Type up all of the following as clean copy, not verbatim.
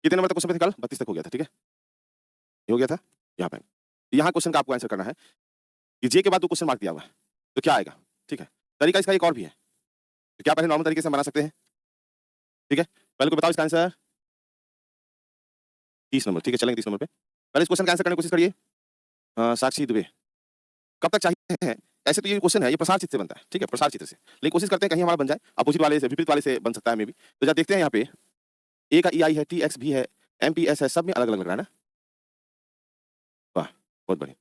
कितने नंबर तक क्वेश्चन पे थे कल? 32 तक हो गया था, ठीक है? ये हो गया था? यहाँ पे। यहाँ क्वेश्चन का आपको आंसर करना है कि जे के बाद 2 क्वेश्चन मार्क दिया हुआ है, तो क्या आएगा? ठीक है। तरीका इसका एक और भी है। तो क्या पहले नॉर्मल तरीके से हम बना सकते हैं? ठीक है? पहले कोई बताओ इसका आंसर? 30 नंबर, ठीक है, चलेंगे 30 नंबर पे। पहले इस क्वेश्चन का आंसर करने की कोशिश करिए। साक्षी दुबे, कब तक चाहिए है? ऐसे तो ये क्वेश्चन है, ये प्रसार चित्र से बनता है, ठीक है? प्रसार चित्र से। लेकिन कोशिश करते हैं कहीं हमारा बन जाए, अपोजिट वाले से, विपरीत वाले से बन सकता है मे बी। तो जरा देखते हैं यहाँ पे, ए का ईआई है, टीएक्स भी है, एमपीएस है, सब में अलग-अलग लग रहा है ना? वाह! बहुत बढ़िया।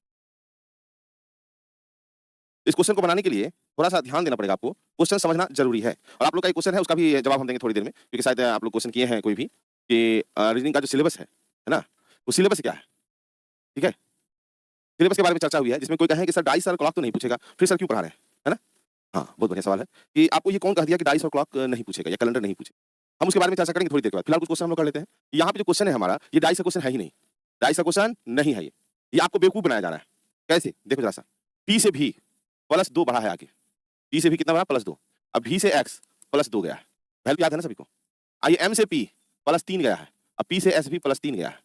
इस क्वेश्चन को बनाने के लिए थोड़ा-सा ध्यान देना पड़ेगा आपको, क्वेश्चन समझना ज़रूरी है। और आप लोग का एक क्वेश्चन है, उसका भी जवाब हम देंगे थोड़ी देर में, क्योंकि शायद आप लोग क्वेश्चन किए हैं कोई भी कि रीजनिंग का जो सिलेबस है ना? वो सिलेबस क्या है? ठीक है? सिलेबस के बारे में चर्चा हुई है, जिसमें कोई कहे कि सर डाइस और क्लॉक तो नहीं पूछेगा, फिर सर क्यों पढ़ा रहे हैं? है ना? हाँ, बहुत बढ़िया सवाल है कि आपको ये कौन कह दिया कि डाइस और क्लॉक नहीं पूछेगा या कैलेंडर नहीं पूछेगा? हम उसके बारे में चर्चा करेंगे थोड़ी देर के बाद। फिलहाल कुछ क्वेश्चन हम लोग कर लेते हैं। यहाँ पे जो क्वेश्चन है हमारा, ये डाइस का क्वेश्चन है ही नहीं। डाइस का क्वेश्चन नहीं है ये। ये आपको बेवकूफ बनाया जा रहा है। कैसे? देखो ज़रा-सा। पी से भी प्लस 2 बढ़ा है आगे। पी से भी कितना बढ़ा? प्लस 2। अब भी से एक्स प्लस 2 गया है। वैल्यू याद है ना सभी को? आइए एम से पी प्लस 3 गया है। अब पी से एस भी प्लस 3 गया है।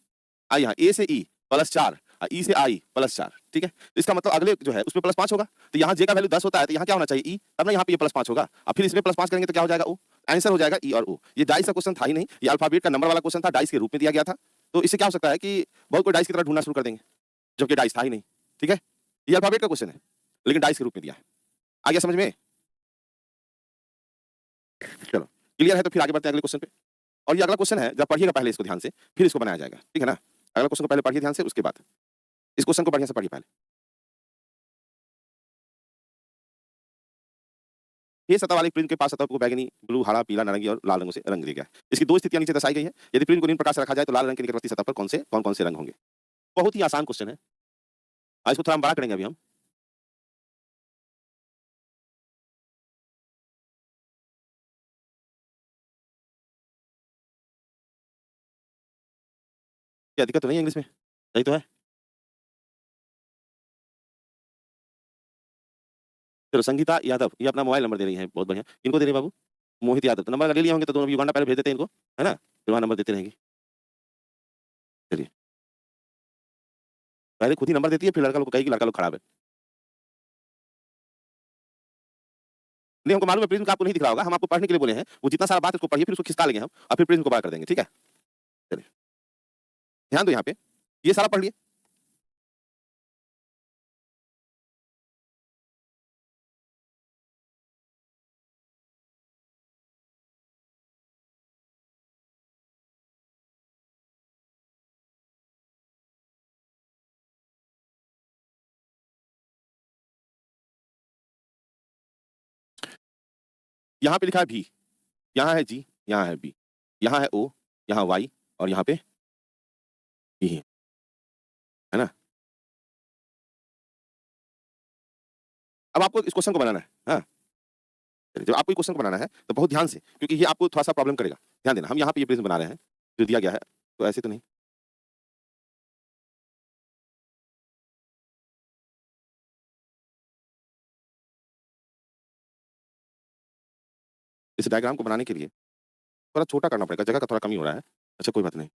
आइए यहाँ ए से ई प्लस 4 ई से आई प्लस 4, ठीक है? तो इसका मतलब अगले जो है उसमें प्लस 5 होगा। तो यहाँ जे का वैल्यू 10 होता है, तो यहाँ क्या होना चाहिए? ई, तब ना यहाँ पे ये प्लस 5 होगा। अब फिर इसमें प्लस 5 करेंगे तो क्या हो जाएगा? ओ। आंसर हो जाएगा ई और ओ। ये डाइस का क्वेश्चन था ही नहीं, ये अल्फाबेट का नंबर वाला क्वेश्चन था, डाइस के रूप में दिया गया था। तो इससे क्या हो सकता है कि बहुत कोई डाइस की तरह ढूँढना शुरू कर देंगे, जबकि डाइस था ही नहीं, ठीक है? ये अल्फाबेट का क्वेश्चन है, लेकिन डाइस के रूप में दिया है। आ गया समझ में? चलो, क्लियर है तो फिर आगे बढ़ते हैं अगले क्वेश्चन पे। और ये अगला क्वेश्चन है, जरा पढ़िएगा पहले इसको ध्यान से, फिर इसको बनाया जाएगा, ठीक है ना? अगला क्वेश्चन को पहले पढ़िए ध्यान से, उसके बाद इस क्वेश्चन को बढ़िया से पढ़िए पहले। ये सतह वाली प्रिज्म के पास सतह को बैंगनी, ब्लू, हरा, पीला, नारंगी और लाल रंगों से रंग दिया गया है। इसकी 2 स्थितियां नीचे दर्शाई गई है। यदि प्रिज्म को निम्न प्रकार से रखा जाए तो लाल रंग के निकटवर्ती सतह पर कौन-कौन से रंग होंगे? बहुत ही आसान क्वेश्चन है। इसको थोड़ा हम बड़ा करेंगे अभी हम। क्या दिक्कत तो नहीं है इंग्लिश में? सही तो है? चलो संगीता यादव, ये अपना मोबाइल नंबर दे रही हैं, बहुत बढ़िया। किनको दे रही हैं बाबू? मोहित यादव, तो नंबर ले लिए होंगे तो दोनों भी युगांडा पहले भेज देते हैं इनको, है ना? फिर वहाँ नंबर देते रहेंगी। चलिए, पहले खुद ही नंबर देती है, फिर लड़का लोग को कहेगी लड़का लोग खराब है। नहीं, हमको मालूम है प्रिज्म का आपको नहीं दिख रहा होगा, हम आपको पढ़ने के लिए बोले हैं। वो जितना सारा बात है उसको पढ़िए, फिर उसको खिसका लेंगे हम और फिर प्रिज्म को बड़ा कर देंगे, ठीक है? चलिए, ध्यान दो यहाँ पे, ये सारा पढ़ लिए। यहाँ पे लिखा है भी, यहाँ है जी, यहाँ है बी, यहाँ है ओ, यहाँ वाई और यहाँ पे ई है ना? अब आपको इस क्वेश्चन को बनाना है, हाँ? चलिए, जब आपको ये क्वेश्चन को बनाना है, तो बहुत ध्यान से, क्योंकि ये आपको थोड़ा-सा प्रॉब्लम करेगा। ध्यान देना, हम यहाँ पे ये प्रिज्म बना रहे हैं, जो दिया गया है, तो ऐसे तो नहीं। इस डायग्राम को बनाने के लिए थोड़ा छोटा करना पड़ेगा, जगह का थोड़ा कमी हो रहा है। अच्छा कोई बात नहीं।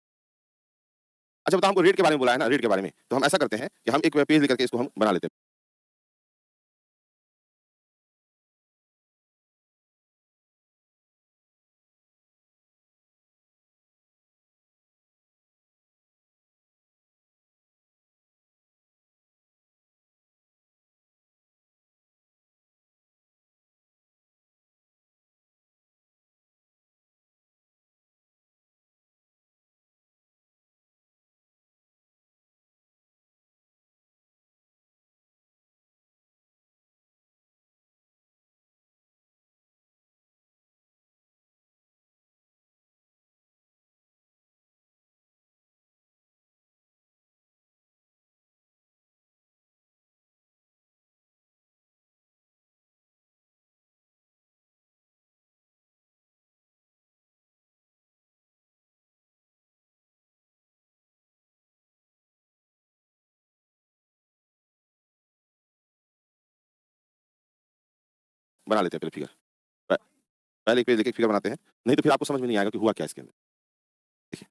अच्छा बताओ हमको रेट के बारे में बोला है ना, रेट के बारे में, तो हम ऐसा करते हैं कि हम एक पेज लेकर के इसको हम बना लेते हैं। बना लेते हैं पहले फिगर। प पहले एक पेज लेके फिगर बनाते हैं, नहीं तो फिर आपको समझ में नहीं आएगा कि हुआ क्या इसके अंदर। देखिए,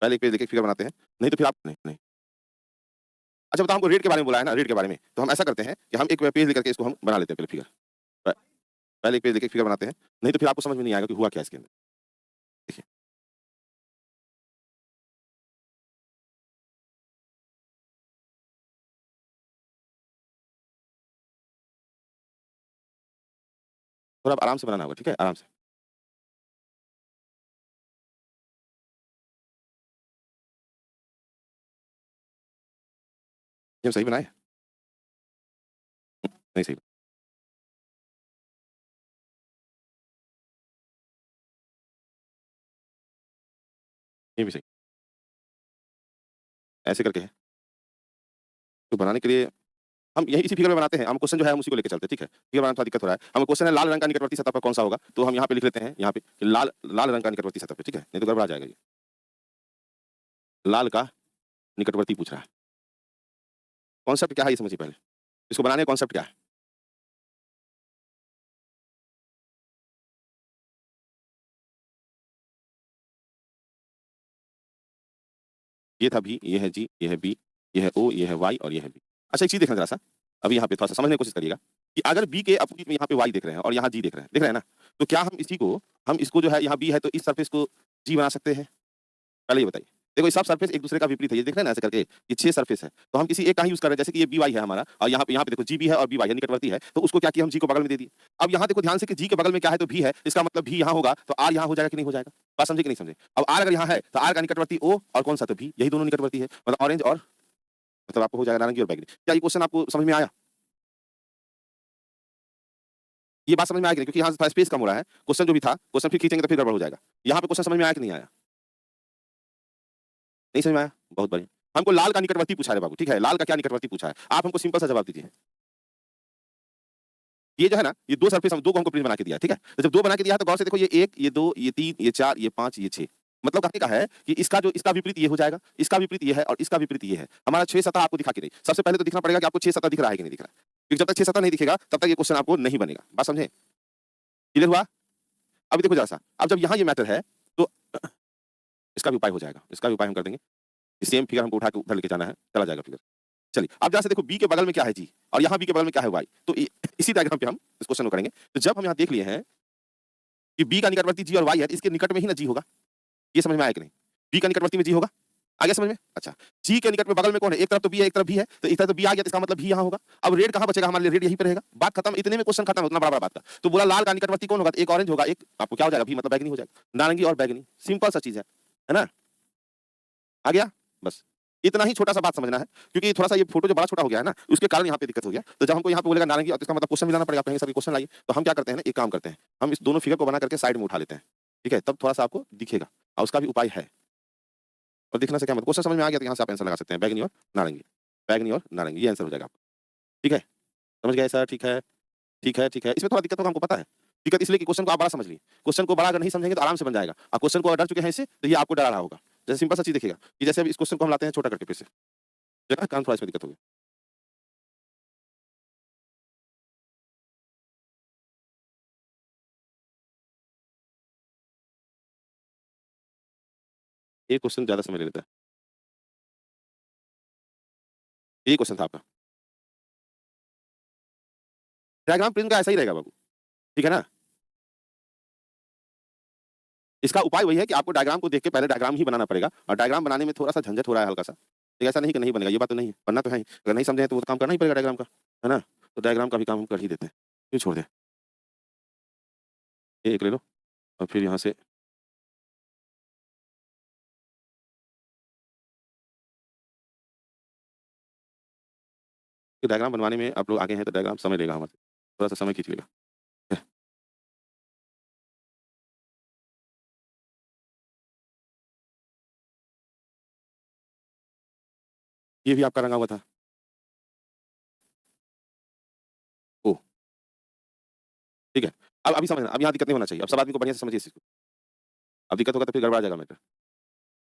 पहले एक पेज लेके फिगर बनाते हैं, नहीं तो फिर आप नहीं। अच्छा बताओ हमको रेट के बारे में बोला है ना, रेट के बारे में, तो हम ऐसा करते हैं कि हम एक पेज लेकर के इसको हम बना लेते हैं पहले फिगर। प पहले एक पेज लेके फिगर बनाते हैं, नहीं तो फिर आपको समझ में नहीं आएगा कि हुआ क्या इसके अंदर। देखिए, थोड़ा आराम से बनाना होगा, ठीक है? आराम से। ये हम सही बनाए? नहीं सही। ये भी सही। ऐसे करके है। तो बनाने के लिए हम यही इसी फिगर में बनाते हैं, हम क्वेश्चन जो है हम उसी को लेके चलते हैं, ठीक है? फिगर बनाने में थोड़ा दिक्कत हो रहा है। हमें क्वेश्चन है लाल रंग का निकटवर्ती सतह पर कौन-सा होगा? तो हम यहाँ पे लिख लेते हैं, यहाँ पे कि लाल लाल रंग का निकटवर्ती सतह पे, ठीक है? नहीं तो गड़बड़ा जाएगा ये। लाल का निकटवर्ती पूछ रहा है। कॉन्सेप्ट क्या है ये समझिए पहले। इसको बनाने का कॉन्सेप्ट क्या है? ये था बी, ये है जी, ये है बी, ये है ओ, ये है वाई और ये है बी। अच्छा एक चीज़ देखना ज़रा-सा, अभी यहाँ पे थोड़ा-सा समझने की कोशिश करिएगा कि अगर बी के अपोजिट में यहाँ पे वाई देख रहे हैं और यहाँ जी देख रहे हैं, दिख रहे हैं ना? तो क्या हम इसको जो है यहाँ बी है तो इस सरफेस को जी बना सकते हैं? पहले ये बताइए। देखो ये सब सरफेस एक दूसरे का विपरीत है, ये देख रहे हैं ना ऐसे करके, ये 6 सरफेस है। तो हम किसी एक का ही यूज़ कर रहे हैं, जैसे कि ये बी-वाई है हमारा और यहाँ पे देखो जी-बी है और बी-वाई है, निकटवर्ती है। तो उसको क्या किया हम जी को बगल में दे दिए। अब यहाँ देखो ध्यान से कि जी के बगल में क्या है तो भी है, इसका मतलब भी यहाँ होगा, तो आर यहाँ हो जाएगा कि नहीं हो जाएगा? बात समझे कि नहीं समझे? अब आर अगर यहाँ है, तो आर का निकटवर्ती ओ और कौन-सा तो भी, यही दोनों निकटवर्ती है। मतलब ऑरेंज और मतलब आपको हो जाएगा नारंगी और बैंगनी। क्या ये क्वेश्चन आपको समझ में आया? ये बात समझ में आ गई क्योंकि यहाँ थोड़ा स्पेस कम हो रहा है। क्वेश्चन जो भी था, क्वेश्चन फिर खींचेंगे तो फिर गड़बड़ हो जाएगा। यहाँ पे क्वेश्चन समझ में आया कि नहीं आया? नहीं समझ में आया? बहुत बढ़िया। हमको लाल का निकटवर्ती पूछा है बाबू, ठीक है? लाल का क्या निकटवर्ती पूछा है? आप हमको सिंपल सा जवाब दीजिए। ये जो है ना, ये 2 सरफेस हम 2 को हमको प्रिज्म बना के दिया है, ठीक है? तो जब 2 बना के दिया है तो गौर से देखो ये 1, ये 2, ये 3, ये 4, ये 5, ये 6। मतलब कहने का है कि इसका विपरीत ये हो जाएगा, इसका विपरीत ये है और इसका विपरीत ये है। हमारा 6 सतह आपको दिखा के नहीं। सबसे पहले तो दिखना पड़ेगा कि आपको 6 सतह दिख रहा है कि नहीं दिख रहा है। क्योंकि जब तक 6 सतह नहीं दिखेगा, तब तक ये क्वेश्चन आपको नहीं बनेगा। बात समझे? क्लियर हुआ? अभी देखो ज़रा-सा, अब जब यहाँ ये मैटर है, तो इसका भी उपाय हो जाएगा। इसका भी उपाय हम कर देंगे। सेम फिगर हमको उठा के उधर लेके जाना है, चला जाएगा फिगर। चलिए, अब जरा से देखो बी के बगल में क्या है जी और यहाँ बी के बगल में क्या है वाई। तो इसी डायग्राम पे हम इस क्वेश्चन को करेंगे। तो जब हम यहाँ देख लिए हैं कि बी का निकटवर्ती जी और वाई है, तो इसके निकट में ही ना जी होगा। ये समझ में आया कि नहीं? बी का निकटवर्ती में जी होगा? आ गया समझ में? अच्छा, जी के निकट में बगल में कौन है? एक तरफ तो बी है, एक तरफ भी है। तो इस तरफ तो बी आ गया तो इसका मतलब भी यहाँ होगा। अब रेड कहाँ बचेगा हमारे लिए? रेड यहीं पे रहेगा। बात खत्म, इतने में क्वेश्चन खत्म, उतना बड़ा-बड़ा बात का। तो बोला लाल का निकटवर्ती कौन होगा? तो एक ऑरेंज होगा, एक आपको क्या हो जाएगा? भी मतलब बैंगनी हो जाएगा। नारंगी और बैंगनी, सिंपल सा चीज़ है ना? आ गया? बस। इतना ही छोटा-सा बात समझना है, क्योंकि थोड़ा-सा ये फोटो जो बड़ा छोटा हो गया है ना, उसके कारण यहाँ पे दिक्कत हो गया। तो जब हमको यहाँ पे बोलेगा नारंगी तो इसका मतलब क्वेश्चन भी लाना पड़ेगा, आप कहेंगे सर ये क्वेश्चन लाइए। तो हम क्या करते हैं ना, एक काम करते हैं, हम इस दोनों फिगर को बना करके साइड में उठा लेते हैं, ठीक है? तब थोड़ा-सा आपको दिखेगा और उसका भी उपाय है। और दिखने से क्या मतलब क्वेश्चन समझ में आ गया तो यहाँ से आप आंसर लगा सकते हैं, बैंगनी और नारंगी। बैंगनी और नारंगी, ये आंसर हो जाएगा आपका। ठीक है? समझ गए सर? ठीक है। ठीक है, ठीक है। इसमें थोड़ा दिक्कत होगा हमको पता है। दिक्कत इसलिए कि क्वेश्चन को आप बड़ा समझ लिए। क्वेश्चन को बड़ा अगर नहीं समझेंगे तो आराम से बन जाएगा। आप क्वेश्चन को अगर डर चुके हैं इससे, तो ये आपको डरा रहा होगा। जैसे सिंपल सा चीज़ देखिएगा, कि जैसे अब इस क्वेश्चन को हम लाते हैं छोटा करके फिर से। देखा काम थोड़ा इसमें दिक्कत होगी। ये क्वेश्चन ज़्यादा समय ले लेता है। यही क्वेश्चन था आपका। डायग्राम प्रिज्म का ऐसा ही रहेगा बाबू, ठीक है ना? इसका उपाय वही है कि आपको डायग्राम को देख के पहले डायग्राम ही बनाना पड़ेगा और डायग्राम बनाने में थोड़ा-सा झंझट हो रहा है हल्का-सा। तो ऐसा नहीं कि नहीं बनेगा, ये बात तो नहीं है, बनना तो है ही। अगर नहीं समझे हैं तो वो तो काम करना ही पड़ेगा डायग्राम का, है ना? तो डायग्राम का भी काम हम कर ही देते हैं, क्यों छोड़ दें? ये एक ले लो और फिर यहाँ से ये डायग्राम बनवाने में आप लोग आगे हैं तो डायग्राम समय लेगा हमारे, थोड़ा-सा समय खींच लेगा। ये भी आपका रंगा हुआ था। ओह! ठीक है। अब अभी समझना, अब यहाँ दिक्कत नहीं होना चाहिए। अब सब आदमी को बढ़िया से समझिए इस चीज़ को। अब दिक्कत होगा तो फिर गड़बड़ा जाएगा मैटर।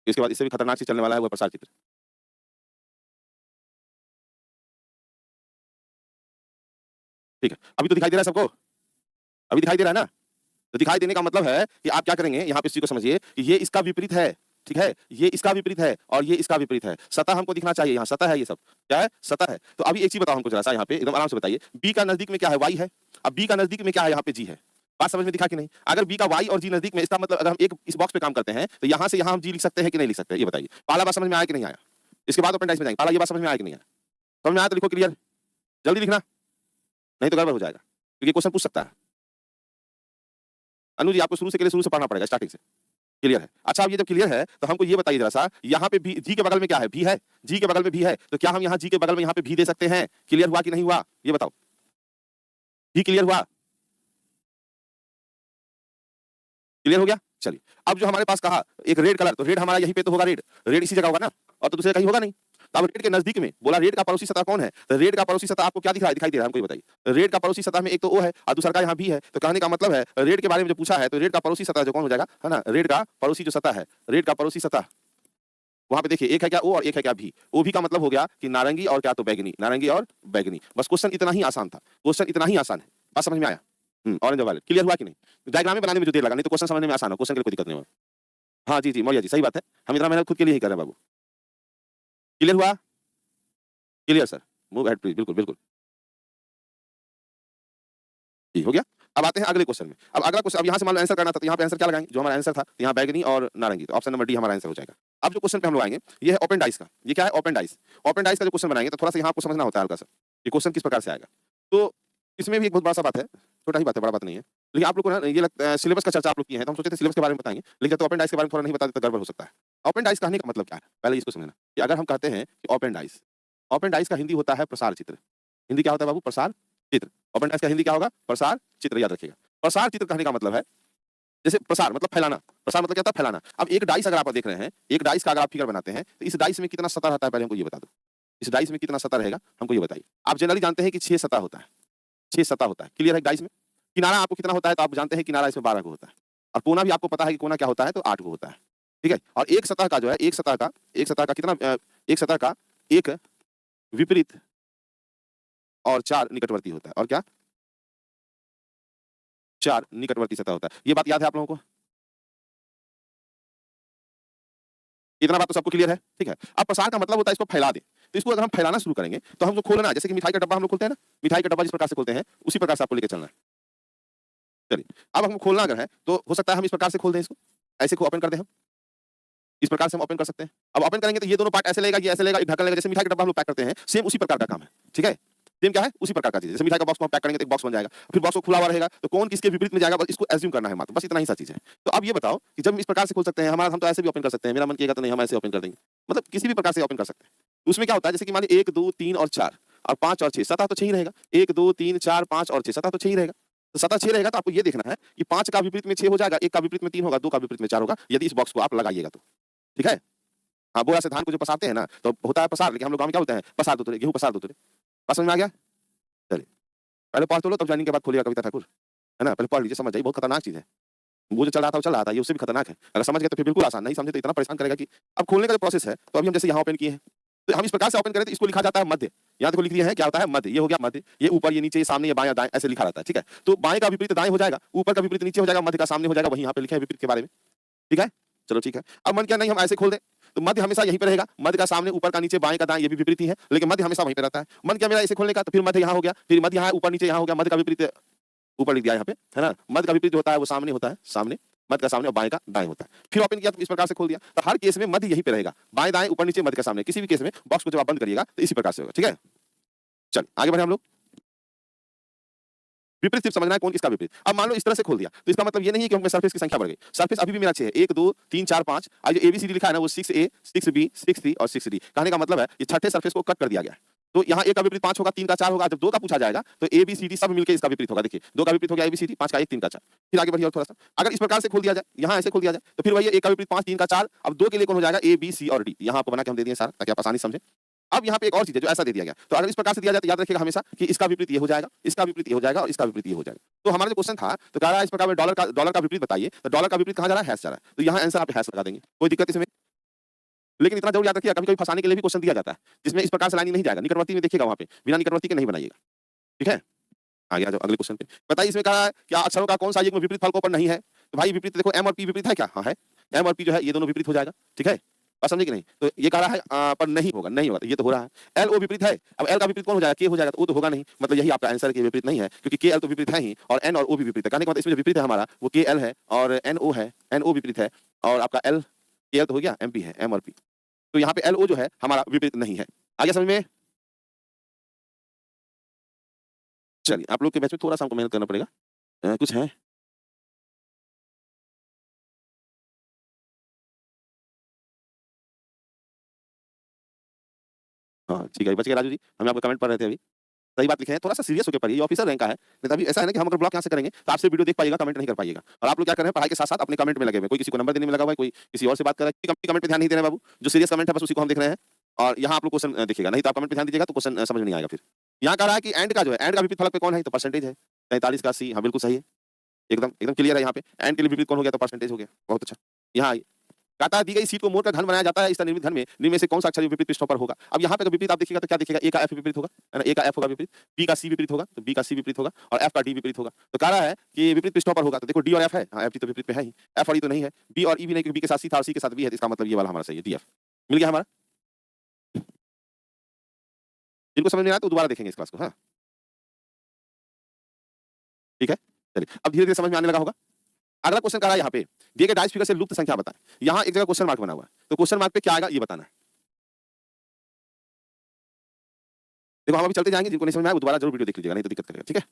इसके बाद इससे भी खतरनाक चीज़ चलने वाला है वो है प्रसार चित्र। ठीक है। अभी तो दिखाई दे रहा है सबको? अभी दिखाई दे रहा है ना? तो दिखाई देने का मतलब है कि आप क्या करेंगे, यहाँ पे इस चीज़ को समझिए कि ये इसका विपरीत है। ठीक है, ये इसका विपरीत है और ये इसका विपरीत है। सतह हमको दिखना चाहिए, यहाँ सतह है, ये सब क्या है, सतह है। तो अभी एक चीज बताओ हमको जरा सा यहाँ पे एकदम आराम से बताइए, बी का नजदीक में क्या है, वाई है। अब बी का नजदीक में क्या है, यहाँ पे जी है। बात समझ में दिखा कि नहीं? अगर बी का वाई और जी नजदीक में, इसका मतलब अगर हम एक इस बॉक्स पे काम करते हैं तो यहाँ से यहाँ हम जी लिख सकते हैं कि नहीं लिख सकते, ये बताइए। पहला बात समझ में आया कि नहीं आया? इसके बाद ओपन डाइस में जाएंगे। पहला ये बात समझ में आया कि नहीं आया? समझ में आया तो लिखो क्लियर, जल्दी लिखना, नहीं तो गड़बड़ हो जाएगा, क्योंकि क्वेश्चन पूछ सकता है। अनु जी आपको शुरू से पढ़ना पड़ेगा, स्टार्टिंग से। क्लियर है? अच्छा अब ये जब क्लियर है तो हमको ये बताइए जरा सा, यहाँ पे भी जी के बगल में क्या है, भी है, जी के बगल में भी है, तो क्या हम यहाँ जी के बगल में यहाँ पे भी दे सकते हैं? क्लियर हुआ कि नहीं हुआ, ये बताओ। भी क्लियर हुआ? क्लियर हो गया? चलिए अब जो हमारे पास कहा एक रेड कलर, तो रेड हमारा यहीं पे तो होगा, रेड रेड इसी जगह होगा ना, और तो दूसरे कहीं होगा नहीं। तो अब रेड के नजदीक में बोला, रेड का पड़ोसी सतह कौन है? तो रेड का पड़ोसी सतह आपको क्या दिख रहा है, दिखाई दे रहा है हमको, ये बताइए। रेड का पड़ोसी सतह में एक तो ओ है और दूसरा का यहाँ भी है, तो कहने का मतलब है रेड के बारे में जो पूछा है तो रेड का पड़ोसी सतह जो कौन हो जाएगा, है ना, रेड का पड़ोसी जो सतह है, रेड का पड़ोसी सतह, वहां पे देखिए एक है क्या ओ और एक है क्या भी। ओ भी का मतलब हो गया कि नारंगी और क्या तो बैगनी, नारंगी और बैगनी। बस क्वेश्चन इतना ही आसान था, क्वेश्चन इतना ही आसान है। बात समझ में आया? ऑरेंज और वायलेट। क्लियर हुआ कि नहीं? डायग्राम बनाने में जो देर लगा, नहीं तो क्वेश्चन समझने में आसान हो, क्वेश्चन के लिए कोई दिक्कत नहीं होगा। हाँ जी जी मौर्य जी सही बात है, हम इतना मेहनत खुद के लिए ही कर रहे हैं बाबू। क्लियर हुआ? Clear sir, move ahead please. बिल्कुल बिल्कुल जी हो गया। अब आते हैं अगले क्वेश्चन में। अब अगला क्वेश्चन, अब यहाँ से मान लो आंसर करना था, तो यहाँ पे आंसर क्या लगाएंगे, जो हमारा आंसर था यहाँ बैगनी और नारंगी, तो ऑप्शन नंबर डी हमारा आंसर हो जाएगा। अब जो क्वेश्चन पे हम लोग आएंगे ये है ओपन डाइस का। ये क्या है, ओपन डाइस। ओपन डाइस का जो क्वेश्चन बनाएंगे तो थोड़ा सा यहाँ आपको समझना होता है हल्का सा, ये क्वेश्चन किस प्रकार से आएगा। तो इसमें भी एक बहुत बड़ा सा बात है, छोटा ही बात है, बड़ा बात नहीं है, लेकिन आप लोग को ना ये लगता है सिलेबस का चर्चा आप लोग किए हैं, तो हम सोचे थे सिलेबस के बारे में बताएंगे, लेकिन तो ओपन डाइस के बारे में थोड़ा नहीं बता देते गड़बड़ हो सकता है। ओपन डाइस कहने का मतलब क्या है, पहले इसको समझना कि अगर हम कहते हैं कि ओपन डाइस, ओपन डाइस का हिंदी होता है प्रसार चित्र। हिंदी क्या होता है बाबू, प्रसार चित्र। ओपन डाइस का हिंदी क्या होगा, प्रसार चित्र, याद रखिएगा। प्रसार चित्र कहने का मतलब है, जैसे प्रसार मतलब फैलाना, प्रसार मतलब क्या होता है, फैलाना। अब एक डाइस अगर आप देख रहे हैं, एक डाइस का अगर आप फिगर बनाते हैं तो इस डाइस में कितना सतह रहता है, पहले हमको ये बता दो। इस डाइस में कितना सतह रहेगा हमको ये बताइए। आप जनरली जानते हैं कि 6 सतह होता है, 6 सतह होता है। क्लियर है? डाइस में किनारा आपको कितना होता है, तो आप जानते हैं किनारा इसमें 12 को होता है, और कोना भी आपको पता है कि कोना क्या होता है, तो 8 को होता है। ठीक है? और एक सतह का जो है, एक सतह का कितना, एक सतह का एक विपरीत और 4 निकटवर्ती होता है। और क्या, 4 निकटवर्ती सतह होता है। ये बात याद है आप लोगों को? इतना बात तो सबको क्लियर है? ठीक है। अब प्रसार का मतलब होता है इसको फैला दे। तो इसको अगर हम फैलाना शुरू करेंगे तो हमको खोलना, जैसे कि मिठाई का डब्बा हम लोग खोलते हैं ना, मिठाई का डब्बा जिस प्रकार से खोलते हैं उसी प्रकार से आपको लेके चलना है। चलिए अब हमको खोलना अगर है तो हो सकता है हम इस प्रकार से खोल दें इसको, ऐसे को ओपन कर दें हम, इस प्रकार से हम ओपन कर सकते हैं। अब ओपन करेंगे तो ये दोनों पार्ट ऐसे लेगा, ये ऐसे लेगा, एक ढक्कन लेगा, जैसे मिठाई का डब्बा हम लोग पैक करते हैं, सेम उसी प्रकार का काम है। ठीक है? सेम क्या है, उसी प्रकार का चीज। जैसे मिठाई का बॉक्स को हम पैक करेंगे तो एक बॉक्स बन जाएगा, फिर बॉक्स को खुला हुआ रहेगा, तो कौन किसके विपरीत में जाएगा बस इसको एज्यूम करना है मात्र, बस इतना ही सा चीज है। तो अब ये बताओ कि जब हम इस प्रकार से खोल सकते हैं, हमारा हम तो ऐसे भी ओपन कर सकते हैं, मेरा मन किएगा तो नहीं हम ऐसे ओपन कर देंगे, मतलब किसी भी प्रकार से ओपन कर सकते हैं। तो उसमें क्या होता है, जैसे कि मान लीजिए 1 2 3 और 4 और 5 और 6 सतह तो 6 ही रहेगा। 1 2 3 4 5 और 6 सतह तो 6 ही रहेगा। तो सतह 6 रहेगा तो आपको ये देखना है कि 5 का विपरीत में 6 हो जाएगा, 1 का विपरीत में 3 होगा, 2 का विपरीत में 4 होगा, यदि इस बॉक्स को आप लगाइएगा तो। ठीक है? हाँ, बोरा से धान को जो पसारते हैं ना तो होता है पसार, लेकिन हम लोग गाँव में क्या बोलते हैं, पसार दो तुरे, गेहूं पसार दो तुरे। बात समझ में आ गया? चलिए पहले पढ़ तो लो, तब जानिए के बाद खोलिएगा कविता ठाकुर, है ना, पहले पढ़ लीजिए, समझ जाइए, बहुत खतरनाक चीज है। वो जो चल रहा था वो चल रहा था, ये उससे भी खतरनाक है। अगर समझ गए तो फिर बिल्कुल आसान, नहीं समझे तो इतना परेशान करेगा कि अब खोलने का जो प्रोसेस है, तो अभी हम जैसे यहाँ ओपन किए हैं तो हम इस प्रकार से ओपन करें तो इसको लिखा जाता है मध्य। यहाँ देखो लिख दिया है क्या होता है, मध्य। ये हो गया मध्य, ये ऊपर, ये नीचे, ये सामने, ये बाएं दाएं, ऐसे लिखा रहता है। ठीक है? तो बाएं का विपरीत दाएं हो जाएगा, ऊपर का विपरीत नीचे हो जाएगा, मध्य का सामने हो जाएगा, वही यहाँ पे लिखा है विपरीत के बारे में। ठीक है? चलो ठीक है। अब मन क्या नहीं हम ऐसे खोल दें तो मध्य हमेशा यहीं पे रहेगा, मध्य का सामने, ऊपर का नीचे, बाएं का दाएं, ये भी विपरीत ही है, लेकिन मध्य हमेशा वहीं पे रहता है। मन क्या मेरा ऐसे खोलने का, तो फिर मध्य यहाँ हो गया, फिर मध्य यहाँ, ऊपर नीचे यहाँ हो गया, मध्य का विपरीत ऊपर लिख दिया यहाँ पे, है ना। मध्य का विपरीत होता है वो सामने होता है, सामने, मध्य का सामने और बाएं का दाएं होता है। फिर ओपन किया तो इस प्रकार से खोल दिया, तो हर केस में मध्य यहीं पे रहेगा, बाएं दाएं, ऊपर नीचे, मध्य का सामने। किसी भी केस में बॉक्स को जब आप बंद करिएगा तो इसी प्रकार से होगा। ठीक है? चल आगे बढ़े हम लोग। विपरीत सिर्फ समझना है कौन किसका विपरीत। अब मान लो इस तरह से खोल दिया तो इसका मतलब ये नहीं है कि हमें सरफेस की संख्या बढ़ गई, सरफेस अभी भी मेरा 6 है, 1 2 3 4 5, और जो एबीसीडी लिखा है ना वो 6A 6B 6C और 6D। कहने का मतलब है ये छठे सरफेस को कट कर दिया गया है। तो यहाँ एक का विपरीत 5 होगा, 3 का 4 होगा, जब 2 का पूछा जाएगा तो ABCD सब मिलकर इसका विपरीत होगा। देखिए 2 का विपरीत हो गया ABCD, 5 का 1 3 का 4। फिर आगे बढ़िए और थोड़ा सा, अगर इस प्रकार से खोल दिया जाए, यहाँ ऐसे खोल दिया जाए तो फिर वही 1 का विपरीत 5 3 का 4, अब 2 के लिए कौन हो जाएगा A B C और D। यहाँ आपको बना के हम दे दिए सारा ताकि आप आसानी समझे। अब यहाँ पे एक और चीज है जो ऐसा दे दिया गया, तो अगर इस प्रकार से दिया जाए तो याद रखिएगा हमेशा कि इसका विपरीत ये हो जाएगा, इसका विपरीत ये हो जाएगा और इसका विपरीत ये हो जाएगा। तो हमारा जो क्वेश्चन था तो कह रहा है इस प्रकार में डॉलर का विपरीत बताइए, तो डॉलर का विपरीत कहाँ जा रहा है, हैश जा रहा है, तो यहाँ आंसर आप हैश लगा देंगे, कोई दिक्कत इसमें। लेकिन इतना जरूर याद रखिएगा कभी कभी फंसाने के लिए भी क्वेश्चन दिया जाता है जिसमें इस प्रकार से लाइन नहीं जाएगा, निकटवर्ती में देखिएगा, वहां पे बिना निकटवर्ती के नहीं बनाइएगा। ठीक है? आगे आ जाओ अगले क्वेश्चन पे। बताइए इसमें कहा है क्या अक्षरों का कौन सा युग्म विपरीत फलकों पर नहीं है। तो भाई विपरीत देखो, एम और पी विपरीत है क्या? हाँ है। एम और पी जो है ये दोनों विपरीत हो जाएगा, ठीक है, बात समझे कि नहीं? तो ये कह रहा है पर नहीं होगा, नहीं होगा, तो ये तो हो रहा है। एल ओ विपरीत है, अब एल का विपरीत कौन हो जाएगा? के हो जाएगा, तो वो तो होगा नहीं, मतलब यही आपका आंसर है कि विपरीत नहीं है, क्योंकि के एल तो विपरीत है ही और एन और ओ भी विपरीत है। कहने का मतलब इसमें जो विपरीत है हमारा वो के एल है और एन ओ है, एन ओ विपरीत है और आपका एल के एल तो हो गया, एम पी है, एम और पी। तो यहाँ पे एल ओ जो है हमारा विपरीत नहीं है। आगे समझ में? चलिए आप लोग के बैच में थोड़ा सा हमको मेहनत करना पड़ेगा, कुछ है? हाँ, ठीक है, बच गए राजू जी, हम आपका कमेंट पढ़ रहे थे अभी। सही बात लिखे हैं, थोड़ा-सा सीरियस होके पढ़िए, ये ऑफिसर रैंक का है। नहीं तो अभी ऐसा है ना कि हम अगर ब्लॉक यहाँ से करेंगे, तो आपसे वीडियो देख पाइएगा, कमेंट नहीं कर पाइएगा। और आप लोग क्या कर रहे हैं, पढ़ाई के साथ-साथ अपने कमेंट में लगे हुए हैं। कोई किसी को नंबर देने में लगा हुआ है, कोई किसी और से बात कर रहा है, किसी कमेंट पे ध्यान नहीं दे रहे हैं बाबू। जो सीरियस कमेंट है बस उसी को हम देख रहे हैं। और यहाँ आप लोग क्वेश्चन देखिएगा, नहीं तो आप कमेंट पे ध्यान दीजिएगा तो क्वेश्चन समझ में नहीं आएगा फिर। यहाँ कह रहा है कि एंड का जो है, एंड का विपरीत फलक पे कौन है? तो परसेंटेज है। 43 का सी, हाँ, बिल्कुल सही है। एकदम एकदम क्लियर है यहाँ पे। एंड के लिए विपरीत कौन हो गया? तो परसेंटेज हो गया। बहुत अच्छा। यहाँ आइए। कहता है दी गई सीट को मोड़ कर घन बनाया जाता है, इस तरह निर्मित घन में निम्न में से कौन सा अक्षर विपरीत पृष्ठों पर होगा? अब यहाँ पे अगर विपरीत आप देखिएगा तो क्या दिखेगा? ए का एफ विपरीत होगा, है ना? ए का एफ होगा विपरीत, बी का सी विपरीत होगा, तो बी का सी विपरीत होगा और एफ का डी विपरीत होगा। तो कह रहा है कि विपरीत पृष्ठों पर होगा, तो देखो डी और एफ है, हाँ, एफ डी तो विपरीत पे है ही, एफ और ई तो नहीं है, बी और ई भी नहीं, क्योंकि बी के साथ सी था और सी के साथ बी है, तो इसका मतलब ये वाला हमारा सही है, डी एफ। मिल गया हमारा? जिनको समझ में आया तो दोबारा देखेंगे इस क्लास को, हाँ? ठीक है? चलिए, अब धीरे-धीरे समझ में आने लगा होगा। अगला क्वेश्चन कह रहा है यहाँ पे, दिए गए डाइस फिगर से लुप्त संख्या बताएं। यहाँ एक जगह क्वेश्चन मार्क बना हुआ है, तो क्वेश्चन मार्क पे क्या आएगा ये बताना है। देखो हम अभी चलते जाएंगे, जिनको नहीं समझ में आया वो दोबारा जरूर वीडियो देख लीजिएगा, नहीं तो दिक्कत करेगा, ठीक है?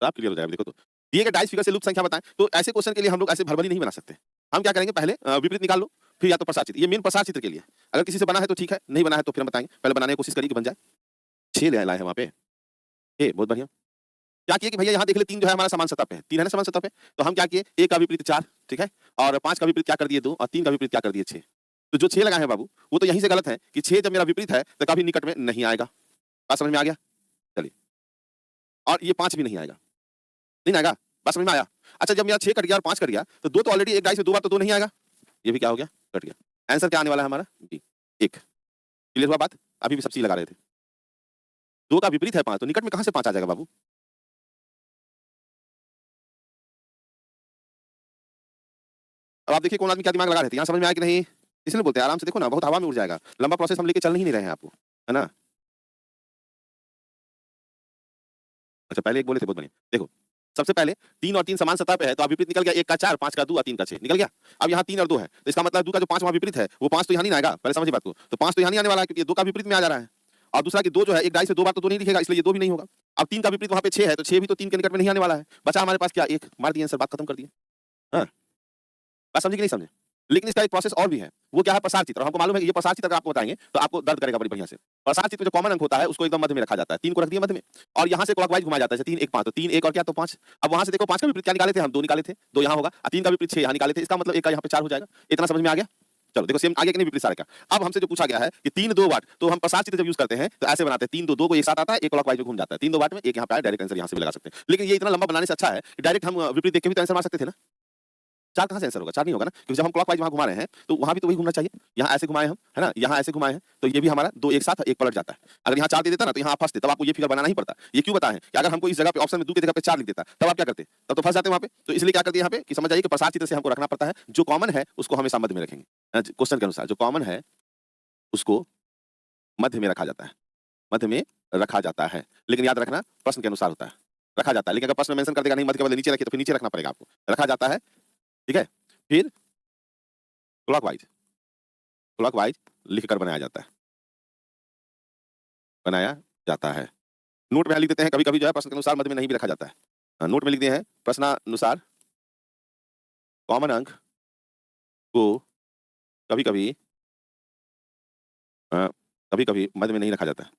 तो आप क्लियर हो जाएगा। देखो तो दिए गए डाइस फिगर से लुप्त संख्या बताएं, तो ऐसे क्वेश्चन के लिए हम लोग ऐसे भरभरी नहीं बना सकते। हम क्या करेंगे, पहले विपरीत निकाल लो, फिर या तो प्रसार चित्र, ये मेन प्रसार चित्र के लिए है। अगर किसी से बना है तो ठीक है, नहीं बना है तो फिर हम बताएंगे। पहले बनाने की कोशिश करिए कि बन जाए। 6 ले लाए हैं वहाँ पे, बहुत बढ़िया। क्या किए कि भैया यहाँ देख ले 3 जो है हमारा समान सतह पे है, 3 है ना समान सतह पे, तो हम क्या किए, ए का विपरीत 4, ठीक है, और 5 का विपरीत क्या कर दिए 2 और 3 का विपरीत क्या कर दिए 6। तो जो 6 लगाए हैं बाबू, वो तो यहीं से गलत है कि 6 जब मेरा विपरीत है तो कभी निकट में नहीं आएगा। बात समझ में आ गया? चलिए, और ये 5 भी नहीं आएगा, नहीं आएगा, बात समझ में आया? अच्छा, जब मेरा 6 कट गया और 5 कट गया, तो 2 तो ऑलरेडी एक डाइस में 2 बार तो 2 नहीं आएगा, ये भी क्या हो गया, कट गया। आंसर क्या आने वाला है हमारा? बी, 1। क्लियर हुआ बात? अभी भी सब सी लगा रहे थे। 2 का विपरीत है 5, तो निकट में कहाँ से 5 आ जाएगा बाबू? अब आप देखिए कौन आदमी क्या दिमाग लगा रहे थे, यहाँ समझ में आया कि नहीं? इसलिए बोलते हैं आराम से देखो ना, बहुत हवा में उड़ जाएगा। लंबा प्रोसेस हम लेके चल नहीं रहे हैं आपको, है ना? अच्छा, पहले एक बोले थे, बहुत बढ़िया। देखो, सबसे पहले 3 और 3 समान सतह पे है, तो अब विपरीत निकल गया, 1 का 4, 5 का 2 और 3 का 6 निकल गया। अब यहाँ 3 और 2 है, तो इसका मतलब 2 का जो 5 वहाँ विपरीत है, वो 5 तो यहाँ नहीं आएगा। पहले समझिए बात को। तो 5 तो यहाँ नहीं आने वाला है, क्योंकि 2 का विपरीत में आ जा रहा है। और दूसरा कि 2 जो है, एक डाइस से 2 बार तो 2 नहीं दिखेगा, इसलिए ये 2 भी नहीं होगा। अब 3 का विपरीत वहाँ पे 6 है, तो 6 भी तो 3 के निकट में नहीं आने वाला है। बचा हमारे पास क्या? 1। मार दिए आंसर, बात खत्म कर दिए। हाँ, बात समझे कि नहीं समझे? लेकिन इसका एक प्रोसेस और भी है, वो क्या है? प्रसार चित्र। हमको मालूम है कि ये प्रसार चित्र अगर आपको बताएंगे तो आपको दर्द करेगा बड़ी बढ़िया से। प्रसार चित्र में जो कॉमन अंक होता है उसको एकदम मध्य में रखा जाता है, 3 को रख दिया मध्य में और यहाँ से क्लॉकवाइज घुमाया जाता है, 3 1 5, तो 3 1 और क्या तो 5। अब वहां से देखो 5 का विपरीत क्या निकाले थे हम? 2 निकाले थे, 2 यहाँ होगा, और 3 का विपरीत 6 यहाँ निकाले थे, इसका मतलब 1 का यहाँ पे 4 हो जाएगा। इतना समझ में आ गया? चलो देखो सेम आगे कि नहीं विपरीत सारे का। अब हमसे जो पूछा गया है कि 3 2 वाट, तो हम प्रसार चित्र जब यूज करते हैं तो ऐसे बनाते हैं, 3 2 2 को एक साथ आता है, एक क्लॉकवाइज में घूम जाता है, 3 2 वाट में, एक यहाँ पे आया, डायरेक्ट आंसर यहाँ से भी लगा सकते हैं। लेकिन ये इतना लंबा बनाने से अच्छा है कि डायरेक्ट हम विपरीत देख के भी तो आंसर मार सकते थे ना। 4 कहाँ से आंसर होगा? 4 नहीं होगा ना, क्योंकि जब हम क्लॉकवाइज वहाँ घुमा रहे हैं तो वहाँ भी तो वही घूमना चाहिए। यहाँ ऐसे घुमाए हम, है ना, यहाँ ऐसे घुमाए हैं, तो ये भी हमारा 2 एक साथ एक पलट जाता है। अगर यहाँ 4 दे देता ना तो यहाँ आप फंसते, तब आपको ये फिगर बनाना ही पड़ता। ये क्यों बताएं कि अगर हमको इस जगह पे ऑप्शन में 2 की जगह पे 4 लिख देता, तब आप क्या करते? तब तो फंस जाते वहाँ पे। तो इसलिए क्या कर दिया यहाँ पे कि समझ जाइए कि प्रसार चित्र से हमको रखना पड़ता है, जो कॉमन है उसको हमेशा मध्य में रखेंगे। क्वेश्चन के अनुसार जो कॉमन है उसको मध्य में रखा जाता है, मध्य में रखा जाता है। लेकिन याद रखना प्रश्न के अनुसार होता है, रखा जाता है। लेकिन अगर प्रश्न में मेंशन कर देगा नहीं मध्य के बदले नीचे रखिए, तो फिर नीचे रखना पड़ेगा आपको। रखा जाता है, ठीक है? फिर क्लॉकवाइज, क्लॉकवाइज लिखकर बनाया जाता है, बनाया जाता है। नोट में लिख देते हैं, कभी-कभी जो है प्रश्न के अनुसार मध्य में नहीं भी रखा जाता है। नोट में लिख दिए हैं प्रश्नानुसार कॉमन अंक को कभी-कभी कभी-कभी मध्य में नहीं रखा जाता है।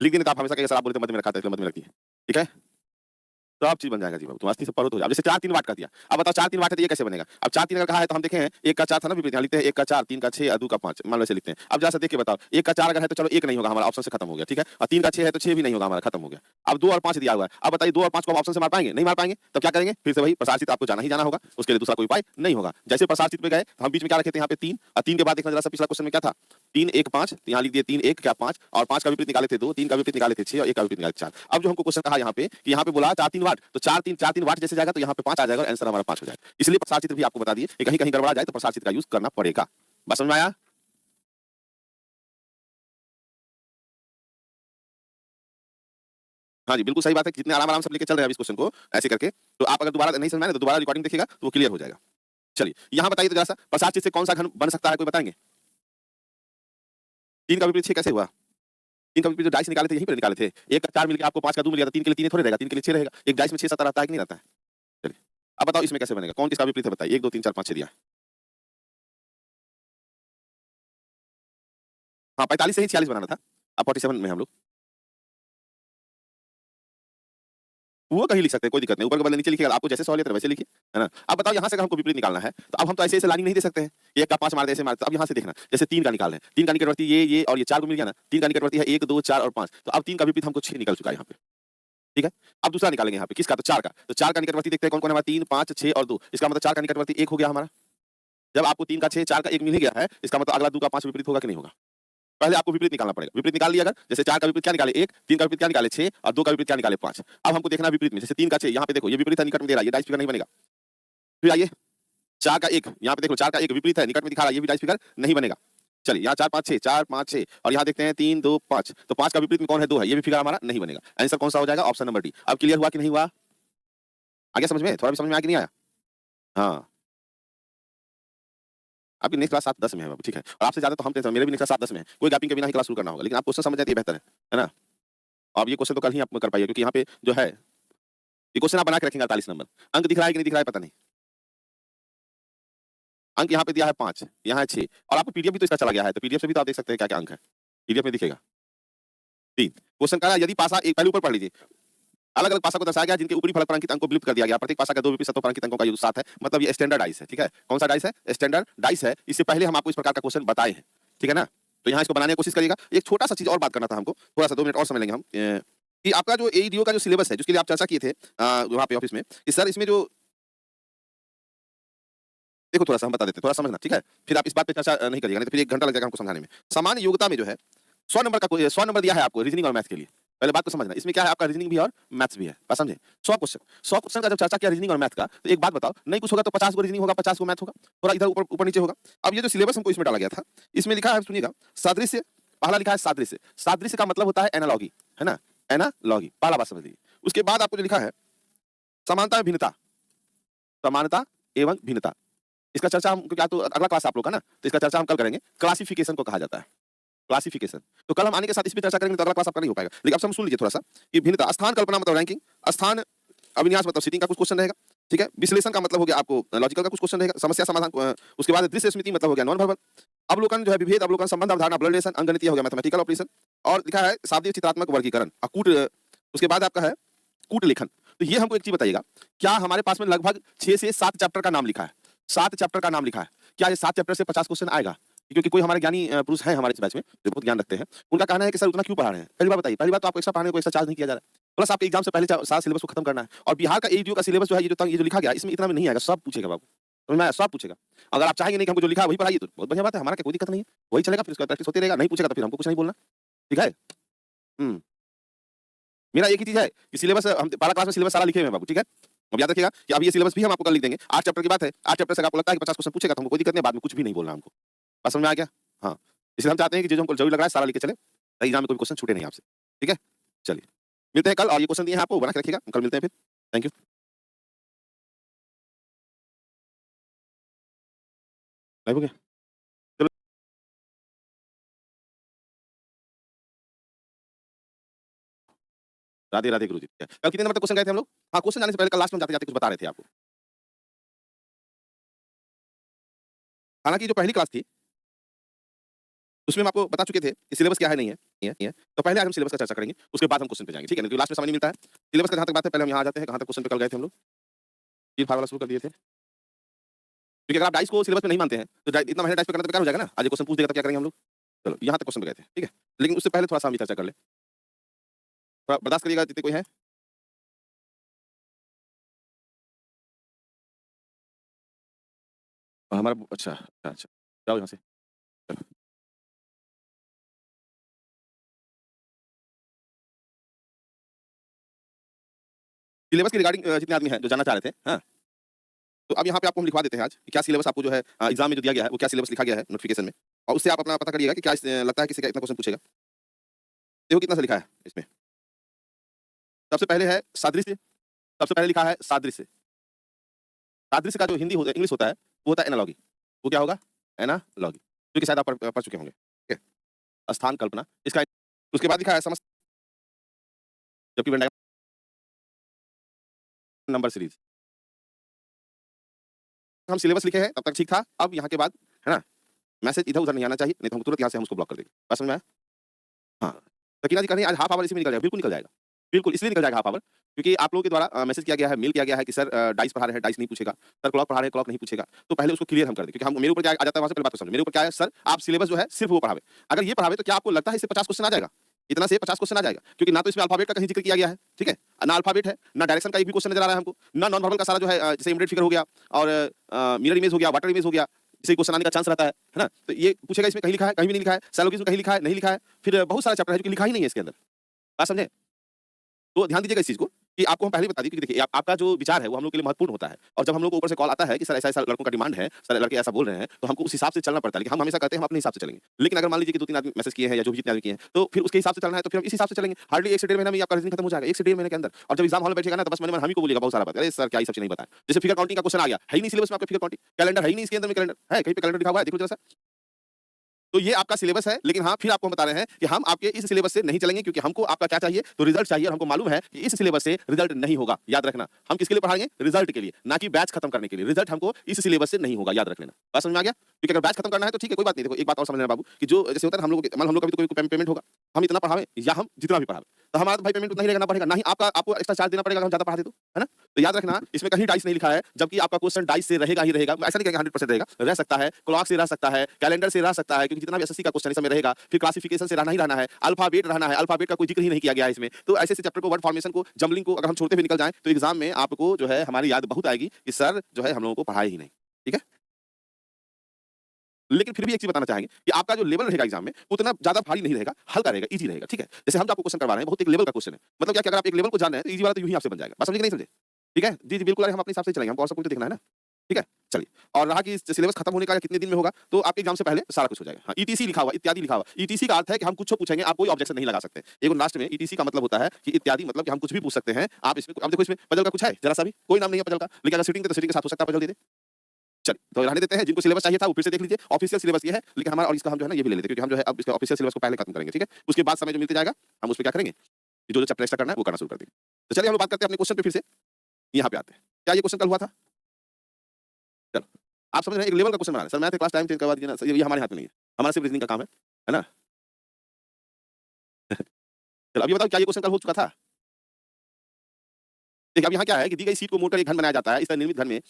लिख देंगे तो आप हमेशा कहिए सर आप बोले थे मध्य में रखा था, इसलिए मध्य में रख दिए। ठीक है? सब चीज बन जाएगा जी बाबू, तुम आस्ती से पढ़ो तो। अब जैसे 4 3 वाट का दिया, अब बताओ 4 3 वाट है तो ये कैसे बनेगा? अब 4 3 अगर कहा है तो हम देखें 1 का 4 था ना विपरीत, यहाँ लिखते हैं 1 का 4, 3 का 6 और 2 का 5, मान लो ऐसे लिखते हैं। अब जरा सा देख के बताओ, 1 का 4 अगर है तो चलो 1 नहीं होगा, हमारा ऑप्शन से खत्म हो गया, ठीक है? और 3 का 6 है तो 6 भी नहीं होगा, हमारा खत्म हो गया। अब 2 और 5 दिया हुआ है, अब बताइए 2 और 5 को हम ऑप्शन से मार पाएंगे? नहीं मार पाएंगे, तब क्या करेंगे? फिर से वही प्रसार चित्र आपको जाना ही जाना होगा, उसके लिए दूसरा कोई उपाय नहीं होगा। जैसे प्रसार चित्र में गए, हम बीच में क्या रखे थे यहाँ पे 3, और 3 के बाद देखना जरा सा पिछला क्वेश्चन में क्या था 3 1 5 यहाँ लिख दिए 3 1 क्या 5 और 5 का विपरीत निकाले थे 2, 3 का विपरीत निकाले थे 6 और 1 का विपरीत निकाले थे 4। अब जो हमको क्वेश्चन कहा यहाँ पे कि यहाँ पे बोला 4 3 वाट, तो 4 3 वाट जैसे जाएगा तो यहाँ पे 5 आ जाएगा और आंसर हमारा 5 हो जाएगा। इसलिए प्रसार चित्र भी आपको बता दिए कि कहीं कहीं गड़बड़ा जाए तो प्रसार चित्र का यूज करना पड़ेगा। बात समझ में आया? हाँ जी, बिल्कुल सही बात है। जितने आराम-आराम से लेके चल रहे हैं अब इस क्वेश्चन को ऐसे करके, तो आप अगर दोबारा नहीं समझ में आए ना तो दोबारा रिकॉर्डिंग देखिएगा तो वो क्लियर हो जाएगा। चलिए, यहाँ बताइए तो जरा-सा प्रसार चित्र से कौन-सा घन बन सकता है, कोई बताएँगे? 3 का विपरीत 6 कैसे हुआ? 3 का विपरीत जो डाइस निकाले थे यहीं पे निकाले थे। 1 का 4 मिल गया आपको, 5 का 2 मिल गया तो 3 के लिए 3 ही थोड़ी रहेगा, 3 के लिए 6 रहेगा। एक डाइस में 6 7 रहता है कि नहीं रहता है? चलिए, अब बताओ इसमें कैसे बनेगा? कौन किसका विपरीत है बताइए? 1 2 3 4 5 6 दिया है। हाँ, 45 से ही 46 बनाना था। अब 47 में हैं हम लोग। वो कहीं लिख सकते हैं, कोई दिक्कत नहीं। ऊपर के बदले नीचे लिखिएगा, आपको जैसे सहूलियत है वैसे लिखिए, है ना? अब बताओ यहाँ से अगर हमको विपरीत निकालना है, तो अब हम तो ऐसे-ऐसे लाइनिंग नहीं दे सकते हैं। 1 का 5 मार दे, ऐसे मार दे। तो अब यहाँ से देखना, जैसे 3 का निकाल रहे हैं, 3 का निकटवर्ती ये और ये 4 को मिल गया ना, 3 का निकटवर्ती है 1 2 4 और 5। तो अब 3 का विपरीत हमको 6 निकल चुका है यहाँ पे, ठीक है? अब दूसरा निकालेंगे यहाँ पे, किसका? तो 4 का। तो 4 का निकटवर्ती देखते हैं कौन-कौन है हमारा, 3 5 6 और 2। इसका मतलब 4 का निकटवर्ती 1 हो गया हमारा। जब आपको 3 का 6 4 का 1 मिल ही गया है, इसका मतलब अगला 2 का 5 विपरीत होगा कि नहीं होगा? पहले आपको विपरीत निकालना पड़ेगा। विपरीत निकाल लिया अगर, जैसे 4 का विपरीत क्या निकाले 1, 3 का विपरीत क्या निकाले 6 और 2 का विपरीत क्या निकाले 5। अब हमको देखना है विपरीत में, जैसे 3 का 6 यहाँ पे देखो ये विपरीत है, निकट में दे रहा है, ये डाइस फिगर नहीं बनेगा। फिर आइए 4 का 1, यहाँ पे देख लो 4 का 1 विपरीत है, निकट में दिखा रहा है, ये भी डाइस फिगर नहीं बनेगा। चलिए यहाँ 4 5 6 4 5 6 और यहाँ देखते हैं 3 2 5। तो 5 का विपरीत में कौन है? 2 है, ये भी फिगर हमारा नहीं बनेगा। आंसर कौन सा हो जाएगा? Option number D. अब क्लियर हुआ कि नहीं हुआ? आ गया समझ में? थोड़ा भी समझ में आया कि नहीं आया? हाँ। आपकी नेक्स्ट क्लास 7-10 में है बाबू, ठीक है? और आपसे ज़्यादा तो हम टेंशन, मेरे भी नेक्स्ट क्लास 7-10 में है। कोई गैपिंग के बिना ही क्लास शुरू करना होगा, लेकिन आप क्वेश्चन समझ जाए तो ये बेहतर है ना? अब ये क्वेश्चन तो कल ही आप कर पाइए, क्योंकि यहाँ पे जो है, ये क्वेश्चन आप बना के रखेंगे 48 नंबर। अंक दिख रहा है कि नहीं दिख रहा है पता नहीं। अंक यहाँ पे दिया है 5, यहाँ है 6 और आपको पीडीएफ भी तो इसका चला गया है, तो पीडीएफ से भी तो आप देख सकते हैं क्या-क्या अंक है। पीडीएफ में दिखेगा। 3 क्वेश्चन कह रहा है यदि पासा एक, पहले ऊपर पढ़ लीजिए। अलग-अलग पासा को दर्शाया गया जिनके ऊपरी फलक पर अंकित अंक को विलुप्त कर दिया गया। प्रत्येक पासा का 2 विपरीत सतहों पर अंकित अंकों का योग 7 है। मतलब ये स्टैंडर्ड डाइस है, ठीक है? कौन सा डाइस है? स्टैंडर्ड डाइस है। इससे पहले हम आपको इस प्रकार का क्वेश्चन बताए हैं, ठीक है ना? तो यहाँ इसको बनाने की कोशिश करिएगा। एक छोटा-सा चीज़ और बात करना था हमको, थोड़ा-सा 2 मिनट और समझ लेंगे हम, कि आपका जो एईडीओ का जो सिलेबस है, जिसके लिए आप चर्चा किए थे वहाँ पे ऑफिस में, कि सर इसमें जो, देखो थोड़ा-सा हम बता देते हैं, थोड़ा समझना, ठीक है? फिर आप इस बात पे चर्चा नहीं करिएगा, नहीं तो फिर 1 घंटा लग जाएगा हमको समझाने में। सामान्य योग्यता में जो है 100 नंबर का 100 नंबर दिया है आपको रीजनिंग और मैथ के लिए। पहले बात को समझना, इसमें क्या है आपका रीजनिंग भी और मैथ्स भी है। बात समझे? 100 क्वेश्चन का जब चर्चा किया रीजनिंग और मैथ का, तो एक बात बताओ, नहीं कुछ होगा तो 50 गो रीजनिंग होगा, 50 गो मैथ होगा, थोड़ा इधर ऊपर ऊपर नीचे होगा। अब ये जो सिलेबस हमको इसमें डाला गया था, इसमें लिखा है, सुनिएगा, सादृश्य, पहला लिखा है सादृश्य। सादृश्य का मतलब होता है एनालॉजी, है ना? एनालॉजी, पहला बात समझ लीजिए। उसके बाद आपको जो लिखा है समानता एवं भिन्नता, समानता एवं भिन्नता। इसका चर्चा हम, क्योंकि आज तो अगला क्लास आप लोग का ना, तो इसका चर्चा हम कल करेंगे। क्लासिफिकेशन को कहा जाता है, क्लासिफिकेशन। तो कल हम आने के साथ इस पे चर्चा करेंगे, तो अगला क्लास आपका नहीं हो पाएगा। लेकिन अब हम सुन लीजिए थोड़ा-सा कि भिन्नता, स्थान कल्पना मतलब रैंकिंग, स्थान अभिन्यास मतलब सीटिंग का कुछ क्वेश्चन रहेगा, ठीक है? विश्लेषण का मतलब हो गया आपको लॉजिकल का कुछ क्वेश्चन रहेगा, समस्या समाधान उसके बाद दृश्य स्मृति मतलब हो गया नॉन वर्बल, अवलोकन जो है विभेद, अवलोकन, संबंध, अवधारणा, ब्लड रिलेशन, अंकगणितीय हो गया मैथमेटिकल ऑपरेशन, और लिखा है शाब्दिक चित्रात्मक वर्गीकरण, कूट, उसके बाद आपका है कूट लेखन। तो ये हमको एक चीज बताइएगा, क्या हमारे पास में लगभग 6 से 7 चैप्टर का नाम लिखा है? 7 चैप्टर का नाम लिखा है। क्या ये 7 चैप्टर से 50 क्वेश्चन आएगा? क्योंकि कोई हमारे ज्ञानी पुरुष हैं हमारे इस बैच में, जो बहुत ज्ञान रखते हैं। उनका कहना है कि सर उतना क्यों पढ़ा रहे हैं? पहली बात बताइए, पहली बात तो आपको एक्स्ट्रा पढ़ाने को एक्स्ट्रा चार्ज नहीं किया जा रहा है। प्लस आपके एग्जाम से पहले सारा सिलेबस को खत्म करना है। और बिहार का एईडीओ का सिलेबस जो है, ये जो लिखा गया है, इसमें इतना में नहीं आएगा, सब पूछेगा बाबू। समझ में आया? सब पूछेगा। अगर आप चाहेंगे नहीं कि हमको जो लिखा है वही पढ़ाइए, तो बहुत बढ़िया बात है, हमारा क्या कोई दिक्कत नहीं है। वही चलेगा, फिर उसका प्रैक्टिस होती रहेगा। नहीं पूछेगा तो फिर हमको कुछ नहीं बोलना, ठीक है? हुँ। मेरा एक ही चीज़ है कि सिलेबस हम 12 क्लास में सिलेबस सारा लिखे हुए हैं बाबू, ठीक है? अब याद रखिएगा कि अब ये सिलेबस भी हम आपको कल लिख देंगे। 8 चैप्टर की बात है, 8 चैप्टर से अगर आपको लगता है कि 50 क्वेश्चन पूछेगा तो हमको कोई दिक्कत नहीं है, बाद में कुछ भी नहीं बोलना हमको। बात समझ में आ गया? हाँ, इसलिए हम चाहते हैं कि जो हमको ज़रूरी लग रहा है सारा लिख के चलें, ताकि एग्जाम में कोई क्वेश्चन छूटे नहीं आपसे, ठीक है? चलिए, मिलते हैं कल, और ये क्वेश्चन दिए हैं आपको, बना के रखिएगा, हम कल मिलते हैं फिर। Thank you. लाइव हो गया? चलो, राधे राधे गुरुजी। कल कितने नंबर तक क्वेश्चन गए थे हम लोग? हाँ, क्वेश्चन जाने से पहले कल लास्ट में जाते-जाते कुछ बता रहे थे आपको। हालाँकि जो पहली क्लास थी, उसमें हम आपको बता चुके थे कि सिलेबस क्या है, नहीं है, नहीं है। तो पहले आज हम सिलेबस का चर्चा करेंगे, उसके बाद हम क्वेश्चन पे जाएँगे, ठीक है? क्योंकि लास्ट में समय नहीं मिलता है। सिलेबस का जहाँ तक बात है, पहले हम यहाँ आ जाते हैं, कहाँ तक क्वेश्चन पे कल गए थे हम लोग? ये फार्मूला शुरू कर दिए थे। क्योंकि अगर आप डाइस को सिलेबस में नहीं मानते हैं, तो इतना मेहनत डाइस पे करना तो बेकार हो जाएगा ना। आज ये क्वेश्चन पूछ देगा तो क्या करेंगे हम लोग? चलो, यहाँ तक क्वेश्चन पे गए थे, ठीक है? लेकिन उससे पहले थोड़ा-सा हम ये चर्चा कर लें। थोड़ा बर्दाश्त करिएगा, जितने कोई है। हमारा अच्छा, अच्छा, अच्छा। जाओ यहाँ से। चलो। सिलेबस के रिगार्डिंग जितने आदमी हैं जो जानना चाह रहे थे, हाँ? तो अब यहाँ पे आपको हम लिखवा देते हैं आज कि क्या सिलेबस आपको जो है एग्जाम में जो दिया गया है वो क्या सिलेबस लिखा गया है नोटिफिकेशन में, और उससे आप अपना पता करिएगा कि क्या लगता है किसी का इतना क्वेश्चन पूछेगा। देखो कितना सा लिखा है इसमें। सबसे पहले है सादृश्य, सबसे पहले लिखा है सादृश्य। सादृश्य का जो हिंदी होता है, इंग्लिश होता है, वो होता है एनालॉगी। वो क्या होगा? एनालॉगी, जो कि शायद आप पढ़ चुके होंगे। ठीक है? स्थान कल्पना इसका। उसके बाद लिखा है समस्त, जबकि वेन डायग्राम नंबर सीरीज। हम सिलेबस लिखे हैं तब तक ठीक था। अब यहाँ के बाद है ना, मैसेज इधर-उधर नहीं आना चाहिए, नहीं तो हम तुरंत यहाँ से हम उसको ब्लॉक कर देंगे। बात समझ में आया? हाँ, सकीना जी कह रही हैं आज हाफ ऑवर इसी में निकल जाएगा। बिल्कुल निकल जाएगा। बिल्कुल इसलिए निकल जाएगा हाफ ऑवर, क्योंकि आप लोगों के द्वारा मैसेज किया गया है, मेल किया गया है कि सर डाइस पढ़ा रहे हैं, डाइस नहीं पूछेगा। सर क्लॉक पढ़ा रहे हैं, क्लॉक नहीं पूछेगा। तो पहले उसको क्लियर हम कर दें, क्योंकि हम मेरे ऊपर क्या आ जाता है वहाँ से पहले बात को समझो। मेरे ऊपर क्या है सर, आप सिलेबस जो है सिर्फ वो पढ़ावे। अगर ये पढ़ावे तो क्या आपको लगता है इससे 50 क्वेश्चन आ जाएगा? इतना से 50 क्वेश्चन आ जाएगा, क्योंकि ना तो इसमें अल्फाबेट का कहीं जिक्र किया गया है, ठीक है? ना अल्फाबेट है, ना डायरेक्शन का एक भी क्वेश्चन नजर आ रहा है हमको, ना नॉन वर्बल का सारा जो है जैसे इमिडिएट फिगर हो गया और मिरर इमेज हो गया, वाटर इमेज हो गया, जिससे क्वेश्चन आने का चांस रहता है ना? तो ये पूछेगा इसमें कहीं लिखा है, कहीं भी नहीं लिखा है, साइलोगिज्म कहीं लिखा है, नहीं लिखा है, फिर बहुत सारा चैप्टर है जो कि लिखा ही नहीं है इसके अंदर। बात समझे? तो ध्यान दीजिएगा इस चीज को कि आपको हम पहले ही बता दें कि देखिए आपका जो विचार है वो हम लोग के लिए महत्वपूर्ण होता है, और जब हम लोग को ऊपर से कॉल आता है कि सर ऐसा-ऐसा लड़कों का डिमांड है, सर लड़के ऐसा बोल रहे हैं, तो हमको उस हिसाब से चलना पड़ता है। लेकिन हम हमेशा कहते हैं हम अपने हिसाब से चलेंगे। लेकिन अगर मान लीजिए कि 2-3 आदमी मैसेज किए हैं या जो भी जितने आदमी किए हैं, तो फिर उसके हिसाब से चलना है, तो फिर हम इस हिसाब से चलेंगे। हार्डली 1 से डेढ़ महीना में आपका रीजनिंग खत्म हो जाएगा, 1 से डेढ़ महीने के अंदर। और जब एग्जाम हॉल में बैठेगा ना तो बस मन हम ही को बोलिएगा बहुत सारा बात, अरे सर क्या ये सब चीज़ नहीं बताया। जैसे फिगर काउंटिंग का क्वेश्चन आ गया, है ही नहीं सिलेबस में आपका फिगर काउंटिंग, कैलेंडर है ही नहीं इसके अंदर में, कैलेंडर है कहीं पे कैलेंडर लिखा हुआ है देखो जरा सा। तो ये आपका सिलेबस है, लेकिन हाँ, फिर आपको हम बता रहे हैं कि हम आपके इस सिलेबस से नहीं चलेंगे, क्योंकि हमको आपका क्या चाहिए, तो रिजल्ट चाहिए, और हमको मालूम है कि इस सिलेबस से रिजल्ट नहीं होगा। याद रखना, हम किसके लिए पढ़ाएंगे? रिजल्ट के लिए, ना कि बैच खत्म करने के लिए। रिजल्ट हमको इस सिलेबस से नहीं होगा, याद रख लेना। बात समझ में आ गया? क्योंकि अगर बैच खत्म करना है तो ठीक है, कोई बात नहीं। देखो एक बात और समझ लेना बाबू, कि जो जैसे होता है हम लोग मान लो हम लोग का भी तो कोई पेमेंट होगा, हम इतना पढ़ावें या हम जितना भी पढ़ावें, तो हमारा तो भाई पेमेंट उतना ही रहेगा, ना बढ़ेगा, ना ही आपका आपको एक्स्ट्रा चार्ज देना पड़ेगा अगर हम ज्यादा पढ़ा दे तो, है ना? तो याद रखना, इसमें कहीं डाइस नहीं लिखा है, जबकि आपका क्वेश्चन डाइस से रहेगा ही रहेगा। ऐसा नहीं कहेंगे 100% रहेगा, रह सकता है, क्लॉक से रह सकता है, कैलेंडर से रह सकता है, क्योंकि जितना भी एसएससी का क्वेश्चन इसमें रहेगा, फिर क्लासिफिकेशन से रहना ही रहना है, अल्फाबेट रहना है, अल्फाबेट का कोई जिक्र ही नहीं किया गया है इसमें। तो ऐसे चैप्टर को, वर्ड फॉर्मेशन को, जंबलिंग को अगर हम छोड़ते हुए निकल जाएं तो एग्जाम में आपको जो है हमारी याद बहुत आएगी कि सर जो है हम लोगों को पढ़ाए ही नहीं। ठीक है? लेकिन फिर भी एक चीज बताना चाहेंगे कि आपका जो लेवल रहेगा एग्जाम में उतना ज्यादा भारी नहीं रहेगा, हल्का रहेगा, इजी रहेगा। ठीक है? जैसे हम जो आपको क्वेश्चन करवा रहे हैं बहुत एक लेवल का क्वेश्चन है, मतलब क्या कि अगर आप एक लेवल को जान रहे हैं तो इजी वाला तो यूं ही आपसे बन जाएगा। बात समझे कि नहीं समझे? ठीक है? जी जी बिल्कुल, अरे हम अपने हिसाब से चलेंगे, हमको और सब कुछ तो देखना है ना। ठीक है? चलिए, और रहा कि सिलेबस खत्म होने का या कितने दिन में होगा, तो आपके एग्जाम से पहले सारा कुछ हो जाएगा। हाँ, ईटीसी लिखा हुआ, इत्यादि लिखा हुआ। ईटीसी का अर्थ है कि हम कुछ पूछेंगे, आप कोई ऑब्जेक्शन नहीं लगा सकते। एक लास्ट में ईटीसी का मतलब होता है कि इत्यादि, मतलब कि हम कुछ भी पूछ सकते हैं। आप इसमें, अब देखो इसमें पजल का कुछ है जरा सा भी, कोई नाम नहीं है पजल का, लेकिन अगर सिटिंग है तो सिटिंग के साथ हो सकता है, पजल दे दे। चलिए, तो रहने देते हैं। जिनको सिलेबस चाहिए था वो फिर से देख लीजिए, ऑफिशियल सिलेबस ये है, लेकिन हमारा, और इसका हम जो है ना ये भी ले लेते हैं, क्योंकि हम जो है अब इसका ऑफिशियल सिलेबस को पहले खत्म करेंगे। ठीक है? उसके बाद समय जो मिलते जाएगा हम उस पे क्या करेंगे, कि जो चैप्टर एक्स्ट्रा करना है वो करना शुरू कर देंगे। तो चलिए हम लोग बात करते हैं अपने क्वेश्चन पे फिर से, यहाँ पे आते हैं। क्या ये क्वेश्चन कल हुआ था? चलो, आप समझ रहे हैं, एक लेवल का क्वेश्चन बना रहे हैं। Sir math class time change करवा दीजिए ना, सर ये हमारे हाथ में नहीं है, हमारा सिर्फ रीजनिंग का काम है ना? चलो अब ये बताओ क्या ये क्वेश्चन कल हो चुका था? देखिए अब यहाँ क्या है कि दी गई सीट को मोड़कर एक घन बनाया जाता है। इस तरह निर्मित घन में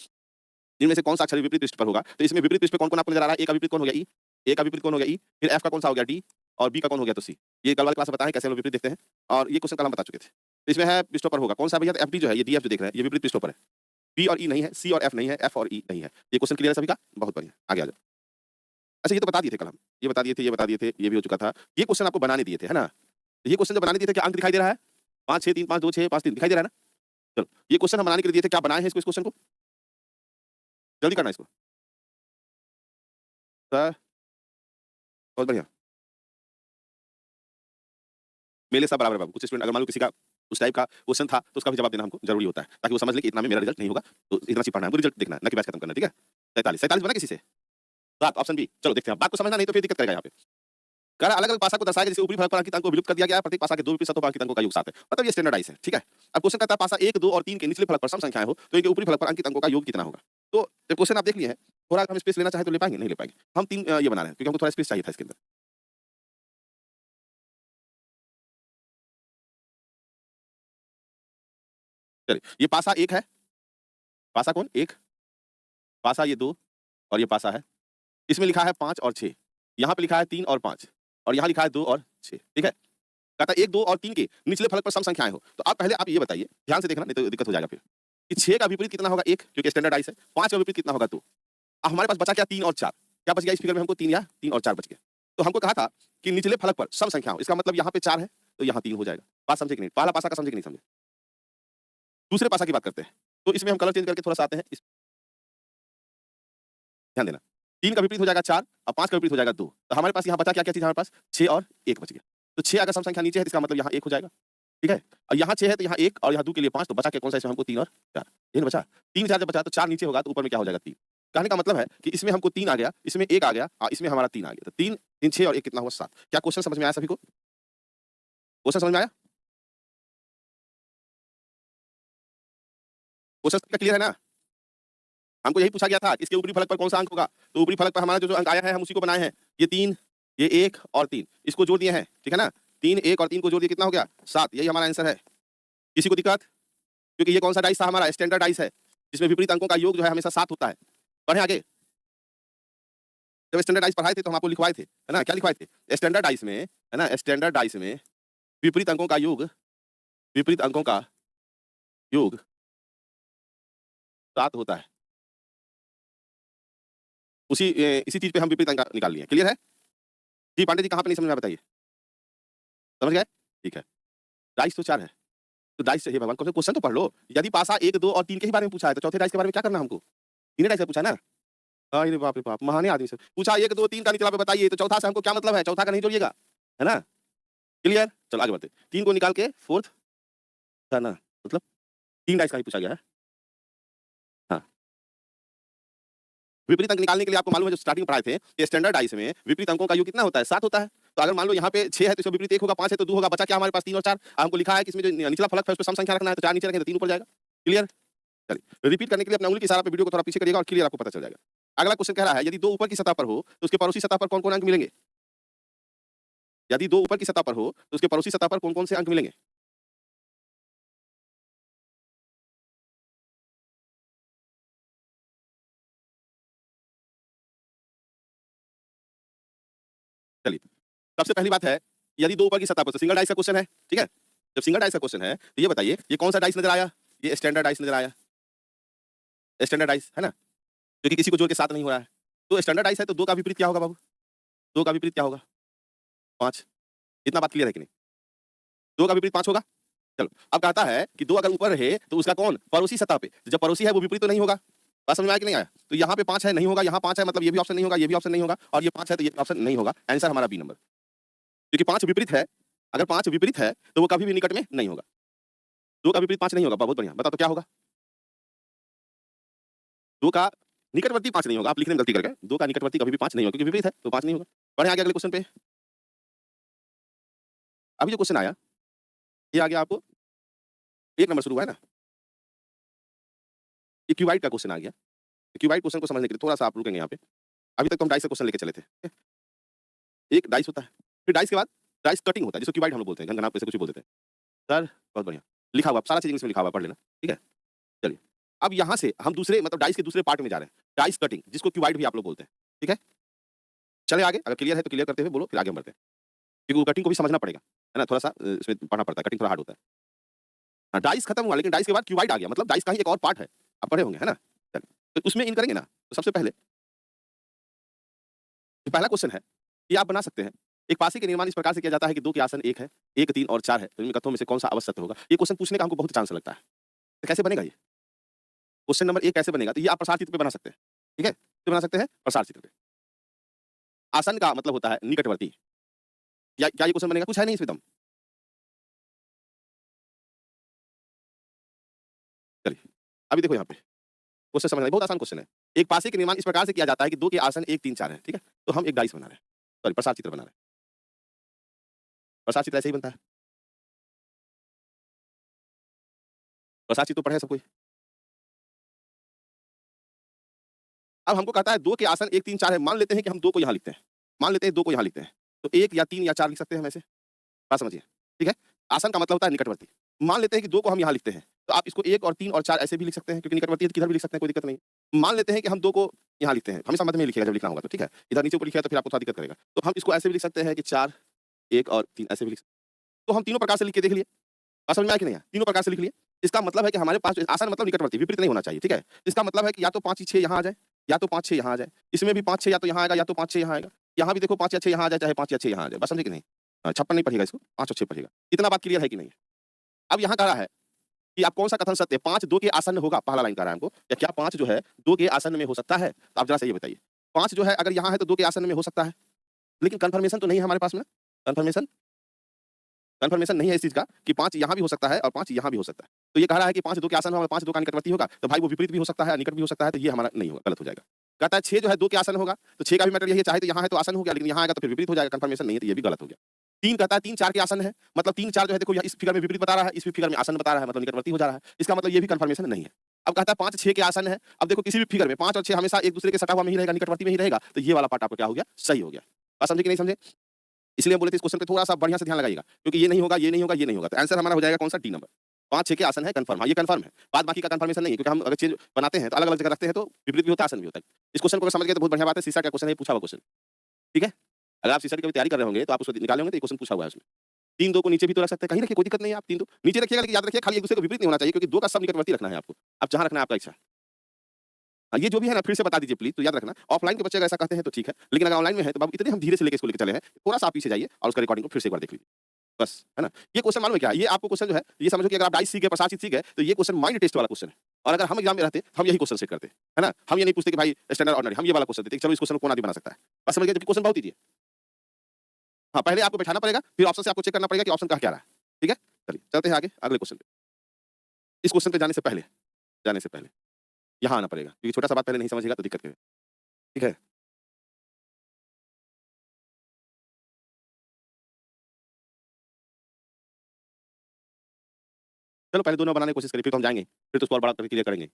इनमें से कौन सा अक्षर विपरीत पृष्ठ पर होगा? तो इसमें विपरीत पृष्ठ पे कौन-कौन आपको नजर आ रहा है? ए का विपरीत कौन हो गया? ई, ए का विपरीत कौन हो गया? ई, फिर एफ का कौन सा हो गया? डी, और बी का कौन हो गया? तो सी। ये कल वाली क्लास में बताएं कैसे हम लोग विपरीत देखते हैं, और ये क्वेश्चन कल हम बता चुके थे। तो इसमें है पृष्ठों पर होगा कौन सा भैया? तो एफ डी जो है, ये डी एफ जो देख रहे हैं ये विपरीत पृष्ठों पर है। बी और ई नहीं है, सी और एफ नहीं है, एफ और ई नहीं है। ये क्वेश्चन क्लियर है सभी का? बहुत बढ़िया, आगे आ जाओ। अच्छा ये तो बता दिए थे कल हम, ये बता दिए थे, ये बता दिए थे, ये भी हो चुका था। ये क्वेश्चन आपको बनाने दिए थे, है ना? ये क्वेश्चन जब बनाने दिए थे क्या अंक दिखाई दे रहा है? 5 6 3 5 2 6 5 3 दिखाई दे रहा है ना? चलो, ये क्वेश्चन हम बनाने के लिए दिए थे, क्या बनाए हैं इसको, इस क्वेश्चन को? जल्दी करना इसको। सर बहुत बढ़िया। मेरे सब बराबर है बाबू। कुछ स्टूडेंट अगर मान लो किसी का उस टाइप का क्वेश्चन था तो उसका भी जवाब देना हमको जरूरी होता है, ताकि वो समझ ले कि इतना में मेरा रिजल्ट नहीं होगा, तो इतना सिर्फ पढ़ना है, हमको रिजल्ट देखना है, ना कि बैच खत्म करना है। ठीक है? 43 47 बना किसी से? 7 ऑप्शन बी। चलो देखते हैं, बात को समझना नहीं तो फिर दिक्कत करेगा यहाँ पे। कह रहा अलग-अलग पासा को दर्शाया जैसे ऊपरी फलक पर अंकित अंक को विलुप्त कर दिया गया है, प्रत्येक पासा के 2 विपरीत सतहों पर अंकित अंकों का योग 7 है। मतलब ये स्टैंडर्डाइज़ है। ठीक है? अब क्वेश्चन कहता है पासा 1 2 और 3 के निचले फलक पर सम संख्याएं हो तो इनके ऊपरी फलक पर अंकित अंकों का योग कितना होगा? तो जब क्वेश्चन आप देख लिए हैं, थोड़ा हम स्पेस लेना चाहे तो ले पाएंगे? नहीं ले पाएंगे। हम 3 ये बना रहे हैं क्योंकि हमको थोड़ा स्पेस चाहिए था इसके अंदर। चलिए, ये पासा 1 है, पासा कौन? 1, पासा ये 2 और ये पासा है। इसमें लिखा है 5 और 6, यहाँ पे लिखा है 3 और 5 और यहाँ लिखा है 2 और 6। ठीक है? कहता है 1 2 और 3 के निचले फलक पर सम संख्याएं हो। तो आप पहले आप ये बताइए, ध्यान से देखना नहीं तो दिक्कत हो जाएगा फिर, कि 6 का विपरीत कितना होगा? 1 क्योंकि स्टैंडर्डाइज़ है। 5 का विपरीत कितना होगा? 2। अब हमारे पास बचा क्या? 3 और 4। क्या बच गया इस फिगर में हमको? 3 या 3 और 4 बच गए। तो हमको कहा था कि निचले फलक पर सम संख्या हो, इसका मतलब यहाँ पे 4 है तो यहाँ 3 हो जाएगा। बात समझे कि नहीं? पहला पासा का समझे कि नहीं समझे? दूसरे पासा की बात करते हैं। तो इसमें हम कलर चेंज करके थोड़ा-सा आते हैं। इस ध्यान देना। 3 का विपरीत हो जाएगा 4 और 5 का विपरीत हो जाएगा 2। तो हमारे पास यहाँ बचा क्या-क्या चीज़ हमारे पास? 6 और 1 बच गया। तो 6 अगर सम संख्या नीचे है तो इसका मतलब यहाँ 1 हो जाएगा। ठीक है? और यहाँ 6 है तो यहाँ 1 और यहाँ 2 के लिए 5 तो बचा क्या कौन-सा इसमें हमको 3 और 4। यही ना बचा? 3 4 जब बचा तो 4 नीचे होगा तो ऊपर में क्या हो जाएगा 3। कहने का मतलब है कि इसमें हमको 3 आ गया, इसमें 1 आ गया और इसमें हमारा 3 आ गया। तो 3 3 6 और 1 कितना हुआ 7। क्या क्वेश्चन समझ में आया सभी को? क्वेश्चन समझ में आया? क्वेश्चन सबका क्लियर है ना? हमको यही पूछा गया था कि इसके ऊपरी फलक पर कौन-सा अंक होगा? तो ऊपरी फलक पर हमारा जो अंक आया है हम उसी को बनाए हैं। ये 3, ये 1 और 3 इसको जोड़ दिए हैं, ठीक है ना? 3, 1 और 3 को जोड़ दिए कितना हो गया? 7 यही हमारा आंसर है। किसी को दिक्कत? क्योंकि ये कौन-सा डाइस था हमारा? स्टैंडर्ड डाइस है, जिसमें विपरीत अंकों का योग जो है हमेशा 7 होता है। पढ़ें आगे? जब स्टैंडर्ड डाइस पढ़ाए थे तो हम आपको लिखवाए थे, है ना? क्या लिखवाए थे? स्टैंडर्ड डाइस में, है ना? स्टैंडर्ड डाइस में विपरीत अंकों का योग 7 होता है। इसी चीज़ पे हम विपरीत अंक निकाल लिए। क्लियर है? जी, पांडे जी कहाँ पे नहीं समझ में आया बताइए? समझ गए? ठीक है। डाइस तो 4 है। तो डाइस से हे भगवान कौन से क्वेश्चन तो पढ़ लो। यदि पासा 1, 2 और 3 के ही बारे में पूछा है तो चौथे डाइस के बारे में क्या करना हमको? तीनों डाइस से पूछा है ना? अरे बाप रे बाप! महान आदमी से पूछा 1, 2, 3 का निचला पे बताइए तो चौथा से हमको क्या मतलब है? चौथा का नहीं जोड़िएगा। है ना? क्लियर? चलो आगे बढ़ते हैं। 3 को निकाल के 4th करना मतलब 3 डाइस का ही पूछा गया है। हाँ। विपरीत अंक निकालने के लिए आपको मालूम है जो स्टार्टिंग में पढ़ाए थे, ये स्टैंडर्ड डाइस में विपरीत अंकों का योग कितना होता है? 7 होता है। तो अगर मान लो यहाँ पे 6 है तो इसका विपरीत 1 होगा, 5 है तो 2 होगा, बचा क्या हमारे पास 3 और 4। हमको लिखा है कि इसमें जो निचला फलक है उसपे सम संख्या रखना है तो 4 नीचे रखेंगे तो 3 ऊपर जाएगा। क्लियर? चलिए रिपीट करने के लिए अपना उंगली के इशारा पे वीडियो को थोड़ा पीछे करिएगा और क्लियर आपको पता चल जाएगा। अगला क्वेश्चन कह रहा है यदि 2 ऊपर की सतह पर हो तो उसके पड़ोसी सतह पर कौन-कौन अंक मिलेंगे? यदि 2 ऊपर की सतह पर हो तो उसके पड़ोसी सतह पर कौन-कौन से अंक मिलेंगे? चलिए, सबसे पहली बात है यदि 2 ऊपर की सतह पर तो सिंगल डाइस का क्वेश्चन है, ठीक है? जब सिंगल डाइस का क्वेश्चन है तो ये बताइए ये कौन-सा डाइस नज़र आया? ये स्टैंडर्ड डाइस नज़र आया। स्टैंडर्ड डाइस, है ना? क्योंकि किसी को जोड़ के 7 नहीं हो रहा है। तो स्टैंडर्ड डाइस है तो 2 का विपरीत क्या होगा बाबू? 2 का विपरीत क्या होगा? 5। इतना बात क्लियर है कि नहीं? 2 का विपरीत 5 होगा? चलो, अब कहता है कि 2 अगर ऊपर रहे तो उसका कौन? पड़ोसी सतह पे। जब पड़ोसी है वो विपरीत तो नहीं होगा। बात समझ में आया कि नहीं आया? तो यहाँ पे 5 है नहीं होगा, यहाँ 5 है मतलब ये भी ऑप्शन नहीं होगा, ये भी ऑप्शन नहीं होगा और ये 5 है तो ये ऑप्शन नहीं होगा। आंसर हमारा बी नंबर। क्योंकि 5 विपरीत है, अगर 5 विपरीत है तो वो कभी भी निकट में नहीं होगा। 2 का विपरीत 5 नहीं होगा, बहुत बढ़िया। बताओ तो क्या होगा? 2 का निकटवर्ती 5 नहीं होगा, आप लिखने में गलती कर गए। 2 का निकटवर्ती कभी भी 5 नहीं होगा क्योंकि विपरीत है तो 5 नहीं होगा। बढ़ें आगे अगले क्वेश्चन पे। अभी जो क्वेश्चन आया, ये आ गया आपको 1 नंबर शुरू हुआ है ना? ये क्यूबाइड का क्वेश्चन आ गया। क्यूबाइड क्वेश्चन को समझने के लिए थोड़ा-सा आप रुकेंगे यहाँ पे। अभी तक तो हम डाइस का क्वेश्चन लेके चले थे। ठीक है? एक डाइस होता है, फिर डाइस के बाद डाइस कटिंग होता है जिसको क्यूबाइड हम लोग बोलते हैं, घनघनाप ऐसे कुछ भी बोल देते हैं। सर बहुत बढ़िया, लिखा हुआ सारा चीज़ इंग्लिश में लिखा हुआ है, पढ़ लेना, ठीक है? चलिए, अब यहाँ से हम दूसरे मतलब डाइस के दूसरे पार्ट में जा रहे हैं, डाइस कटिंग जिसको क्यूबाइड भी आप लोग बोलते हैं, ठीक है? चलें आगे, अगर क्लियर है तो क्लियर करते हुए बोलो फिर आगे हम बढ़ते हैं। क्योंकि वो कटिंग को भी समझना पड़ेगा, है ना? थोड़ा-सा इसमें पढ़ना पड़ता है, कटिंग थोड़ा हार्ड होता है। हाँ, डाइस खत्म हुआ लेकिन डाइस के बाद क्यूबाइड आ गया मतलब डाइस का ही एक और पार्ट है, आप पढ़े होंगे, है ना? चलिए, तो उसमें इन करेंगे ना, तो सबसे पहले जो पहला क्वेश्चन है, ये आप बना सकते हैं। एक पासे के निर्माण इस प्रकार से किया जाता है कि 2 के आसन 1 है, 1, 3 और 4 है, तो इन कथनों में से कौन-सा आवश्यक होगा? ये क्वेश्चन पूछने का हमको बहुत चांस लगता है। तो कैसे बनेगा ये? क्वेश्चन नंबर 1 कैसे बनेगा? तो ये आप प्रसार चित्र पे बना सकते हैं, ठीक है? तो बना सकते हैं प्रसार चित्र पे। आसन का मतलब होता है निकटवर्ती। या क्या ये क्वेश्चन बनेगा? कुछ है नहीं इसमें दम। चलिए, अभी देखो यहाँ पे, क्वेश्चन समझना बहुत आसान क्वेश्चन है। एक पासे के निर्माण इस प्रकार से किया जाता है कि 2 के आसन 1, 3, 4 हैं, ठीक है? तो हम एक डाइस बना रहे हैं, सॉरी प्रसार चित्र बना रहे हैं। प्रसार चित्र ऐसे ही बनता है। प्रसार चित्र तो पढ़े हैं सब कोई। अब हमको कहता है 2 के आसन 1, 3, 4 है, मान लेते हैं कि हम 2 को यहाँ लिखते हैं। मान लेते हैं 2 को यहाँ लिखते हैं। तो 1 या 3 या 4 लिख सकते हैं हम ऐसे। बात समझिए, ठीक है? आसन का मतलब होता है निकटवर्ती। मान लेते हैं कि 2 को हम यहाँ लिखते हैं, तो आप इसको 1 और 3 और 4 ऐसे भी लिख सकते हैं क्योंकि निकटवर्ती है तो किधर भी लिख सकते हैं, कोई दिक्कत नहीं। मान लेते हैं कि हम 2 को यहाँ लिखते हैं, हमेशा मध्य में लिखिएगा जब लिखना होगा तो, ठीक है? इधर नीचे ऊपर लिखिएगा तो फिर आपको थोड़ा दिक्कत करेगा। तो हम इसको ऐसे भी लिख सकते हैं कि 4, 1 और 3 ऐसे भी लिख सकते हैं। तो हम तीनों प्रकार से लिख के देख लिए। बात समझ में आया कि नहीं आया? तीनों प्रकार से लिख लिए। इसका मतलब है कि हमारे पास आसन मतलब निकटवर्ती, विपरीत नहीं होना चाहिए, ठीक है? इसका मतलब है कि या तो 5 6 यहाँ आ जाए, या तो 5 6 यहाँ आ जाए। इसमें भी 5 6 या तो यहाँ आएगा या तो 5 6 यहाँ आएगा। यहाँ भी देखो 5 या 6 यहाँ आ जाए, चाहे 5 या 6 यहाँ आ जाए। बात समझे कि नहीं? 56 नहीं पढ़िएगा इसको, 5 और 6 पढ़िएगा। इतना बात क्लियर है कि नहीं? अब यहाँ कह रहा है कि आप कौन सा कथन सत्य है, 5 2 के आसन्न होगा, पहला लाइन कह रहा है हमको, या क्या 5 जो है 2 के आसन्न में हो सकता है? तो आप ज़रा सा ये बताइए। 5 जो है अगर यहाँ है तो 2 के आसन्न में हो सकता है, लेकिन कन्फर्मेशन तो नहीं है हमारे पास में। कन्फर्मेशन कन्फर्मेशन नहीं है इस चीज़ का कि 5 यहाँ भी हो सकता है और 5 यहाँ भी हो सकता है। तो ये कह रहा है कि 5 2 के आसन्न होगा, 5 2 का निकटवर्ती होगा, तो भाई वो विपरीत भी हो सकता है, निकट भी हो सकता है, तो ये हमारा नहीं होगा, गलत हो जाएगा। कहता है 6 जो है 2 के आसन्न होगा, तो 6 का भी मैटर यही है, चाहे तो यहाँ है तो आसन्न हो गया, लेकिन यहाँ आएगा तो फिर विपरीत हो जाएगा, कन्फर्मेशन नहीं है, तो ये भी गलत हो गया। 3 कहता है 3 4 के आसन्न है, मतलब 3 4 जो है देखो यहाँ इस फिगर में विपरीत बता रहा है, इस फिगर में आसन्न बता रहा है, मतलब निकटवर्ती हो जा रहा है। इसका मतलब ये भी कन्फर्मेशन नहीं है। अब कहता है 5 6 के आसन्न है, अब देखो किसी भी फिगर में 5 और 6 हमेशा एक दूसरे के सटा हुआ में ही रहेगा, निकटवर्ती में ही रहेगा, तो ये वाला पार्ट आपका क्या हो गया? सही हो गया। बात समझे कि नहीं समझे? इसलिए हम बोले थे इस क्वेश्चन पे थोड़ा-सा बढ़िया से ध्यान लगाइएगा, क्योंकि ये नहीं होगा, ये नहीं होगा, ये नहीं होगा। तो आंसर हमारा हो जाएगा कौन सा? D number. 5 6 के आसन है कन्फर्म, हाँ, ये कन्फर्म है। बाद बाकी का कन्फर्मेशन नहीं है, क्योंकि हम अगर चीज़ बनाते हैं तो अलग-अलग जगह रखते हैं तो विपरीत भी होता है, आसन भी होता है। इस क्वेश्चन को अगर समझ गए तो बहुत बढ़िया बात है, सीसा का क्वेश्चन है, ये पूछा हुआ क्वेश्चन, ठीक है? अगर आप सीसा की कभी तैयारी कर रहे होंगे तो आप उसको निकाले होंगे तो ये क्वेश्चन पूछा हुआ है उसमें। 3 2 को नीचे भी तो रख सकते हैं, कहीं रखिए, कोई दिक्कत नहीं है, आप 3 2 नीचे रखिएगा, लेकिन याद रखिए खाली एक-दूसरे को विपरीत नहीं होना चाहिए, क्योंकि 2 का सब निकटवर्ती रखना है आपको। आप जहाँ रखना है आपका इच्छा। हाँ, ये जो भी है ना फिर से बता दीजिए प्लीज़, तो याद रखना। ऑफलाइन के बच्चे अगर ऐसा कहते हैं तो ठीक है, लेकिन अगर ऑनलाइन में है तो बाबू इतने हम धीरे से लेके इसको लेके चले हैं, थोड़ा-सा आप पीछे जाइए और उसका रिकॉर्डिंग को फिर से एक बार देख लीजिए। बस, है ना? ये क्वेश्चन मालूम है क्या है? ये आपको क्वेश्चन जो है, ये समझो कि अगर आप 22 सीख गए, प्रसाद सीख गए, तो ये क्वेश्चन माइंड टेस्ट वाला क्वेश्चन है। और अगर हम एग्जाम में रहते, हम यही क्वेश्चन सेट करते, है ना? हम ये नहीं पूछते कि भाई स्टैंडर्ड ऑर्डिनरी, हम ये वाला क्वेश्चन देते कि चलो इस क्वेश्चन को कौन आदमी बना सकता है। बस समझ गए, जबकि क्वेश्चन बहुत ईज़ी है। हाँ, पहले आपको बैठाना पड़ेगा, फिर ऑप्शन से आपको चेक करना पड़ेगा कि ऑप्शन कह क्या रहा है। ठीक है? चलिए, चलते हैं आगे, अगले क्वेश्चन पे। इस क्वेश्चन पे जाने से पहले यहाँ आना पड़ेगा, क्योंकि छोटा-सा बात पहले नहीं समझिएगा तो दिक्कत करेगा। ठीक है? चलो पहले 2 नंबर बनाने की कोशिश करिए, फिर तो हम जाएँगे। फिर तो उसको और बड़ा करके क्लियर करेंगे।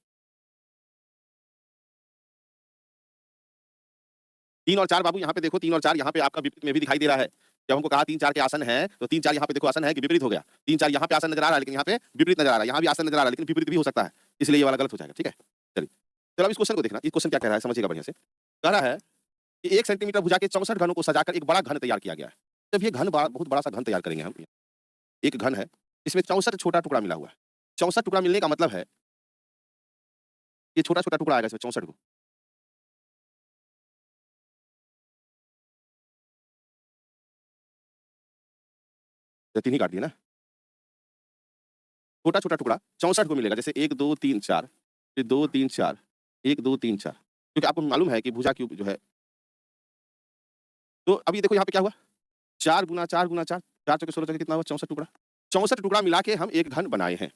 3 और 4 बाबू यहाँ पे देखो, 3 और 4 यहाँ पे आपका विपरीत में भी दिखाई दे रहा है। जब हमको कहा 3 4 के आसन है, तो 3 4 यहाँ पे देखो आसन है कि विपरीत हो गया। 3 4 यहाँ पे आसन नज़र आ रहा है, लेकिन यहाँ पे विपरीत नज़र आ रहा है। यहाँ भी आसन नज़र आ रहा है, लेकिन विपरीत भी हो सकता है। इसलिए ये वाला गलत हो जाएगा, ठीक है? चलिए। चलो अब इस क्वेश्चन को देखना, ये क्वेश्चन क्या कह रहा है समझिएगा बढ़िया से। कह रहा है कि 1 सेंटीमीटर भुजा के 64 घनों को सजाकर एक बड़ा घन तैयार किया गया है। जब ये घन बहुत बड़ा-सा घन तैयार करेंगे हम, एक घन है, इसमें 64 छोटा टुकड़ा मिला हुआ है। 64 टुकड़ा मिलने का मतलब है, ये छोटा-छोटा टुकड़ा आएगा इसमें 64 को। तो 3 ही काट दिए ना? छोटा-छोटा टुकड़ा 64 को मिलेगा, जैसे 1 2 3 4 फिर 2 3 4 1 2 3 4, क्योंकि आपको मालूम है कि भुजा क्यूब जो है, तो अभी देखो यहाँ पे क्या हुआ, 4 गुना 4 गुना 4, 4 चौके 16 चौके कितना हुआ 64 टुकड़ा। 64 टुकड़ा मिला के हम एक घन बनाए हैं,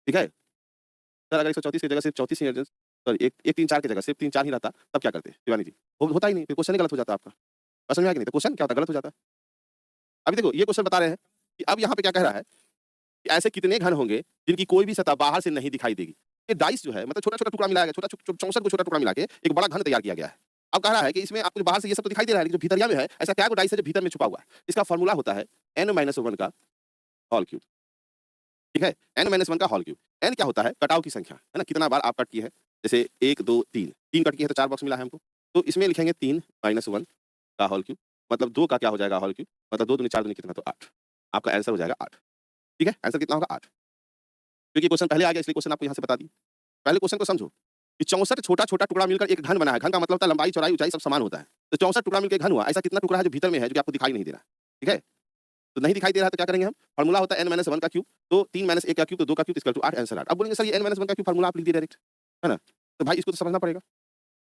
ठीक है? सर अगर 134 की जगह सिर्फ 34 ही सॉरी 1 1 3 4 की जगह सिर्फ 3 4 ही रहता, तब क्या करते शिवानी जी? होता ही नहीं, फिर क्वेश्चन ही गलत हो जाता आपका। बात समझ में आया कि नहीं? तो क्वेश्चन क्या होता है, गलत हो जाता है। अभी देखो ये क्वेश्चन बता रहे हैं कि अब यहाँ पे क्या कह रहा है कि ऐसे कितने घन होंगे जिनकी कोई भी सतह बाहर से नहीं दिखाई देगी। ये डाइस जो है मतलब छोटा-छोटा टुकड़ा मिलाया गया, छोटा 64 को छोटा टुकड़ा मिला के एक बड़ा घन तैयार किया गया है। अब कह रहा है कि इसमें आपको जो बाहर से ये सब तो दिखाई दे रहा है, लेकिन जो भीतरिया में है, ऐसा क्या को डाइस है जो भीतर में छुपा हुआ है। इसका फार्मूला होता है n-1 का होल क्यूब, ठीक है? n-1 का होल क्यूब। n क्या होता है? कटाव की संख्या, है ना? कितना बार आप कट किए हैं। जैसे 1 2 3, 3 कट किए हैं तो 4 बॉक्स मिला है हमको। तो इसमें लिखेंगे 3-1 का होल क्यूब, मतलब 2 का क्या हो जाएगा होल क्यूब, मतलब 2 दूनी 4 दूनी कितना, तो 8। आपका आंसर हो जाएगा 8, ठीक है? आंसर कितना होगा 8, क्योंकि क्वेश्चन पहले आ गया इसलिए क्वेश्चन आपको यहाँ से बता दी। पहले क्वेश्चन को समझो कि 64 छोटा-छोटा टुकड़ा मिलकर एक घन बना है। घन का मतलब होता है लंबाई, चौड़ाई, ऊँचाई सब समान होता है। तो 64 टुकड़ा मिलके घन हुआ। ऐसा कितना टुकड़ा है जो भीतर में है, जो कि आपको दिखाई नहीं दे रहा है, ठीक है? तो नहीं दिखाई दे रहा है तो क्या करेंगे हम? फार्मूला होता है n-1 का क्यूब, तो 3 - 1 का क्यूब, तो 2 का क्यूब इक्वल टू 8, आंसर 8। अब बोलेंगे सर ये n-1 का क्यूब फार्मूला आप लिख दिए डायरेक्ट, है ना? तो भाई इसको तो समझना पड़ेगा।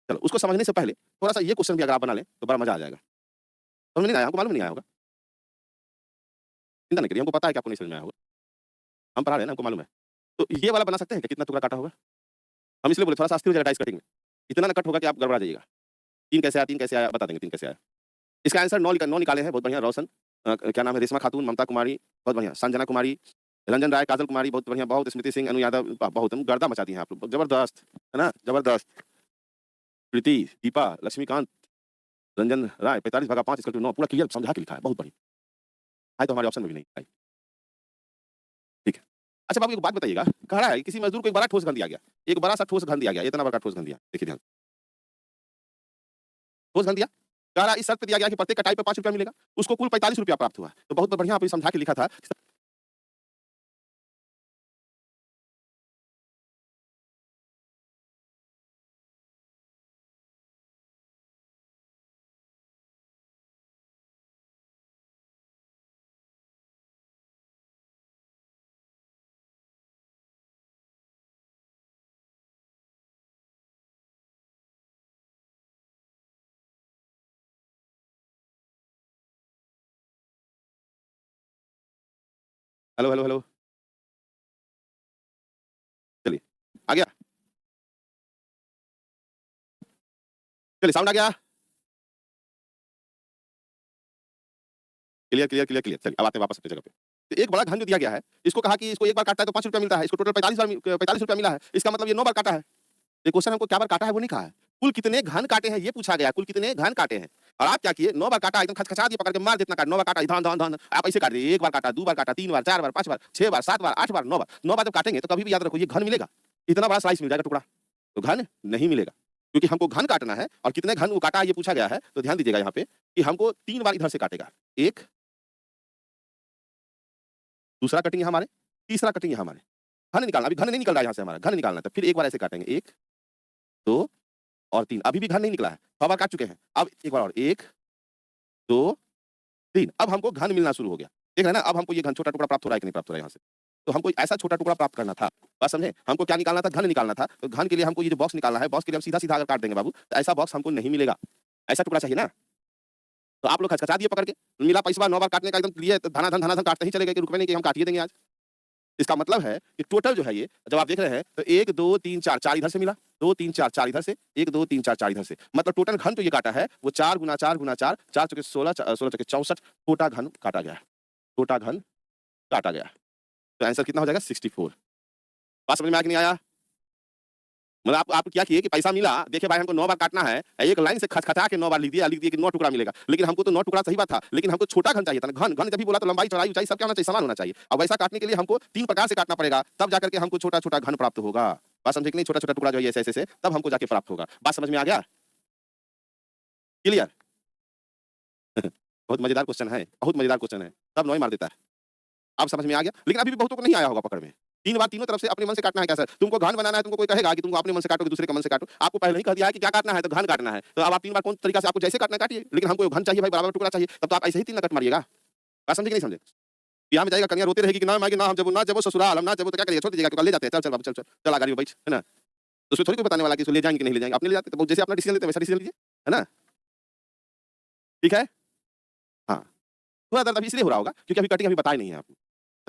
चलो उसको समझने से पहले थोड़ा-सा ये क्वेश्चन भी अगर आप बना लें तो बड़ा मज़ा आ जाएगा। समझ में नहीं आया? हमको मालूम नहीं आया होगा। चिंता नहीं करिए, हमको पता है कि आपको नहीं समझ में आया होगा। हम पढ़ा रहे हैं ना, हमको मालूम है। तो ये वाला बना सकते हैं क्या, कितना टुकड़ा काटा होगा? हम इसलिए बोले थोड़ा-सा अस्थिर हो जाएगा डाइस कटिंग में। इतना ना कट होगा कि आप गड़बड़ा जाइएगा। 3 कैसे आया, 3 कैसे आया, बता देंगे 3 कैसे आया। इसका आंसर 9 निकाले हैं, बहुत बढ़िया। रोशन क्या नाम है, रेशमा खातून, ममता कुमारी, बहुत बढ़िया, संजना कुमारी, रंजन राय, काजल कुमारी, बहुत बढ़िया, बहुत, स्मृति सिंह, अनु यादव, बहुत गर्दा मचा दी हैं आप लोग, जबरदस्त, है ना? जबरदस्त। प्रीति, दीपा, लक्ष्मीकांत, रंजन राय, 45 भागा 5 = 9, पूरा क्लियर समझा के लिखा है, बहुत बढ़िया। आए तो हमारे ऑप्शन में भी नहीं आई, ठीक है। अच्छा बाबू एक बात बताइएगा, कह रहा है किसी मजदूर को एक बड़ा ठोस घन दिया गया, एक बड़ा सा ठोस घन दिया गया, इतना बड़ा ठोस घन दिया, देखिए ध्यान, ठोस घन दिया, कह रहा है इस शर्त पे दिया गया कि प्रत्येक कटाई पे ₹5 मिलेगा, उसको कुल ₹45 प्राप्त हुआ। तो बहुत बढ़िया आपने समझा के लिखा था। Hello, hello, hello. चलिए, आ गया? चलिए साउंड आ गया? Clear, clear, clear, clear. चलिए अब आते हैं वापस अपनी जगह पे। तो एक बड़ा घन जो दिया गया है, इसको कहा कि इसको एक बार काटता है तो ₹5 मिलता है, इसको टोटल 45 रुपया मिला है। इसका मतलब ये 9 बार काटा है। ये क्वेश्चन हमको क्या बार काटा है वो नहीं कहा है। कुल कितने घन काटे हैं ये पूछा गया है, कुल कितने घन काटे हैं। और आप क्या किए 9 बार काटा एकदम खचखचा दिए पकड़ के मार जितना काटा 9 बार काटा धान, धान, धान। आप ऐसे काट दिए 1 बार काटा, 2 बार काटा, 3 बार, 4 बार, 5 बार, 6 बार, 7 बार, 8 बार, 9 बार। 9 बार जब काटेंगे तो कभी भी याद रखो ये घन मिलेगा। इतना बड़ा स्लाइस मिल जाएगा टुकड़ा। तो घन नहीं मिलेगा। क्योंकि हमको घन काटना है और कितने घन वो काटा है ये पूछा गया है। तो ध्यान दीजिएगा यहाँ पे कि हमको 3 बार इधर से काटेगा। 1 दूसरा कटिंग यहाँ हमारे, तीसरा कटिंग यहाँ हमारे। घन निकालना, अभी घन नहीं निकल रहा है यहाँ से हमारा, घन निकालना है तो फिर एक बार ऐसे काटेंगे 1, 2 और 3 अभी भी घन नहीं निकला है, 6 बार काट चुके हैं। अब एक बार और 1, 2, 3 अब हमको घन मिलना शुरू हो गया। देख रहे हैं ना अब हमको ये घन छोटा टुकड़ा प्राप्त हो रहा है कि नहीं प्राप्त हो रहा है यहाँ से। तो हमको ऐसा छोटा टुकड़ा प्राप्त करना था, बात समझे? हमको क्या निकालना था? घन निकालना था। तो घन के लिए हमको ये जो बॉक्स निकालना है, बॉक्स के लिए हम सीधा-सीधा अगर काट देंगे बाबू, तो ऐसा बॉक्स हमको नहीं मिलेगा। ऐसा टुकड़ा चाहिए ना? तो आप लोग खचखचा दिए पकड़ के, मिला पैसा 9 बार काटने का एकदम लिए धनाधन काटते ही चले गए कि रुकवे नहीं कि हम काट ही देंगे आज। इसका मतलब है कि टोटल जो है ये जब आप देख रहे हैं तो 1 2 3 4 4 इधर से मिला, 2 3 4 4 इधर से, 1 2 3 4 4 इधर से। मतलब टोटल घन तो ये काटा है वो 4 गुना 4 गुना 4, 4 चौके 16 16 चौके 64 छोटा घन काटा गया है। छोटा घन काटा गया है। तो आंसर कितना हो जाएगा 64। बात समझ में आया कि नहीं आया? मतलब आप क्या किए कि पैसा मिला, देखिए भाई हमको 9 बार काटना है, एक लाइन से खचखचा के 9 बार लिख दिए कि 9 टुकड़ा मिलेगा। लेकिन हमको तो 9 टुकड़ा सही बात था, लेकिन हमको छोटा घन चाहिए था ना। घन घन जब भी बोला तो लंबाई, चौड़ाई, ऊंचाई सब क्या होना चाहिए? समान होना चाहिए। अब वैसा काटने के लिए हमको 3 प्रकार से काटना पड़ेगा, तब जाकर के हमको छोटा-छोटा घन प्राप्त होगा। बात समझे कि नहीं? छोटा-छोटा टुकड़ा जो है ऐसे-ऐसे से तब हमको जाके प्राप्त होगा। बात समझ में आ गया? क्लियर? बहुत मजेदार क्वेश्चन है, बहुत मजेदार क्वेश्चन है। तब 9 ही मार देता है। अब समझ में आ गया? लेकिन अभी भी बहुतों को नहीं आया होगा पकड़ में। 3 बार तीनों तरफ से अपने मन से काटना है क्या सर? तुमको घन बनाना है, तुमको कोई कहेगा कि तुमको अपने मन से काटो कि दूसरे के मन से काटो। आपको पहले ही कह दिया है कि क्या काटना है तो घन काटना है। तो अब आप 3 बार कौन तरीका से आपको जैसे काटना है काटिए। लेकिन हमको घन चाहिए भाई, बराबर टुकड़ा चाहिए, तब तो आप ऐसे ही 3 ना कट मारिएगा। बात समझे कि नहीं समझे? ब्याह में जाएगा कन्या रोती रहेगी कि ना माँगे ना हम जब ना जब ससुराल हम ना जब तो क्या करिएगा? छोड़ दीजिएगा, तो ले जाते हैं। चल, चल बाबू चल, चल। चल आ गाड़ी में बैठ, है ना? तो उसमें थोड़ी कोई बताने वाला है कि इसको ले जाएँगे कि नहीं ले जाएँगे। अपने ले जाते तो जैसे अपना डिसीजन लेते हैं वैसा डिसीजन लीजिए, है ना? ठीक है? हाँ। थोड़ा दर्द अभी इसलिए हो रहा होगा क्योंकि अभी कटिंग अभी बताई नहीं है आपको।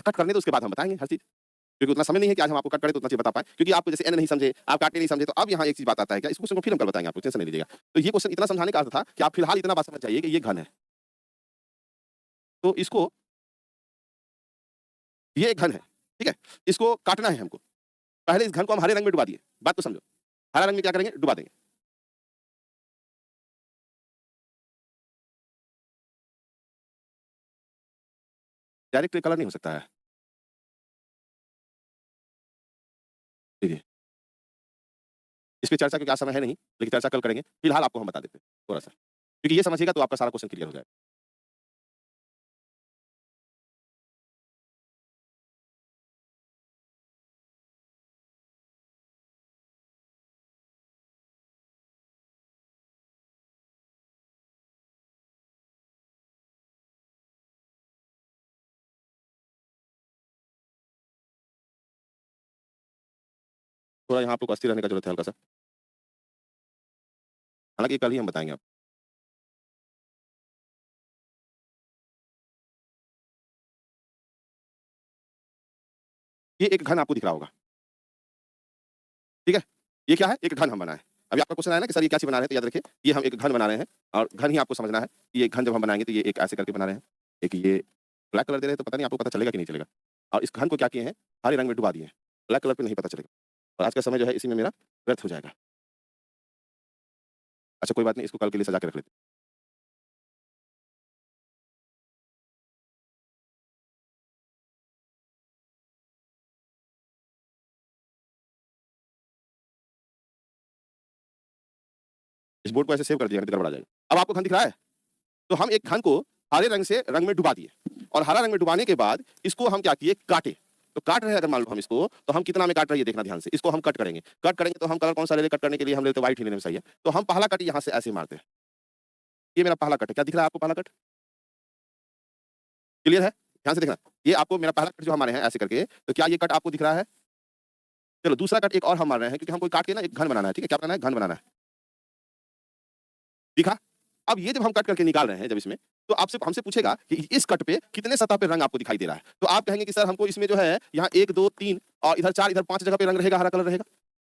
कट करने दो उसके बाद हम बताएँगे हर चीज़। क्योंकि उतना समय नहीं है कि आज हम आपको कट करें तो उतना चीज़ बता पाएँ। क्योंकि आपको जैसे एन नहीं समझे, आप काटने नहीं समझे, तो अब यहाँ एक चीज़ बात आता है क्या? इस क्वेश्चन को फिर हम कल बताएँगे आपको, टेंशन नहीं लीजिएगा। तो ये क्वेश्चन इतना समझाने का अर्थ था कि आप फिलहाल इतना बात समझ जाइए कि ये घन है। तो इसको ये एक घन है, ठीक है? इसको काटना है हमको। पहले इस घन को हम हरे रंग में डुबा दिए। बात को समझो। हरा रंग में क्या करेंगे? डुबा देंगे। डायरेक्ट कलर नहीं हो सकता है। जी, जी। इस पे चर्चा क्योंकि आज समय है नहीं, लेकिन चर्चा कल करेंगे। फिलहाल आपको हम बता देते हैं थोड़ा-सा। क्योंकि ये समझिएगा तो आपका सारा क्वेश्चन क्लियर हो जाएगा। थोड़ा यहाँ आप लोग को अस्थिर रहने का ज़रूरत है हल्का-सा। हालाँकि कल ही हम बताएँगे आपको। ये एक घन आपको दिख रहा होगा। ठीक है? ये क्या है? एक घन हम बनाए हैं। अभी आपका क्वेश्चन आया ना कि सर ये क्या चीज़ बना रहे हैं? तो याद रखिए, ये हम एक घन बना रहे हैं और घन ही आपको समझना है कि ये घन जब हम बनाएँगे तो ये एक ऐसे करके बना रहे हैं। एक ये ब्लैक कलर दे रहे हैं तो पता नहीं आपको पता चलेगा कि नहीं चलेगा। और इस घन को क्या किए हैं? हरे रंग में डुबा दिए हैं। ब्लैक कलर पे नहीं पता चलेगा। और आज का समय जो है इसी में मेरा व्यर्थ हो जाएगा। अच्छा कोई बात नहीं, इसको कल के लिए सजा के रख लेते हैं। इस बोर्ड को ऐसे सेव कर दिया गड़बड़ आ जाएगा। अब आपको घन दिख रहा है? तो हम एक घन को हरे रंग से रंग में डुबा दिए और हरा रंग में डुबाने के बाद इसको हम क्या किए? काटे। तो काट रहे हैं अगर मान लो हम इसको, तो हम कितना में काट रहे हैं ये देखना ध्यान से। इसको हम कट करेंगे। कट करेंगे तो हम कलर कौन-सा ले लें? कट करने के लिए हम लेते हैं व्हाइट ही लेने में सही है। तो हम पहला कट यहाँ से ऐसे मारते हैं। ये मेरा पहला कट है। क्या दिख रहा है आपको पहला कट? क्लियर है? ध्यान से देखना। ये आपको मेरा पहला कट जो हमारे हैं ऐसे करके, तो क्या ये कट आपको दिख रहा है? चलो दूसरा कट एक और हम मार रहे हैं क्योंकि हमको काट के ना एक घन बनाना है, ठीक है? क्या बनाना है? घन बनाना है। दिखा? अब ये जब हम कट करके निकाल रहे हैं जब इसमें, तो आपसे हमसे पूछेगा कि इस कट पे कितने सतह पे रंग आपको दिखाई दे रहा है? तो आप कहेंगे कि सर हमको इसमें जो है यहाँ 1, 2, 3 और इधर 4 इधर 5 जगह पे रंग रहेगा, हरा कलर रहेगा,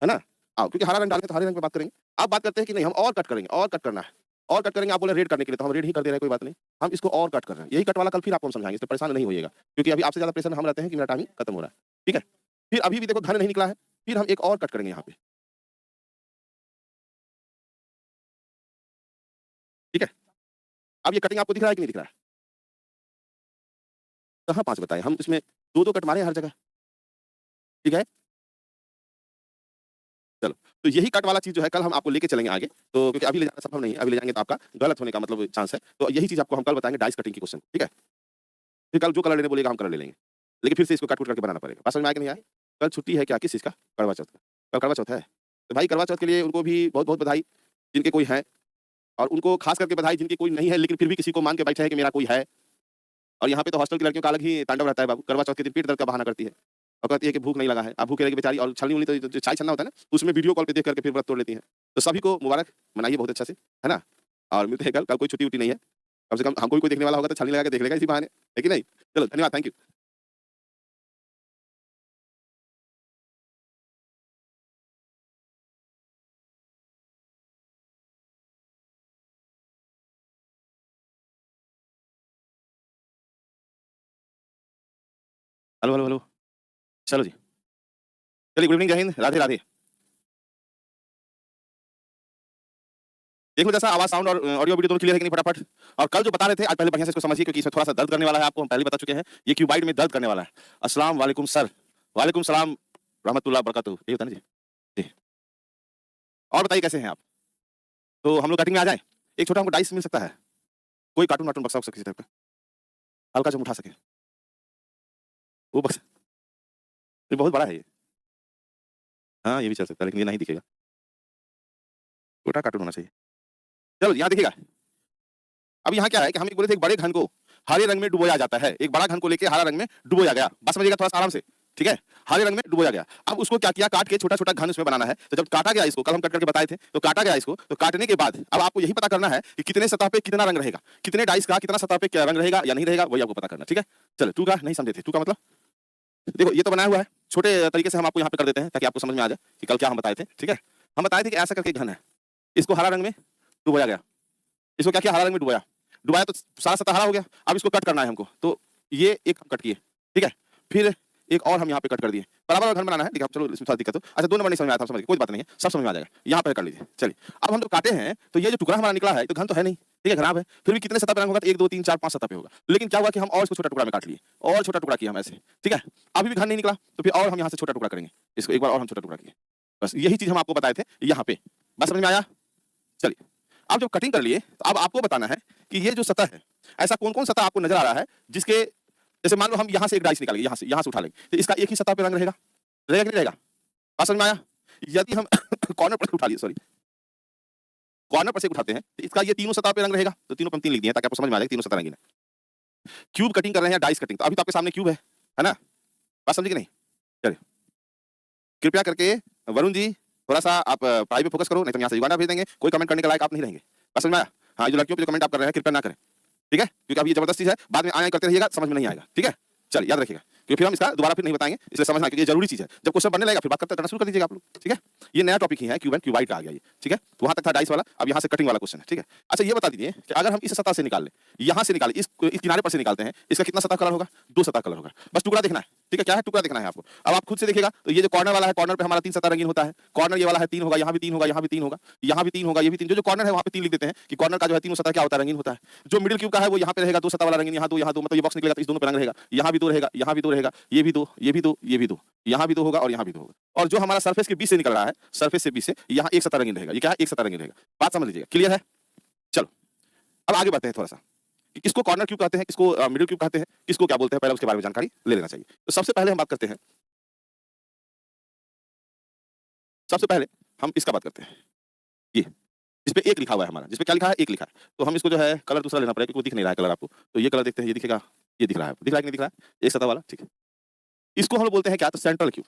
है ना? क्योंकि हरा रंग डालेंगे तो हरे रंग पे बात करेंगे। आप बात करते हैं कि नहीं हम और कट करेंगे, और कट करना है। और कट करेंगे आप बोले रेड करने के लिए, तो हम रेड ही कर दे रहे हैं, कोई बात नहीं। हम इसको और कट कर रहे हैं। यही कट वाला कल फिर आपको हम समझाएँगे, इसमें परेशान नहीं होइएगा। क्योंकि अभी आपसे ज़्यादा प्रेशर में हम रहते हैं कि मेरा टाइमिंग खत्म हो रहा है। ठीक है? फिर अभी भी देखो घन नहीं निकला है, फिर हम एक और कट करेंगे यहाँ पे। ठीक है? अब ये कटिंग आपको दिख रहा है कि नहीं दिख रहा है? कहाँ 5 बताए? हम इसमें 2-2 कट मारे हैं हर जगह। ठीक है? चलो, तो यही कट वाला चीज़ जो है कल हम आपको लेके चलेंगे आगे। तो क्योंकि अभी ले जाना संभव नहीं है, अभी ले जाएँगे तो आपका गलत होने का मतलब चांस है। तो यही चीज़ आपको हम कल बताएँगे डाइस कटिंग की क्वेश्चन, ठीक है? फिर कल जो कलर लेने बोलिएगा हम कलर ले लेंगे। लेकिन फिर से इसको काट-कूट करके बनाना पड़ेगा। बात समझ में आया कि नहीं आया? कल छुट्टी है क्या? किस चीज़ का? करवा चौथ का। कल करवा चौथ है? तो भाई करवा चौथ के लिए उनको भी बहुत-बहुत बधाई, जिनके कोई हैं और उनको खास करके बधाई जिनके कोई नहीं है लेकिन फिर भी किसी को मान के बैठे हैं कि मेरा कोई है। और यहाँ पे तो हॉस्टल की लड़कियों का अलग ही तांडव रहता है बाबू। करवा चौथ के दिन पेट दर्द का बहाना करती है और कहती है कि भूख नहीं लगा है। अब भूख रहेगी बेचारी और छलनी-वलनी तो जो चाय छलना होता है ना, उसमें वीडियो कॉल पे देख करके फिर व्रत तोड़ लेती हैं। तो सभी को मुबारक, मनाइए बहुत अच्छा से, है ना? और मिलते हैं कल, कल कोई छुट्टी-वुट्टी नहीं है। कम से कम हमको भी कोई देखने वाला होगा तो छलनी लगा के देख लेगा इसी बहाने, है कि नहीं? चलो धन्यवाद, thank you. Hello, hello, hello. चलो जी। चलिए गुड इवनिंग, जय हिंद, राधे, राधे। देख लो जैसा आवाज़, साउंड और ऑडियो वीडियो दोनों क्लियर है कि नहीं फटाफट? और कल जो बता रहे थे आज पहले बढ़िया से इसको समझिए क्योंकि इसमें थोड़ा-सा दर्द करने वाला है, आपको हम पहले बता चुके हैं। ये क्यूबाइड में दर्द करने वाला है। अस्सलाम वालेकुम सर। वालेकुम सलाम रहमतुल्लाह बरकातहू। यही होता है ना जी? जी। और बताइए कैसे हैं आप? तो हम लोग कटिंग में आ जाएँ? एक छोटा हमको डाइस मिल सकता है? कोई कार्टून-वार्टून बक्सा-वक्सा किसी टाइप का? हल्का जो हम उठा सकें? वो बक्सा ये बहुत बड़ा है ये। हाँ, ये भी चल सकता है लेकिन ये नहीं दिखेगा। छोटा कार्टून होना चाहिए। चलो यहाँ देखिएगा। अब यहाँ क्या है कि हम एक बोले थे एक बड़े घन को हरे रंग में डुबोया जाता है। एक बड़ा घन को लेके हरा रंग में डुबोया गया। बात समझिएगा थोड़ा-सा आराम से, ठीक है? हरे रंग में डुबोया गया। अब उसको क्या किया काट के छोटा-छोटा घन उसमें बनाना है। तो जब काटा गया इसको, कल हम कट करके बताए थे, तो काटा गया इसको, तो काटने के बाद अब आपको यही पता करना है कि कितने सतह पे कितना रंग रहेगा। कितने डाइस का कितना सतह पे क्या रंग रहेगा या नहीं रहेगा वही आपको पता करना है, ठीक है? चलो 2 का नहीं समझे थे, 2 का मतलब देखो ये तो बनाया हुआ है। छोटे तरीके से हम आपको यहाँ पे कर देते हैं ताकि आपको समझ में आ जाए कि कल क्या हम बताए थे, ठीक है? हम बताए थे कि ऐसा करके एक घन है। इसको हरा रंग में डुबोया गया। इसको क्या किया हरा रंग में डुबोया। डुबाया तो सारा सतह हरा हो गया। अब इसको कट करना है हमको। तो ये एक हम कट किए, ठीक है? फिर एक और हम यहाँ पे कट कर दिए। बराबर वाला घन बनाना है, ठीक है? चलो इसमें थोड़ा दिक्कत हो। अच्छा 2 नंबर नहीं समझ में आया था, समझ गए, कोई बात नहीं है, सब समझ में आ जाएगा। यहाँ पे कर लीजिए। चलिए, अब हम जब काटे हैं तो ये जो टुकड़ा हमारा निकला है, ये तो घन तो है नहीं, ठीक है? खराब है। फिर भी कितने सतह पे रंग होगा? तो 1, 2, 3, 4, 5 सतह पे होगा। लेकिन क्या हुआ कि हम और इसको छोटा टुकड़ा में काट लिए और छोटा टुकड़ा किया हम ऐसे, ठीक है? अभी भी घन नहीं निकला, तो फिर और हम यहाँ से छोटा टुकड़ा करेंगे। इसको एक बार और हम छोटा टुकड़ा किए। बस यही चीज़ हम आपको बताए थे यहाँ पे। बात समझ में आया? चलिए, अब जब कटिंग कर लिए, तो अब आपको बताना है कि ये जो सतह है, ऐसा कौन-कौन सतह आपको नज़र आ रहा है, जिसके जैसे मान लो हम यहाँ से एक डाइस निकालेंगे, यहाँ से उठा लेंगे, तो इसका एक ही सतह पे रंग रहेगा? रहेगा कि नहीं रहेगा? बात समझ में आया? यदि हम कॉर्नर पर से उठा लिए सॉरी, कॉर्नर पर से उठाते हैं, तो इसका ये तीनों सतह पे रंग रहेगा, तो तीनों पे हम 3 लिख दिए हैं ताकि आपको समझ में आ जाए कि तीनों सतह रंगीन है। क्यूब कटिंग कर रहे हैं या डाइस कटिंग, तो अभी तो आपके सामने क्यूब है ना? बात समझे कि नहीं? चलिए, कृपया करके वरुण जी थोड़ा-सा आप पढ़ाई पे फोकस करो, नहीं तो हम यहाँ से युगांडा भेज देंगे, कोई कमेंट करने के लायक आप नहीं रहेंगे। बात समझ में आया? हाँ, ये जो लड़कियों पे जो कमेंट आप कर रहे हैं, कृपया ना करें। ठीक है? क्योंकि अब ये ज़बरदस्त चीज़ है, बाद में आएँ करते रहिएगा, समझ में नहीं आएगा, ठीक है? चलिए याद रखिएगा, क्योंकि फिर हम इसका दोबारा फिर नहीं बताएँगे, इसलिए समझना क्योंकि ये ज़रूरी चीज़ है। जब क्वेश्चन बनने लगेगा फिर बात करना शुरू कर दीजिएगा आप लोग, ठीक है? ये नया टॉपिक ही है, क्यूब एंड क्यूबाइड का आ गया ये, ठीक है? तो वहाँ तक था डाइस वाला, अब यहाँ से कटिंग वाला क्वेश्चन है, ठीक है? अच्छा ये बता दीजिए कि अगर हम इस सतह से निकाल लें, यहाँ से निकालें, इस किनारे पर से निकालते हैं, इसका कितना सतह कलर होगा? 2 सतह कलर होगा। बस टुकड़ा देखना है, ठीक है? क्या है? टुकड़ा देखना है आपको। अब आप खुद से देखिएगा, तो ये जो कॉर्नर वाला है, कॉर्नर पे हमारा 3 सतह रंगीन होता है। कॉर्नर ये वाला है 3 होगा, यहाँ भी 3 होगा, यहाँ भी 3 होगा, यहाँ भी 3 होगा, ये भी 3 जो कॉर्नर है वहाँ पे 3 लिख देते हैं कि कॉर्नर का जो है तीनों सतह क्या होता है? रंगीन होता है। जो मिडिल क्यूब का है वो यहाँ पे रहेगा 2 सतह वाला रंगीन, यहाँ 2 मतलब ये बॉक्स निकलेगा तो इस दोनों पे रंग रहेगा। यहाँ भी 2 रहेगा, यहाँ भी 2 रहेगा, ये भी 2, ये भी 2, ये भी 2, यहाँ भी 2 होगा और यहाँ भी 2 होगा। और जो हमारा सरफेस के बीच से निकल रहा है, सरफेस से बीच से यहाँ एक सतह रंगीन रहेगा। ये क्या है? एक सतह रंगीन रहेगा। बात समझ लीजिएगा, क्लियर है? चलो, अब आगे बढ़ते हैं थोड़ा-सा कि किसको कॉर्नर क्यूब कहते हैं, किसको मिडिल क्यूब कहते हैं, किसको क्या बोलते हैं, पहले उसके बारे में जानकारी ले लेना चाहिए। तो सबसे पहले हम बात करते हैं, सबसे पहले हम इसका बात करते हैं, ये, जिसपे 1 लिखा हुआ है हमारा, जिसपे क्या लिखा है? 1 लिखा है। तो हम इसको जो है कलर दूसरा लेना पड़ेगा क्योंकि वो दिख नहीं रहा है कलर आपको। तो ये कलर देखते हैं, ये दिखेगा, ये दिख रहा है। दिख रहा है कि नहीं दिख रहा है? एक सतह वाला, ठीक है। इसको हम लोग बोलते हैं क्या? तो सेंट्रल क्यूब।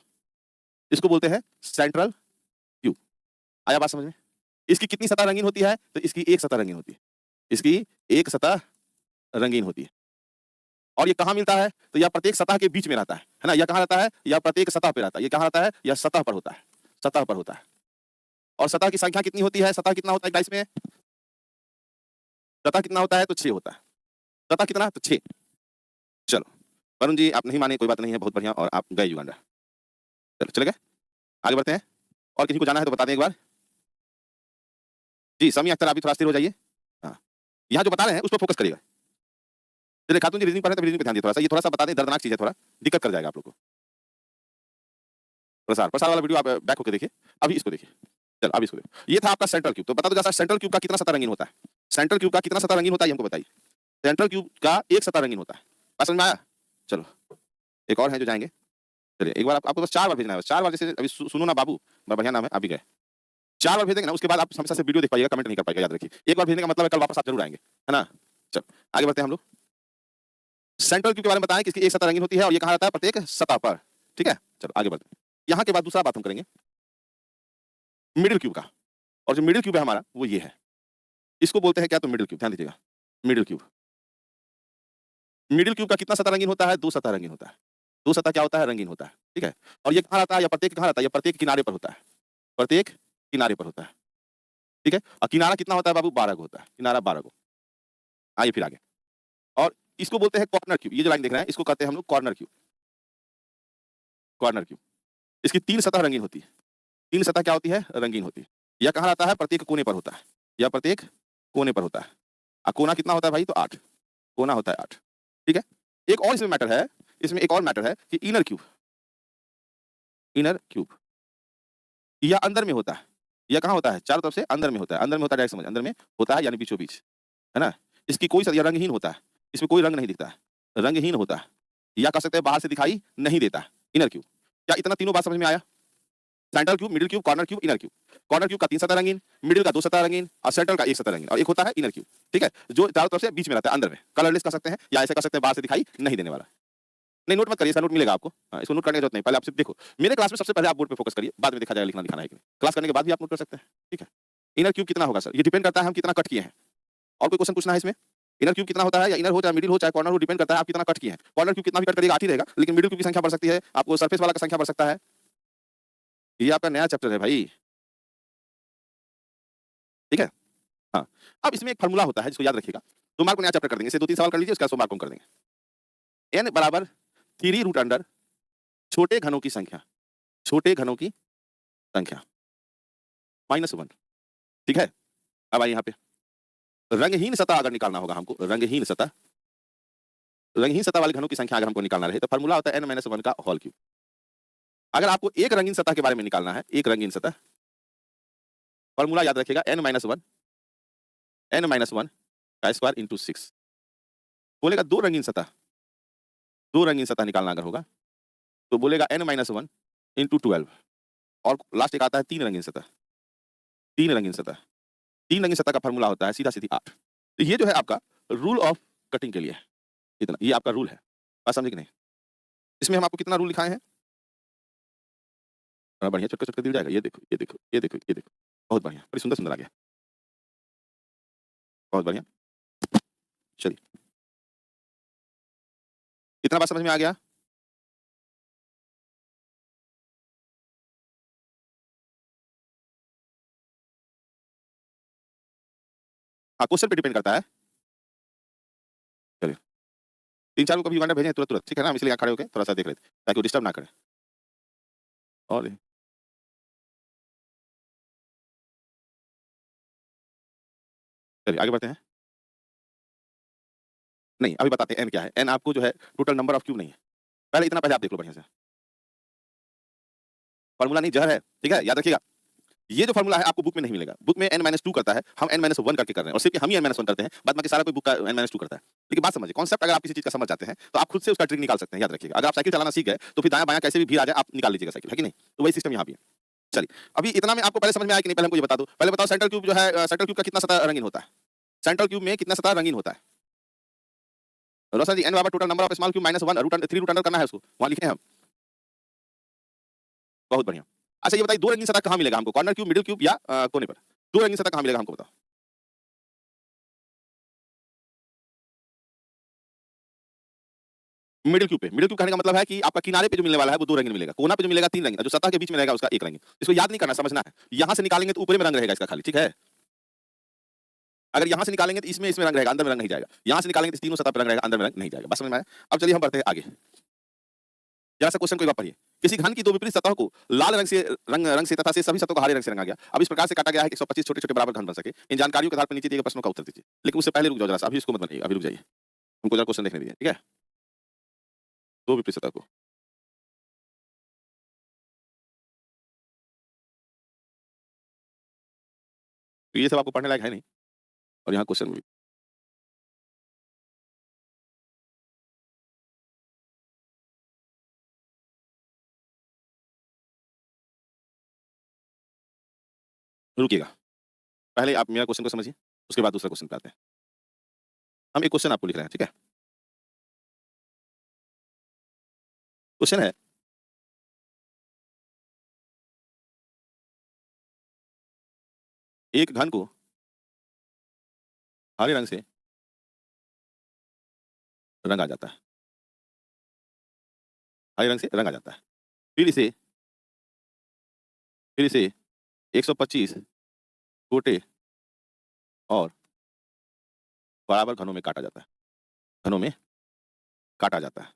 इसको बोलते हैं सेंट्रल क्यूब। आया बात समझ में? इसकी कितनी सतह रंगीन होती है? तो इसकी एक सतह रंगीन होती है। इसकी एक सतह रंगीन होती है। और ये कहाँ मिलता है? तो यह प्रत्येक सतह के बीच में रहता है ना? यह कहाँ रहता है? यह प्रत्येक सतह पे रहता है। ये कहाँ रहता है? यह सतह पर होता है, सतह पर होता है। और सतह की संख्या कितनी होती है? सतह कितना होता है गाइस में? सतह कितना होता है? तो 6 होता है। सतह कितना? तो 6। चलो, वरुण जी आप नहीं माने कोई बात नहीं है, बहुत बढ़िया और आप गए युगांडा। चलो, चले गए? आगे बढ़ते हैं। और किसी को जाना है तो बता दें एक बार। जी, समी अख्तर आप भी थोड़ा स्थिर हो जाइए। हाँ, यहाँ जो बता रहे हैं उस पर फोकस करिएगा। चलिए खातून जी रीजनिंग पढ़ रहे हैं तो रीजनिंग पे ध्यान दिए थोड़ा-सा। ये थोड़ा-सा बता दें दर्दनाक चीज़ है थोड़ा, दिक्कत कर जाएगा आप लोग को। प्रसार वाला वीडियो आप बैक होके देखिए, अभी इसको देखिए। चलो अब इसको देखिए। ये था आपका सेंट्रल क्यूब, तो बता दो जरा सेंट्रल क्यूब का कितना सतह रंगीन होता है? सेंट्रल क्यूब का कितना सतह रंगीन होता है ये हमको बताइए। सेंट्रल क्यूब का एक सतह रंगीन होता है। बात समझ में आया? चलो, एक और हैं जो जाएँगे। चलिए एक बार आपको बस 4 बार भेजना है बस, 4 बार जैसे अभी सुनो ना बाबू, बड़ा बढ़िया नाम है, आप भी गए। 4 बार भेजेंगे ना उसके बाद आप हमेशा से वीडियो देख पाइएगा, कमेंट नहीं कर पाइएगा, याद रखिए। एक बार भेजने का मतलब है कल वापस आप ज़रूर आएँगे, है ना? चलो, आगे बढ़ते हैं हम लोग। सेंट्रल क्यूब के बारे में बताएँ कि इसकी एक सतह रंगीन होती है और ये कहाँ रहता है? प्रत्येक सतह पर, ठीक है? चलो आगे बढ़ते हैं। यहाँ के बाद दूसरा बात हम करेंगे, मिडल क्यूब का। और जो मिडल क्यूब है हमारा वो ये है। इसको बोलते हैं क्या? तो मिडल क्यूब, ध्यान दीजिएगा। Middle cube. मिडल क्यूब का कितना सतह रंगीन होता है? 2 सतह रंगीन होता है। 2 सतह क्या होता है? रंगीन होता है, ठीक है? और ये कहाँ रहता है या प्रत्येक कहाँ रहता है? ये प्रत्येक किनारे पर होता है। प्रत्येक किनारे पर होता है, ठीक है? और किनारा कितना होता है बाबू? 12 गो होता है। किनारा 12 गो। आइए फिर आगे। और इसको बोलते हैं कॉर्नर क्यूब। ये जो लाइन देख रहे हैं इसको कहते हैं हम लोग कॉर्नर क्यूब। Corner cube. इसकी 3 सतह रंगीन होती है। 3 सतह क्या होती है? रंगीन होती है। यह कहाँ रहता है? प्रत्येक कोने पर होता है। यह प्रत्येक कोने पर होता है। कोना कितना होता है भाई? तो 8। कोना होता है 8, ठीक है? एक और इसमें मैटर है, इसमें एक और मैटर है कि इनर क्यूब, इनर क्यूब यह अंदर में होता है। यह कहाँ होता है? चारों तरफ से अंदर में होता है। अंदर में होता है, डायरेक्ट समझ, अंदर में होता है यानी बीचों-बीच, है ना? इसकी कोई यह रंगहीन होता है। इसमें कोई रंग नहीं दिखता है। रंगहीन होता है। या कह सकते हैं बाहर से दिखाई नहीं देता है, इनर क्यूब। क्या इतना तीनों बात समझ में आया? Central cube, middle cube, corner cube, inner cube. Corner cube का 3 सतह रंगीन, मिडल का 2 सतह रंगीन और सेंट्रल का 1 सतह रंगीन और एक होता है इनर क्यूब, ठीक है? जो चारों तरफ से बीच में रहता है, अंदर में। कलरलेस कह सकते हैं या ऐसे कह सकते हैं बाहर से दिखाई नहीं देने वाला। नहीं नोट मत करिए, इसका नोट मिलेगा आपको। हाँ, इसको नोट करने की जरूरत नहीं, पहले आप सिर्फ देखो। मेरे क्लास में सबसे पहले आप बोर्ड पे फोकस करिए, बाद में देखा जाएगा लिखना दिखाना है कि नहीं। क्लास करने के बाद भी आप नोट कर सकते हैं, ठीक है? इनर क्यूब कितना होगा सर? ये डिपेंड करता है हम कितना कट किए हैं। और कोई क्वेश्चन पूछना है इसमें? इनर क्यूब कितना होता है या इनर हो चाहे मिडिल हो चाहे कॉर्नर हो, डिपेंड करता है आप कितना कट किए हैं। कॉर्नर क्यूब कितना भी कट करिएगा 8 ही रहेगा, लेकिन मिडिल क्यूब की संख्या बढ़ सकती है, आपको सरफेस वाला का संख्या बढ़ सकता है। ये आपका नया चैप्टर है भाई, ठीक है? हाँ, अब इसमें एक फार्मूला होता है जिसको याद रखिएगा। 2 मार्क को नया चैप्टर कर देंगे, इसे 2-3 सवाल कर लीजिए, उसके बाद 100 मार्क को हम कर देंगे। n बराबर 3 रूट अंडर छोटे घनों की संख्या, छोटे घनों की संख्या -1, ठीक है? अब आइए यहाँ पे, रंगहीन सतह अगर निकालना होगा हमको, रंगहीन सतह वाले घनों की संख्या अगर हमको निकालना रहे तो फार्मूला होता है n-1 का होल क्यूब। अगर आपको एक रंगीन सतह के बारे में निकालना है, एक रंगीन सतह, फार्मूला याद रखिएगा n-1 का स्क्वायर इंटू 6। बोलेगा 2 रंगीन सतह, 2 रंगीन सतह निकालना अगर होगा तो बोलेगा n-1 इंटू 12 और लास्ट एक आता है 3 रंगीन सतह, 3 रंगीन सतह। 3 रंगीन सतह का फार्मूला होता है सीधा-सीधी 8। तो ये जो है आपका रूल ऑफ कटिंग के लिए है, इतना ये आपका रूल है। बात समझे कि नहीं? इसमें हम आपको कितना रूल दिखाए हैं? बड़ा बढ़िया चटका-चटका दिल जाएगा। ये देखो, ये देखो, ये देखो, ये देखो। बहुत बढ़िया, बड़ी सुंदर-सुंदर आ गया। बहुत बढ़िया। चलिए। कितना बात समझ में आ गया? हाँ, क्वेश्चन पे डिपेंड करता है। चलिए। 3-4 को कभी युगांडा भेजे हैं तुरंत-तुरंत, ठीक है ना? हम इसलिए यहाँ खड़े होके थोड़ा-सा देख रहे थे, ताकि वो डिस्टर्ब ना करे। और चलिए आगे बढ़ते हैं। नहीं, अभी बताते हैं n क्या है? n आपको जो है टोटल नंबर ऑफ क्यूब नहीं है। पहले आप देख लो बढ़िया से। फार्मूला नहीं ज़हर है, ठीक है? याद रखिएगा। ये जो फार्मूला है आपको बुक में नहीं मिलेगा। बुक में n-2 करता है, हम n-1 करके कर रहे हैं और सिर्फ हम ही n-1 करते हैं, बाद बाकी सारा कोई बुक का n-2 करता है। लेकिन बात समझिए, कॉन्सेप्ट अगर आप किसी चीज़ का समझ जाते हैं, तो आप खुद से उसका ट्रिक निकाल सकते हैं, याद रखिएगा। अगर आप साइकिल चलाना सीख गए, तो फिर दायाँ-बायाँ कैसे भी भीड़ आ जाए, आप निकाल लीजिएगा साइकिल, है कि नहीं? तो वही सिस्टम यहाँ भी है। चलिए, अभी इतना में आपको पहले समझ में आया कि नहीं, पहले हमको ये बता दो। पहले बताओ सेंट्रल क्यूब जो है सेंट्रल क्यूब का कितना सतह रंगीन होता है? सेंट्रल क्यूब में कितना सतह रंगीन होता है? रोशन जी, n बराबर total number of small cube -1 3 root under करना है उसको, वहाँ लिखे हैं हम। बहुत बढ़िया। अच्छा ये बताइए 2 रंगीन सतह कहाँ मिलेगा हमको? कॉर्नर क्यूब, मिडल क्यूब या कोने पर? 2 रंगीन सतह कहाँ मिलेगा हमको बताओ? मिडिल क्यूब पे, मिडिल क्यूब कहने का मतलब है कि आपका किनारे पे जो मिलने वाला है वो 2 रंगीन मिलेगा, कोना पे जो मिलेगा 3 रंगीन, और जो सतह के बीच में रहेगा उसका 1 रंगीन। इसको याद नहीं करना, समझना है। यहाँ से निकालेंगे तो ऊपरी में रंग रहेगा इसका खाली, ठीक है? अगर यहाँ से निकालेंगे तो इसमें रंग रहेगा, अंदर में रंग नहीं जाएगा। यहाँ से निकालेंगे तो तीनों सतह पे रंग रहेगा, अंदर में रंग नहीं जाएगा। बस समझ में आया? अब चलिए हम बढ़ते हैं आगे। जरा सा क्वेश्चन को एक बार पढ़िए। किसी घन की दो विपरीत सतह को लाल रंग से तथा से सभी सतहों को हरे रंग से रंगा गया। अब इस प्रकार से काटा गया है कि 125 छोटे-छोटे बराबर घन बन सके। इन जानकारियों के आधार पर नीचे दिए गए प्रश्नों का उत्तर दीजिए। लेकिन उससे पहले रुक जाओ जरा सा, अभी इसको मत बनाइए, अभी रुक जाइए। हमको जरा क्वेश्चन देखने दीजिए, ठीक है? दो विपरीत सतह को। तो ये सब आपको पढ़ने लायक है नहीं, और यहाँ क्वेश्चन भी। रुकिएगा। पहले आप मेरा क्वेश्चन को समझिए, उसके बाद दूसरा क्वेश्चन पे आते हैं। हम एक क्वेश्चन आपको लिख रहे हैं, ठीक है? क्वेश्चन है, एक घन को हरे रंग से रंगा जाता है। हरे रंग से रंगा जाता है। फिर इसे 125 छोटे और बराबर घनों में काटा जाता है। घनों में काटा जाता है।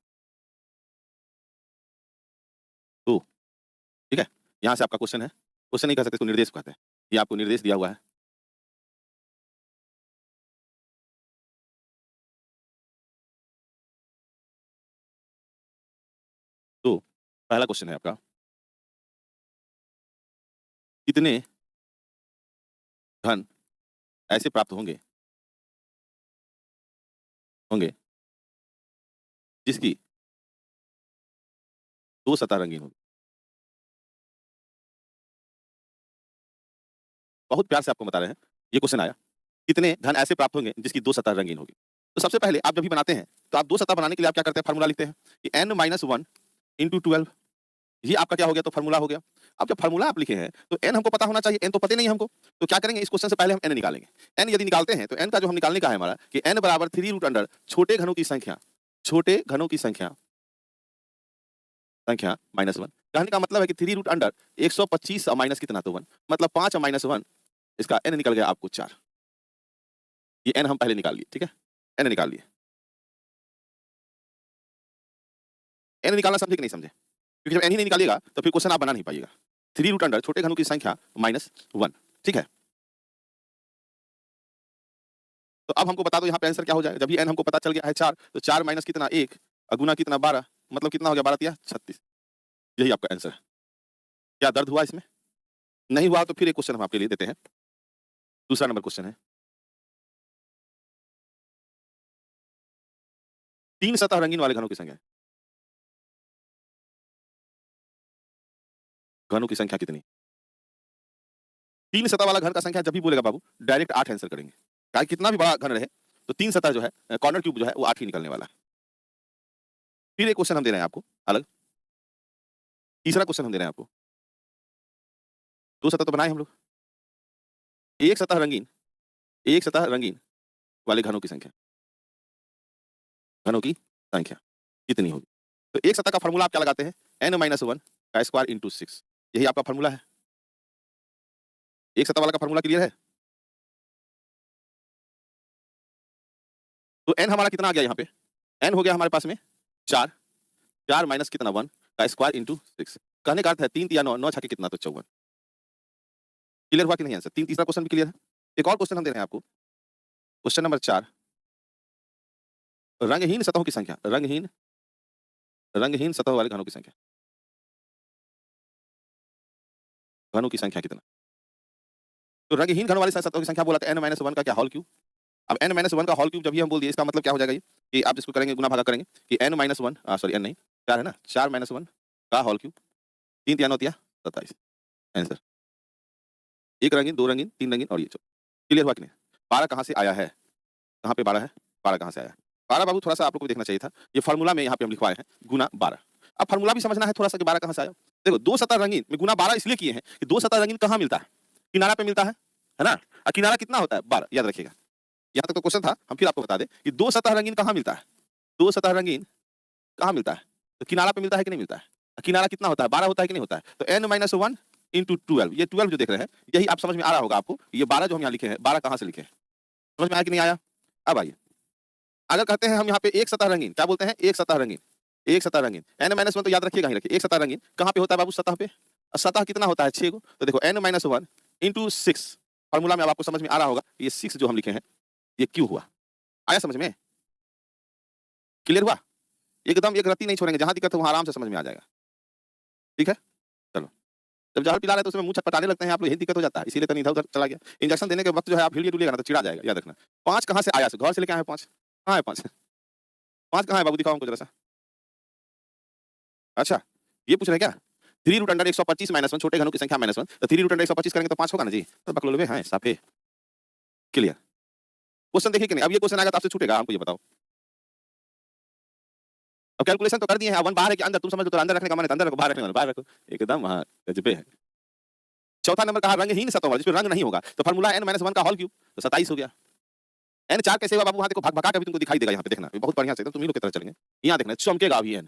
तो ठीक है? यहाँ से आपका क्वेश्चन है। क्वेश्चन नहीं कह सकते, इसको निर्देश कहते हैं। ये आपको निर्देश दिया हुआ है। तो पहला क्वेश्चन है आपका, कितने घन ऐसे प्राप्त होंगे होंगे जिसकी दो सतह रंगीन होगी? बहुत प्यार से आपको बता रहे हैं, ये क्वेश्चन आया। कितने घन ऐसे प्राप्त होंगे जिसकी दो सतह रंगीन होगी? तो सबसे पहले आप जब भी बनाते हैं, तो आप दो सतह बनाने के लिए आप क्या करते हैं? फार्मूला लिखते हैं कि n-1 इंटू 12, ये आपका क्या हो गया? तो फार्मूला हो गया। अब जब फार्मूला आप लिखे हैं, तो n हमको पता होना चाहिए, n तो पता नहीं है हमको। तो क्या करेंगे? इस क्वेश्चन से पहले हम n निकालेंगे। n यदि निकालते हैं, तो n का जो हम निकालने का है हमारा कि n बराबर 3 रूट अंडर छोटे घनों की संख्या, छोटे घनों की संख्या -1। कहने का मतलब है कि 3 रूट अंडर 125 और माइनस कितना? तो 1, मतलब 5 और -1, इसका n निकल गया आपको 4। ये n हम पहले निकाल लिए, ठीक है? n निकाल लिए। n निकालना समझे कि नहीं समझे? क्योंकि जब n ही नहीं निकालिएगा तो फिर क्वेश्चन आप बना नहीं पाइएगा। 3 रूट अंडर छोटे घनों की संख्या -1, ठीक है? तो अब हमको बता दो यहाँ पे आंसर क्या हो जाएगा? जब ये n हमको पता चल गया है 4, तो 4 माइनस कितना? 1 और गुना कितना? 12, मतलब कितना हो गया? 12 तिया 36। यही आपका आंसर है। क्या दर्द हुआ इसमें? नहीं हुआ तो फिर एक क्वेश्चन हम आपके लिए देते हैं। दूसरा नंबर क्वेश्चन है, 3 सतह रंगीन वाले घनों की संख्या। घनों की संख्या कितनी? 3 सतह वाला घन का संख्या जब भी बोलेगा बाबू, डायरेक्ट 8 आंसर करेंगे। चाहे कितना भी बड़ा घन रहे, तो 3 सतह जो है, कॉर्नर क्यूब जो है, वो 8 ही निकलने वाला है। फिर एक क्वेश्चन हम दे रहे हैं आपको अलग। तीसरा क्वेश्चन हम दे रहे हैं आपको। 2 सतह तो बनाए हम लोग। एक सतह रंगीन वाले घनों की संख्या, घनों की संख्या कितनी होगी? तो एक सतह का फार्मूला आप क्या लगाते हैं? n-1 का स्क्वायर इंटू 6। यही आपका फार्मूला है। एक सतह वाला का फार्मूला क्लियर है? तो n हमारा कितना आ गया यहाँ पे? n हो गया हमारे पास में 4, 4 माइनस कितना? 1 का स्क्वायर इंटू 6। कहने का अर्थ है 3 तिया 9, 9 छके कितना? तो 54। क्लियर हुआ कि नहीं आंसर? तीसरा क्वेश्चन भी क्लियर है? एक और क्वेश्चन हम दे रहे हैं आपको। क्वेश्चन नंबर 4, रंगहीन सतहों की संख्या, रंगहीन सतह वाले घनों की संख्या, घनों की संख्या कितना? तो रंगहीन घन वाली सतहों की संख्या बोला था n-1 का क्या? Whole cube. अब n-1 का होल क्यूब जब भी हम बोल दिए, इसका मतलब क्या हो जाएगा ये? कि आप इसको करेंगे, गुना भागा करेंगे कि n-1 सॉरी n नहीं, 4 है ना? 4 -1 का होल क्यूब, 3 तिया 9 तिया 27। आंसर। 1 रंगीन, 2 रंगीन, 3 रंगीन और ये 4। क्लियर हुआ कि नहीं? 12 कहाँ से आया है? कहाँ पे 12 है? 12 कहाँ से आया है? 12 बाबू थोड़ा-सा आप लोग को देखना चाहिए था। ये फार्मूला में यहाँ पे हम लिखवाए हैं, गुना 12। अब फार्मूला भी समझना है थोड़ा-सा कि 12 कहाँ से आया। देखो, 2 सतह रंगीन में गुना 12 इसलिए किए हैं कि 2 सतह रंगीन कहाँ मिलता है? किनारा पे मिलता है ना? और किनारा कितना होता है? 12, याद रखिएगा। यहाँ तक तो क्वेश्चन था, हम फिर आपको बता दें कि 2 सतह रंगीन कहाँ मिलता है? 2 सतह रंगीन कहाँ मिलता है? तो किनारा पे मिलता है कि नहीं मिलता है? किनारा कितना होता है? 12 होता है कि नहीं होता है? तो n - 1 इंटू 12, ये 12 जो देख रहे हैं, यही आप समझ में आ रहा होगा आपको। ये 12 जो हम यहाँ लिखे हैं, 12 कहाँ से लिखे हैं? समझ में आया कि नहीं आया? अब आइए, अगर कहते हैं हम यहाँ पे एक सतह रंगीन, क्या बोलते हैं? एक सतह रंगीन, एक सतह रंगीन। n - 1 तो याद रखिएगा ही रखिए, एक सतह रंगीन कहाँ पे होता है बाबू? सतह पे। सतह कितना होता है? 6 गो। तो देखो n - 1 इंटू 6, फॉर्मूला में अब आपको समझ में आ रहा होगा, ये 6 जो हम लिखे हैं, ये क्यों हुआ? आया समझ में? क्लियर हुआ? एकदम एक रत्ती नहीं छोड़ेंगे, जहाँ दिक्कत है वहाँ आराम से समझ में आ जाएगा। ठीक है? चलो। जब जहर पिला रहे हैं तो उसमें मुँह छटपटाने लगते हैं आप लोग, यही दिक्कत हो जाता है, इसीलिए तनी इधर-उधर चला गया। इंजेक्शन देने के वक़्त जो है आप हिलिए-डुलिएगा ना तो चिढ़ा जाएगा, याद रखना। 5 कहाँ से आया? घर से लेके आए हैं 5? कहाँ है 5? 5 कहाँ है बाबू? दिखाओ हमको ज़रा सा। अच्छा, ये पूछ रहे हैं क्या? 3 रूट अंडर 125 - 1, छोटे घनों की संख्या -1, तो 3 रूट अंडर 125 करेंगे तो 5 होगा ना जी? तो बकलोलवे हैं साफे। क्लियर? क्वेश्चन देखिए कि नहीं? अब ये क्वेश्चन आएगा तो आपसे छूटेगा, हमको ये बताओ। अब कैलकुलेशन तो कर दिए हैं, अब 1 बाहर है कि अंदर? तुम समझ लो तो अंदर रखने का मन है तो अंदर रखो, बाहर रखने का मन है बाहर रखो। एकदम हाँ, गजबे है। चौथा नंबर कहा रंगहीन सतह वाला, जिसमें रंग नहीं होगा, तो फार्मूला n - 1 का होल क्यूब, तो 27 हो गया। n 4 कैसे हुआ बाबू? वहाँ देखो भग-भगा के भी तुमको दिखाई देगा, यहाँ पे देखना, ये बहुत बढ़िया से एकदम तुम ही लोग की तरह चलेंगे। यहाँ देखना, चमकेगा भी n,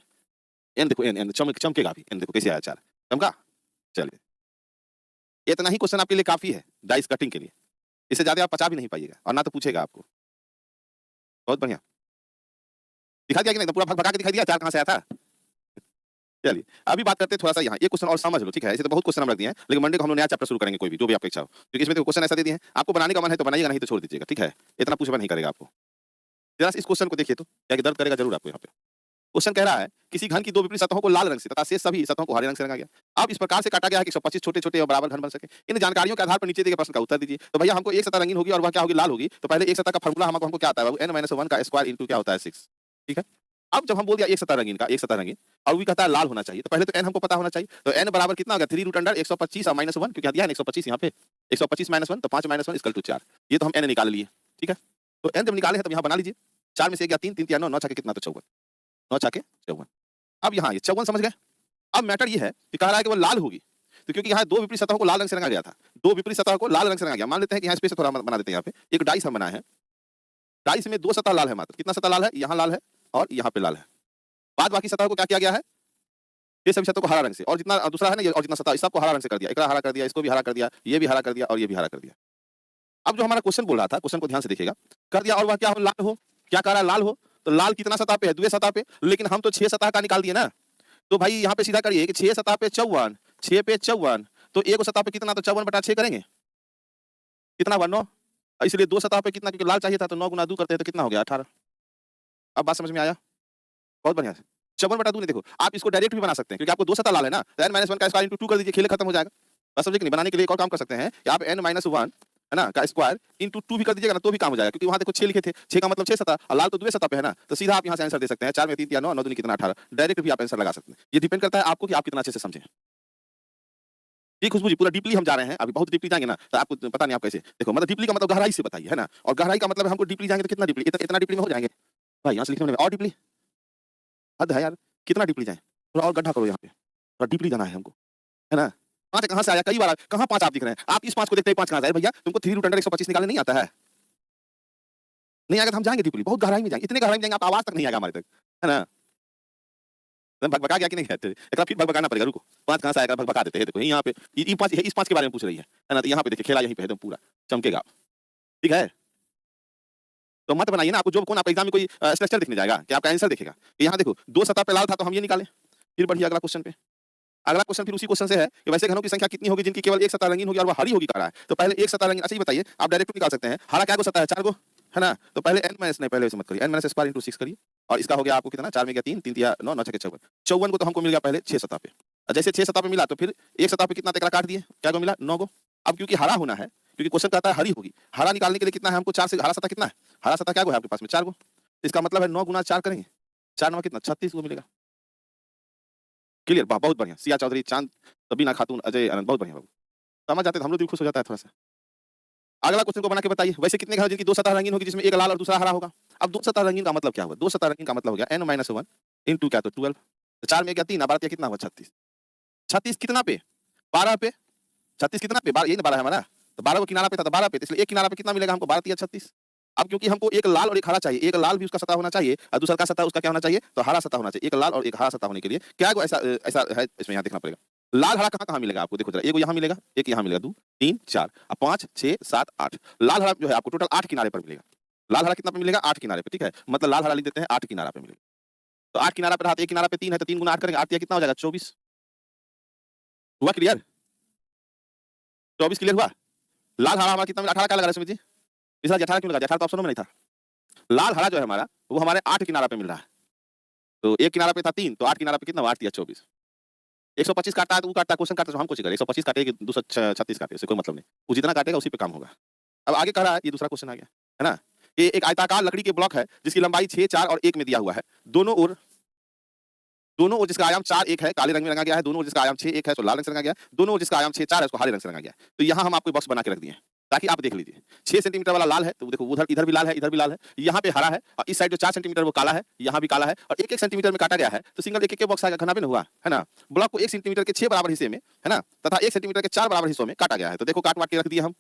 n देखो n चमकेगा भी, n देखो कैसे आया 4, चमका? चलिए, इतना ही क्वेश्चन आपके लिए काफी है डाइस कटिंग के लिए, इससे ज्यादा आप पचा भी नहीं पाइएगा और ना तो पूछेगा आपको। बहुत बढ़िया, दिखा दिया कि नहीं? तो पूरा भग-भगा के दिखाई दिया 4 कहाँ से आया था? चलिए, अभी बात करते हैं थोड़ा-सा यहाँ, ये क्वेश्चन और समझ लो, ठीक है? ऐसे तो बहुत क्वेश्चन हम रख दिए हैं, लेकिन मंडे को हम लोग नया चैप्टर शुरू करेंगे कोई भी, जो भी आपकी इच्छा हो। क्योंकि इसमें देखो क्वेश्चन ऐसा दे दिए हैं, आपको बनाने का मन है तो बनाइएगा, नहीं तो छोड़ दीजिएगा, ठीक है? इतना पूछना नहीं करेगा आपको। जरा इस क्वेश्चन को देखिए तो, क्या कि दर्द करेगा जरूर आपको यहाँ पे। क्वेश्चन कह रहा है, किसी घन की 2 विपरीत सतहों को लाल रंग से तथा शेष सभी सतहों को हरे रंग से रंगा गया। अब इस प्रकार से काटा गया है कि 125 छोटे-छोटे और बराबर घन बन सके। इन जानकारियों के आधार पर नीचे दिए गए प्रश्न का उत्तर दीजिए। तो भैया हमको एक सतह रंगीन होगी और वह क्या होगी? लाल होगी। तो पहले एक सतह का फार्मूला हमको क्या आता है बाबू? n - 1 का स्क्वायर इंटू क्या होता है? 6। ठीक है? अब जब हम बोल दिया एक सतह रंगीन का, एक सतह रंगीन, और वो भी कहता है लाल होना चाहिए, तो पहले तो n हमको पता होना चाहिए। तो n बराबर कितना हो गया? 3 रूट अंडर 125 और -1, क्योंकि दिया है ना 125 यहाँ पे। 125 -1 तो 5 - 1 इक्वल टू 4। ये तो हम n निकाल लिए, ठीक है? तो n जब निकाले हैं तब यहाँ बना लीजिए। 4 में से 1 गया 3, 3 तिया 9, 9 छके कितना? तो 54। 9 छके 54। अब यहाँ ये 54 समझ गए? अब मैटर ये है कि कह रहा है कि वो लाल होगी। तो क्योंकि यहाँ 2 विपरीत सतहों को लाल रंग से रंगा गया था। 2 विपरीत सतहों को लाल रंग से रंगा गया। मान लेते हैं कि यहाँ स्पेस थोड़ा बना देते हैं यहाँ पे। एक डाइस हम बनाए हैं। डाइस में 2 सतह लाल है मात्र। कितना सतह लाल है? यहाँ लाल है और यहाँ पे लाल है। बाद बाकी सतह को क्या किया गया है? ये सभी सतहों को हरा रंग से, और जितना दूसरा है ना ये, और जितना सतह इस सबको हरा रंग से कर दिया। एक हरा कर दिया, इसको भी हरा कर दिया, ये भी हरा कर दिया और ये भी हरा कर दिया। अब जो हमारा क्वेश्चन बोल रहा था, क्वेश्चन को ध्यान से देखिएगा। कर दिया और वह क्या हो? लाल हो। क्या कह रहा है? लाल हो। तो लाल कितना सतह पे है? द्वितीय सतह पे। लेकिन हम तो 6 सतह का निकाल दिए ना। तो भाई यहाँ पे सीधा करिए कि 6 सतह पे 54, 6 पे 54, तो एक सतह पे कितना? तो 54/6 करेंगे। कितना हुआ? 9। इसलिए 2 सतह पे कितना? क्योंकि लाल चाहिए था तो 9 गुना 2 करते हैं तो कितना हो गया? 18। अब बात समझ में आया? बहुत बढ़िया से। 54/2 नहीं, देखो आप इसको डायरेक्ट भी बना सकते हैं, क्योंकि आपको 2 सतह लाल है ना, तो n - 1 का स्क्वायर इंटू 2 कर दीजिए, खेल खत्म हो जाएगा। बात समझे कि नहीं? बनाने के लिए एक और काम कर सकते हैं कि आप n - 1 है ना का स्क्वायर इंटू 2 भी कर दीजिएगा ना, तो भी काम हो जाएगा, क्योंकि वहाँ देखो 6 लिखे थे, 6 का मतलब 6 सतह और लाल तो द्वितीय सतह पे है ना, तो सीधा आप यहाँ से आंसर दे सकते हैं। 4 में 3 तिया 9, 9 दूनी कितना? 18। डायरेक्ट भी आप आंसर लगा सकते हैं। ये डिपेंड करता है आपको कि आप कितना अच्छे से समझे। जी खुशबू जी, पूरा डीपली हम जा रहे हैं, अभी बहुत डीपली जाएंगे ना तो आपको पता नहीं आप कैसे। देखो मतलब डीपली का मतलब गहराई से बताइए, है ना? और गहराई का मतलब हमको डीपली जाएंगे तो कितना डीपली? इतना डीपली में हो जाएंगे भाई? यहाँ से लिखने में और डीपली हद है यार। कितना डीपली जाएं? थोड़ा और गड्ढा करो यहाँ पे, थोड़ा डीपली जाना है हमको, है ना? 5 कहाँ से आया? कई बार कहाँ 5 आप दिख रहे हैं? आप इस 5 को देखते ही 5 कहाँ से आए भैया? तुमको 3 रूट अंडर 125 निकालने नहीं आता है? नहीं आएगा तो हम जाएंगे डीपली, बहुत गहराई में जाएंगे, इतने गहराई में जाएंगे आप आवाज तक नहीं आएगा हमारे तक, है ना? भगभगा गया कि नहीं कहते? एक बार फिर भगभगाना पड़ेगा, रुको। 5 कहाँ से आएगा? भगभगा देते हैं। देखो यहीं यहाँ पे ये 5 इस 5 के बारे में पूछ रही है ना? तो यहाँ पे देखिए खेला यहीं पे एकदम पूरा चमकेगा, ठीक है? तो मत बनाइए ना, आपको जो कौन आपका एग्जाम में कोई स्ट्रक्चर दिखने जाएगा कि आपका आंसर दिखेगा। यहाँ देखो 2 सतह पे लाल था तो हम ये निकाले। फिर बढ़िए अगला क्वेश्चन पे। अगला क्वेश्चन फिर उसी क्वेश्चन से है कि वैसे घनों की संख्या कितनी होगी जिनकी केवल एक सतह रंगीन होगी और वो हरी होगी कह रहा है। तो पहले एक सतह रंगीन, अच्छा ये बताइए, आप डायरेक्ट निकाल सकते हैं। हरा क्या को सतह है? 4 गो, है ना? तो पहले n माइनस नहीं, पहले ऐसे मत करिए, n माइनस स्क्वायर इंटू 6 करिए और इसका हो गया आपको कितना? 4 में गया 3, 3 तिया 9, 9 छके 54। 54 को तो हमको मिल गया पहले 6 सतह पे। और जैसे 6 सतह पे मिला तो फिर एक सतह पे कितना तक काट दिए? क्या को मिला? 9 गो। अब क्योंकि हरा होना है, क्योंकि क्वेश्चन कहता है हरी होगी, हरा निकालने के लिए कितना है हमको? 4 से हरा सतह कितना है? हरा सतह क्या गो है आपके पास में? 4 गो। इसका मतलब है 9 गुना 4 करेंगे, 4 9 कितना? 36 गो मिलेगा। क्लियर? बहुत बढ़िया। सिया चौधरी, चांद, सबीना खातून, अजय आनंद, बहुत बढ़िया बाबू। समझ जाते तो हम लोग दिल खुश हो जाता है थोड़ा सा। अगला क्वेश्चन को बना के बताइए, वैसे कितने घर जिनकी 2 सतह रंगीन होगी जिसमें एक लाल और दूसरा हरा होगा? अब 2 सतह रंगीन का मतलब क्या हुआ? 2 सतह रंगीन का मतलब हो गया n - 1 इंटू क्या? तो 12। तो 4 में गया 3, 12 कितना हुआ? 36। 36 कितना पे? 12 पे। 36 कितना पे? यही ना 12 है हमारा। तो 12 को किनारा पे था तो 12 पे, इसलिए एक किनारा पे कितना मिलेगा हमको? 12 तिया 36। अब क्योंकि हमको एक लाल और एक हरा चाहिए, एक लाल भी उसका सतह होना चाहिए और दूसरा का सतह उसका क्या होना चाहिए, तो हरा सतह होना चाहिए। एक लाल और एक हरा सतह होने के लिए क्या है, ऐसा ऐसा है, इसमें यहाँ देखना पड़ेगा। लाल हरा कहाँ-कहाँ मिलेगा आपको, देखो जरा, एक यहाँ मिलेगा, एक यहाँ मिलेगा, 2 3 4 अब 5 6 7 8 लाल हरा जो है आपको टोटल 8 किनारे पर मिलेगा। लाल हरा कितना पे मिलेगा, 8 किनारे पे, ठीक है? मतलब लाल हरा लिख देते हैं 8 किनारा पे मिलेगा। तो 8 किनारा पे रहा, तो एक किनारा पे 3 है, तो 3 गुना 8 करेंगे, 8 तिया कितना हो जाएगा, 24। हुआ क्लियर? 24 क्लियर हुआ? लाल हरा हमारा कितना मिला, 18 क्या लगा रहा है सुमित जी? इस बार 18 क्यों लगा दिया? 18 तो ऑप्शनों में नहीं था। लाल हरा जो है हमारा, वो हमारे 8 किनारा पे मिल रहा है। तो एक किनारा पे था 3, तो 8 किनारा पे कितना हुआ, 8 तिया 24। 125 काटता है तो वो काटता है, क्वेश्चन काटता है तो हम कुछ करें, 125 काटेगा कि 236 काटे, उससे कोई मतलब नहीं। वो जितना काटेगा उसी पे काम होगा। अब आगे कह रहा है, ये दूसरा क्वेश्चन आ गया, है ना? ये एक आयताकार लकड़ी के ब्लॉक है जिसकी लंबाई 6, 4 और 1 में दिया हुआ है। दोनों ओर जिसका आयाम 4, 1 है, काले रंग में रंगा गया है। दोनों ओर जिसका आयाम 6, 1 है, उसको लाल रंग से रंगा गया है। दोनों ओर जिसका आयाम 6, 4 है, उसको हरे रंग से रंगा गया है। तो यहाँ हम आपको बॉक्स बना के रख दिए हैं ताकि आप देख लीजिए। 6 सेंटीमीटर वाला लाल है, तो देखो उधर इधर भी लाल है, इधर भी लाल है। यहाँ पे हरा है और इस साइड जो 4 सेंटीमीटर वो काला है, यहाँ भी काला है और 1-1 सेंटीमीटर में काटा गया है। तो सिंगल 1-1 के बॉक्स आएगा, घना भी नहीं हुआ, है ना? ब्लॉक को 1 सेंटीमीटर के 6 बराबर हिस्से में, है ना, तथा 1 सेंटीमीटर के 4 बराबर हिस्सों में काटा गया है। तो देखो काट-वाट के रख दिए हम,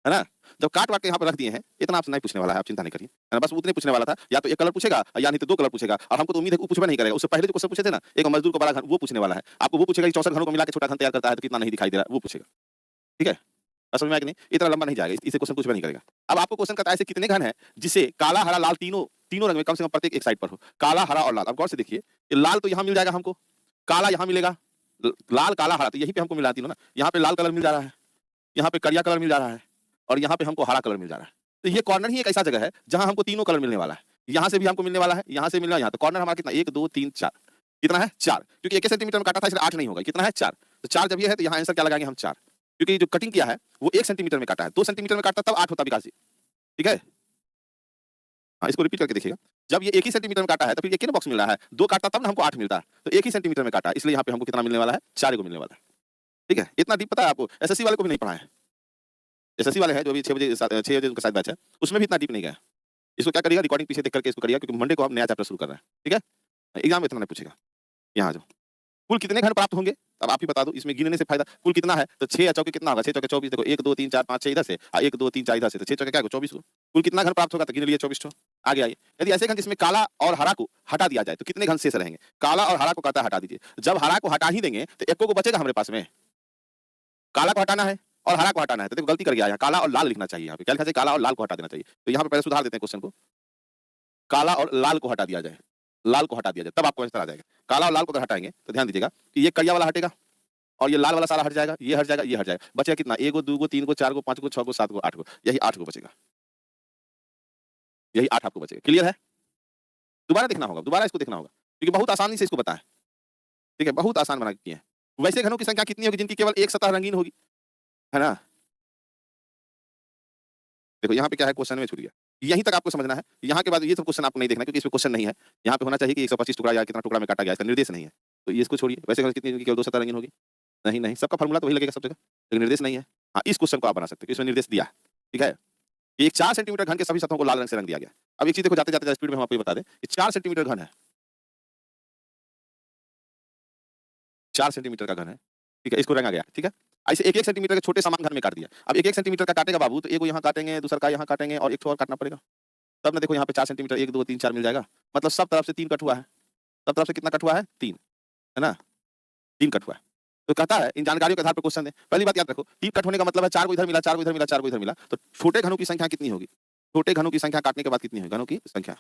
है ना? जब काट-वाट के यहाँ पे रख दिए हैं, इतना आपसे नहीं पूछने वाला है, आप चिंता नहीं करिए। है ना? बस उतने पूछने वाला था, या तो 1 कलर पूछेगा या नहीं तो 2 कलर पूछेगा। और हमको तो उम्मीद है वो पूछबे नहीं करेगा। उससे पहले जो क्वेश्चन पूछे थे ना, एक मजदूर को बड़ा घन, वो पूछने वाला है। आपको वो पूछेगा कि 64 घनों को मिला के छोटा घन तैयार करता है तो कितना नहीं दिखाई दे रहा है, वो पूछेगा। ठीक है? बात समझ में आया कि नहीं? इतना लंबा नहीं जाएगा, इससे क्वेश्चन पूछबे नहीं करेगा। अब आपको क्वेश्चन कहता है ऐसे कितने घन हैं जिसे काला, हरा, लाल तीनों रंग में कम से कम प्रत्येक एक साइड पर हो। काला, हरा और लाल। अब गौर से देखिए, ये लाल तो यहाँ मिल जाएगा हमको, काला यहाँ मिलेगा, लाल, काला, हरा तो यहीं पे हमको मिला तीनों ना। यहाँ पे लाल कलर मिल जा रहा है, यहाँ पे करिया कलर मिल जा रहा है और यहाँ पे हमको हरा कलर मिल जा रहा है। तो ये कॉर्नर ही एक ऐसा जगह है जहाँ हमको तीनों कलर मिलने वाला है। यहाँ से भी हमको मिलने वाला है, यहाँ से मिलने वाला, यहाँ तो कॉर्नर हमारा कितना, 1 2 3 4 कितना है, 4। क्योंकि 1 सेंटीमीटर में काटा था इसलिए 8 नहीं होगा, कितना है, 4। तो 4 जब ये है तो यहाँ आंसर क्या लगाएंगे हम, 4। क्योंकि जो कटिंग किया है वो 1 सेंटीमीटर में काटा है, 2 सेंटीमीटर में काटता तब 8 होता विकास जी। ठीक है? हाँ, इसको रिपीट करके देखिएगा। जब ये 1 ही सेंटीमीटर में काटा है तो फिर एक ही ना बॉक्स मिल रहा है, 2 काटता तब ना हमको 8 मिलता है। तो 1 ही सेंटीमीटर में काटा है, इसलिए यहाँ पे हमको कितना मिलने वाला है, 4 को मिलने वाला है। ठीक है? इतना डीप पता है आपको, एसएससी वाले को भी नहीं पढ़ा है। एसएससी वाले हैं जो अभी 6 बजे 6 बजे उनका शायद बैच है, उसमें भी इतना डीप नहीं गया। इसको क्या करिएगा, रिकॉर्डिंग पीछे देख करके इसको करिएगा, क्योंकि मंडे को हम नया चैप्टर शुरू कर रहे हैं। ठीक है? एग्जाम में इतना नहीं पूछेगा। यहाँ आ जाओ। कुल कितने घन प्राप्त होंगे, अब आप ही बता दो, इसमें गिनने से फायदा। कुल कितना है, तो 6 या चौके कितना होगा, 6 चौके 24, देखो 1 2 3 4 5 6 इधर से, 1 2 3 4 इधर से, तो 6 चौके क्या होगा, 24 को। कुल कितना घन प्राप्त होगा, तो गिन लिए 24 ठो। आगे आइए, यदि ऐसे घन जिसमें काला और हरा को हटा दिया जाए तो कितने घन शेष रहेंगे। काला और हरा को कहता है हटा दीजिए। जब हरा को हटा ही देंगे तो एको को बचेगा हमारे पास में। काला को हटाना है और हरा को हटाना है, तो देखो गलती कर गया, यहाँ काला और लाल लिखना चाहिए। यहाँ पे क्या लिखा चाहिए, काला और लाल को हटा देना चाहिए। तो यहाँ पे पहले सुधार देते हैं क्वेश्चन को, काला और लाल को हटा दिया जाए, लाल को हटा दिया जाए, तब आपको आंसर आ जाएगा। काला और लाल को अगर हटाएंगे तो ध्यान दीजिएगा कि ये करिया वाला हटेगा और ये लाल वाला सारा हट जाएगा, ये हट जाएगा, ये हट जाएगा। बचेगा कितना, 1 2 3 4 5 6 7 8, यही 8 को बचेगा, यही 8 आपको बचेगा। क्लियर है? दोबारा देखना होगा, दोबारा इसको देखना होगा, क्योंकि बहुत आसानी से इसको पता है। ठीक है? बहुत आसान बना के किए हैं। वैसे घनों की संख्या कितनी होगी जिनकी केवल एक सतह रंगीन होगी, है ना? देखो यहाँ पे क्या है, क्वेश्चन में छूट गया। यहीं तक आपको समझना है, यहाँ के बाद ये सब क्वेश्चन आपको नहीं देखना, क्योंकि इसमें क्वेश्चन नहीं है। यहाँ पे होना चाहिए कि 125 टुकड़ा या कितना टुकड़ा में काटा गया, इसका निर्देश नहीं है। तो ये इसको छोड़िए। वैसे कितनी होगी, केवल 2 सतह रंगीन होगी? नहीं, नहीं, सबका फार्मूला तो वही लगेगा सब जगह, लेकिन निर्देश नहीं है। हाँ, इस क्वेश्चन को आप बना सकते हो, इसमें निर्देश दिया है। ठीक है? एक 4 सेंटीमीटर घन के सभी सतहों को लाल रंग से रंग दिया गया। अब एक चीज देखो, जाते-जाते स्पीड में हम आपको ये बता दें कि 4 सेंटीमीटर घन है। 4 सेंटीमीटर का घन है। ठीक है? इसको रंगा गया। ठीक है? ऐसे 1-1 सेंटीमीटर के छोटे समान घन में काट दिया। अब 1-1 सेंटीमीटर का काटेगा बाबू, तो एगो यहाँ काटेंगे, दूसरा का यहाँ काटेंगे और एक ठो और काटना पड़ेगा। तब ना देखो यहाँ पे 4 सेंटीमीटर 1 2 3 4 मिल जाएगा। मतलब सब तरफ से 3 कट हुआ है। सब तरफ से कितना कट हुआ है? 3, है ना? 3 कट हुआ है। तो कहता है इन जानकारियों के आधार पर क्वेश्चन दें। पहली बात याद रखो, 3 कट होने का मतलब है 4 को इधर मिला, 4 को इधर मिला, 4 को इधर मिला। तो छोटे घनों की संख्या कितनी होगी? छोटे घनों की संख्या काटने के बाद कितनी होगी घनों की संख्या?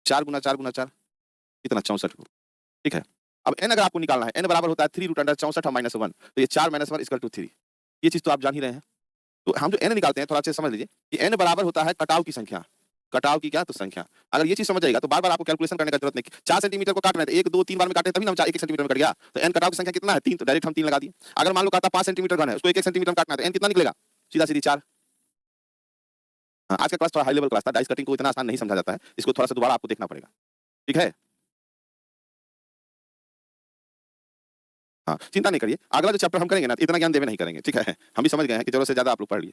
4 गुना 4 गुना 4 कितना, 64 होगी। ठीक है? अब n अगर आपको निकालना है, n बराबर होता है 3 रूट अंडर 64 और -1, तो ये 4 - 1 इक्वल टू 3। ये चीज तो आप जान ही रहे हैं। तो हम जो n निकालते हैं, थोड़ा अच्छे से समझ लीजिए कि n बराबर होता है कटाव की संख्या। कटाव की क्या, तो संख्या। अगर ये चीज समझ जाएगा तो बार-बार आपको कैलकुलेशन करने का जरूरत नहीं। 4 सेंटीमीटर को काटना है तो 1 2 3 बार में काटे तभी ना 1 सेंटीमीटर में कट गया। तो n कटाव की संख्या कितना है, 3, तो डायरेक्ट हम 3 लगा दिए। अगर मान लो कहता 5 सेंटीमीटर घन है, उसको 1-1 सेंटीमीटर में काटना है तो n कितना निकलेगा, सीधा-सीधी 4। हाँ, आज का क्लास थोड़ा हाई लेवल क्लास था, डाइस कटिंग को इतना आसान नहीं समझा जाता है। इसको थोड़ा सा दोबारा आपको देखना पड़ेगा। ठीक है? हाँ, चिंता नहीं करिए, अगला जो चैप्टर हम करेंगे ना, इतना ज्ञान देवे नहीं करेंगे। ठीक है? हम भी समझ गए हैं कि जरूरत से ज्यादा आप लोग पढ़ लिए।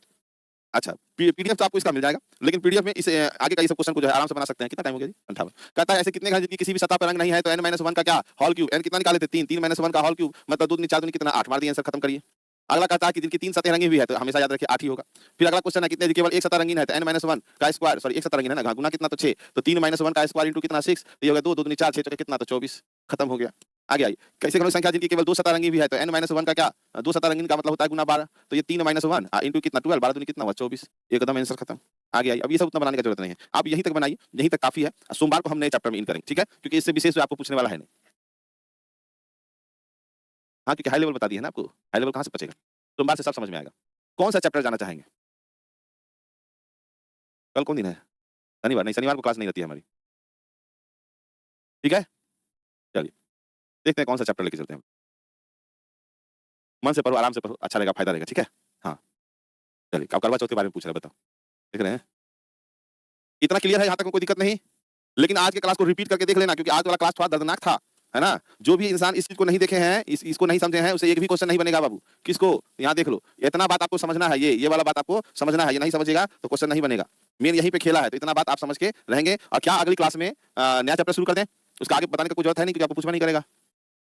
अच्छा, पीडीएफ तो आपको इसका मिल जाएगा, लेकिन पीडीएफ में इस आगे का ये सब क्वेश्चन को जो है आराम से बना सकते हैं। कितना टाइम हो गया जी? 58। कहता है ऐसे कितने घन जिनकी किसी भी सतह पर रंग नहीं है, तो n - 1 का क्या होल क्यूब, n कितना निकाले थे, 3, 3 - 1 का होल क्यूब मतलब 2 दूनी 4 दूनी कितना, 8 मार दिए, आंसर खत्म करिए। अगला कहता है कि जिनकी 3 सतहें रंगी हुई है तो हमेशा याद रखिए 8 ही होगा। फिर अगला क्वेश्चन है कितने केवल एक सतह रंगीन है तो n-1 का स्क्वायर, सॉरी एक सतह रंगीन है ना, गुना कितना तो 6, तो 3 - 1 का स्क्वायर इंटू कितना 6, तो ये हो गया 2 2 दूनी 4 6 चौके कितना तो 24, खत्म हो गया। आगे आइए, कैसे क्रमिक संख्या जिनकी केवल 2 सतह रंगी हुई है तो n-1 का क्या 2 सतह रंगीन का मतलब होता है गुना 12, तो ये 3 - 1 इंटू कितना 12, 12 दूनी कितना हुआ 24, एकदम आंसर खत्म। आगे आइए, अब ये सब उतना बनाने की जरूरत नहीं है, आप यहीं तक बनाइए, यहीं तक काफी है। सोमवार को हम नए चैप्टर में इन करेंगे, ठीक है, क्योंकि इससे विशेष आपको पूछने वाला है नहीं। हाँ, क्योंकि हाई लेवल बता दिया है ना आपको, हाई लेवल कहाँ से बचेगा, सोमवार से सब समझ में आएगा। कौन सा चैप्टर जाना चाहेंगे? कल कौन दिन है? शनिवार, नहीं शनिवार को क्लास नहीं रहती है हमारी। ठीक है? चलिए, देखते हैं कौन सा चैप्टर लेके चलते हैं। मन से पढ़ो, आराम से पढ़ो, अच्छा रहेगा, फायदा रहेगा, ठीक है? हाँ, चलिए, अब करवा चौथ के बारे में पूछ रहे हैं, बताओ, देख रहे हैं? इतना क्लियर है यहाँ तक में कोई दिक्कत नहीं? लेकिन आज के क्लास को रिपीट करके देख लेना, क्योंकि आज वाला क्लास थोड़ा दर्दनाक था, है ना? जो भी इंसान इस चीज़ को नहीं देखे हैं, इसको नहीं समझे हैं, उसे एक भी क्वेश्चन नहीं बनेगा बाबू। किसको? यहाँ देख लो, इतना बात आपको समझना है, ये वाला बात आपको समझना है, ये नहीं समझिएगा तो क्वेश्चन नहीं बनेगा। मेन यहीं पे खेला है, तो इतना बात आप समझ के रहेंगे। और क्या अगली क्लास में नया चैप्टर शुरू कर दें? उसका आगे बताने का कोई जरूरत है नहीं, क्योंकि आपको पूछना नहीं करेगा।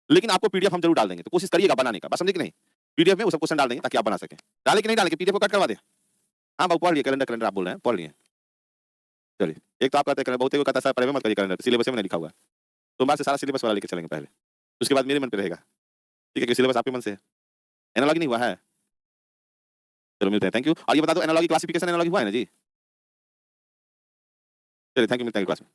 लेकिन आपको पीडीएफ हम जरूर डाल देंगे, तो कोशिश करिएगा बनाने का, बात समझे कि नहीं? पीडीएफ में वो सब क्वेश्चन डाल देंगे ताकि आप बना सकें। डाले कि नहीं डाले कि पीडीएफ को कट करवा दें? हाँ बाबू, पढ़ लिए, कैलेंडर आप बोल रहे हैं, पढ़ लिए। चलिए, एक तो आप कहते हैं, बहुते को कहता है सर पढ़े मत करिए कैलेंडर, सिलेबस में नहीं लिखा हुआ है। सोमवार से सारा सिलेबस वाला लेके चलेंगे पहले, उसके बाद मेरे मन पे रहेगा, ठीक है, कि सिलेबस आपके मन से है। एनालॉजी नहीं हुआ है? चलो मिलते हैं, थैंक यू। और ये बता दो एनालॉजी क्लासिफिकेशन एनालॉजी हुआ है ना जी? चलिए, थैंक यू, मिलते हैं अगली क्लास में।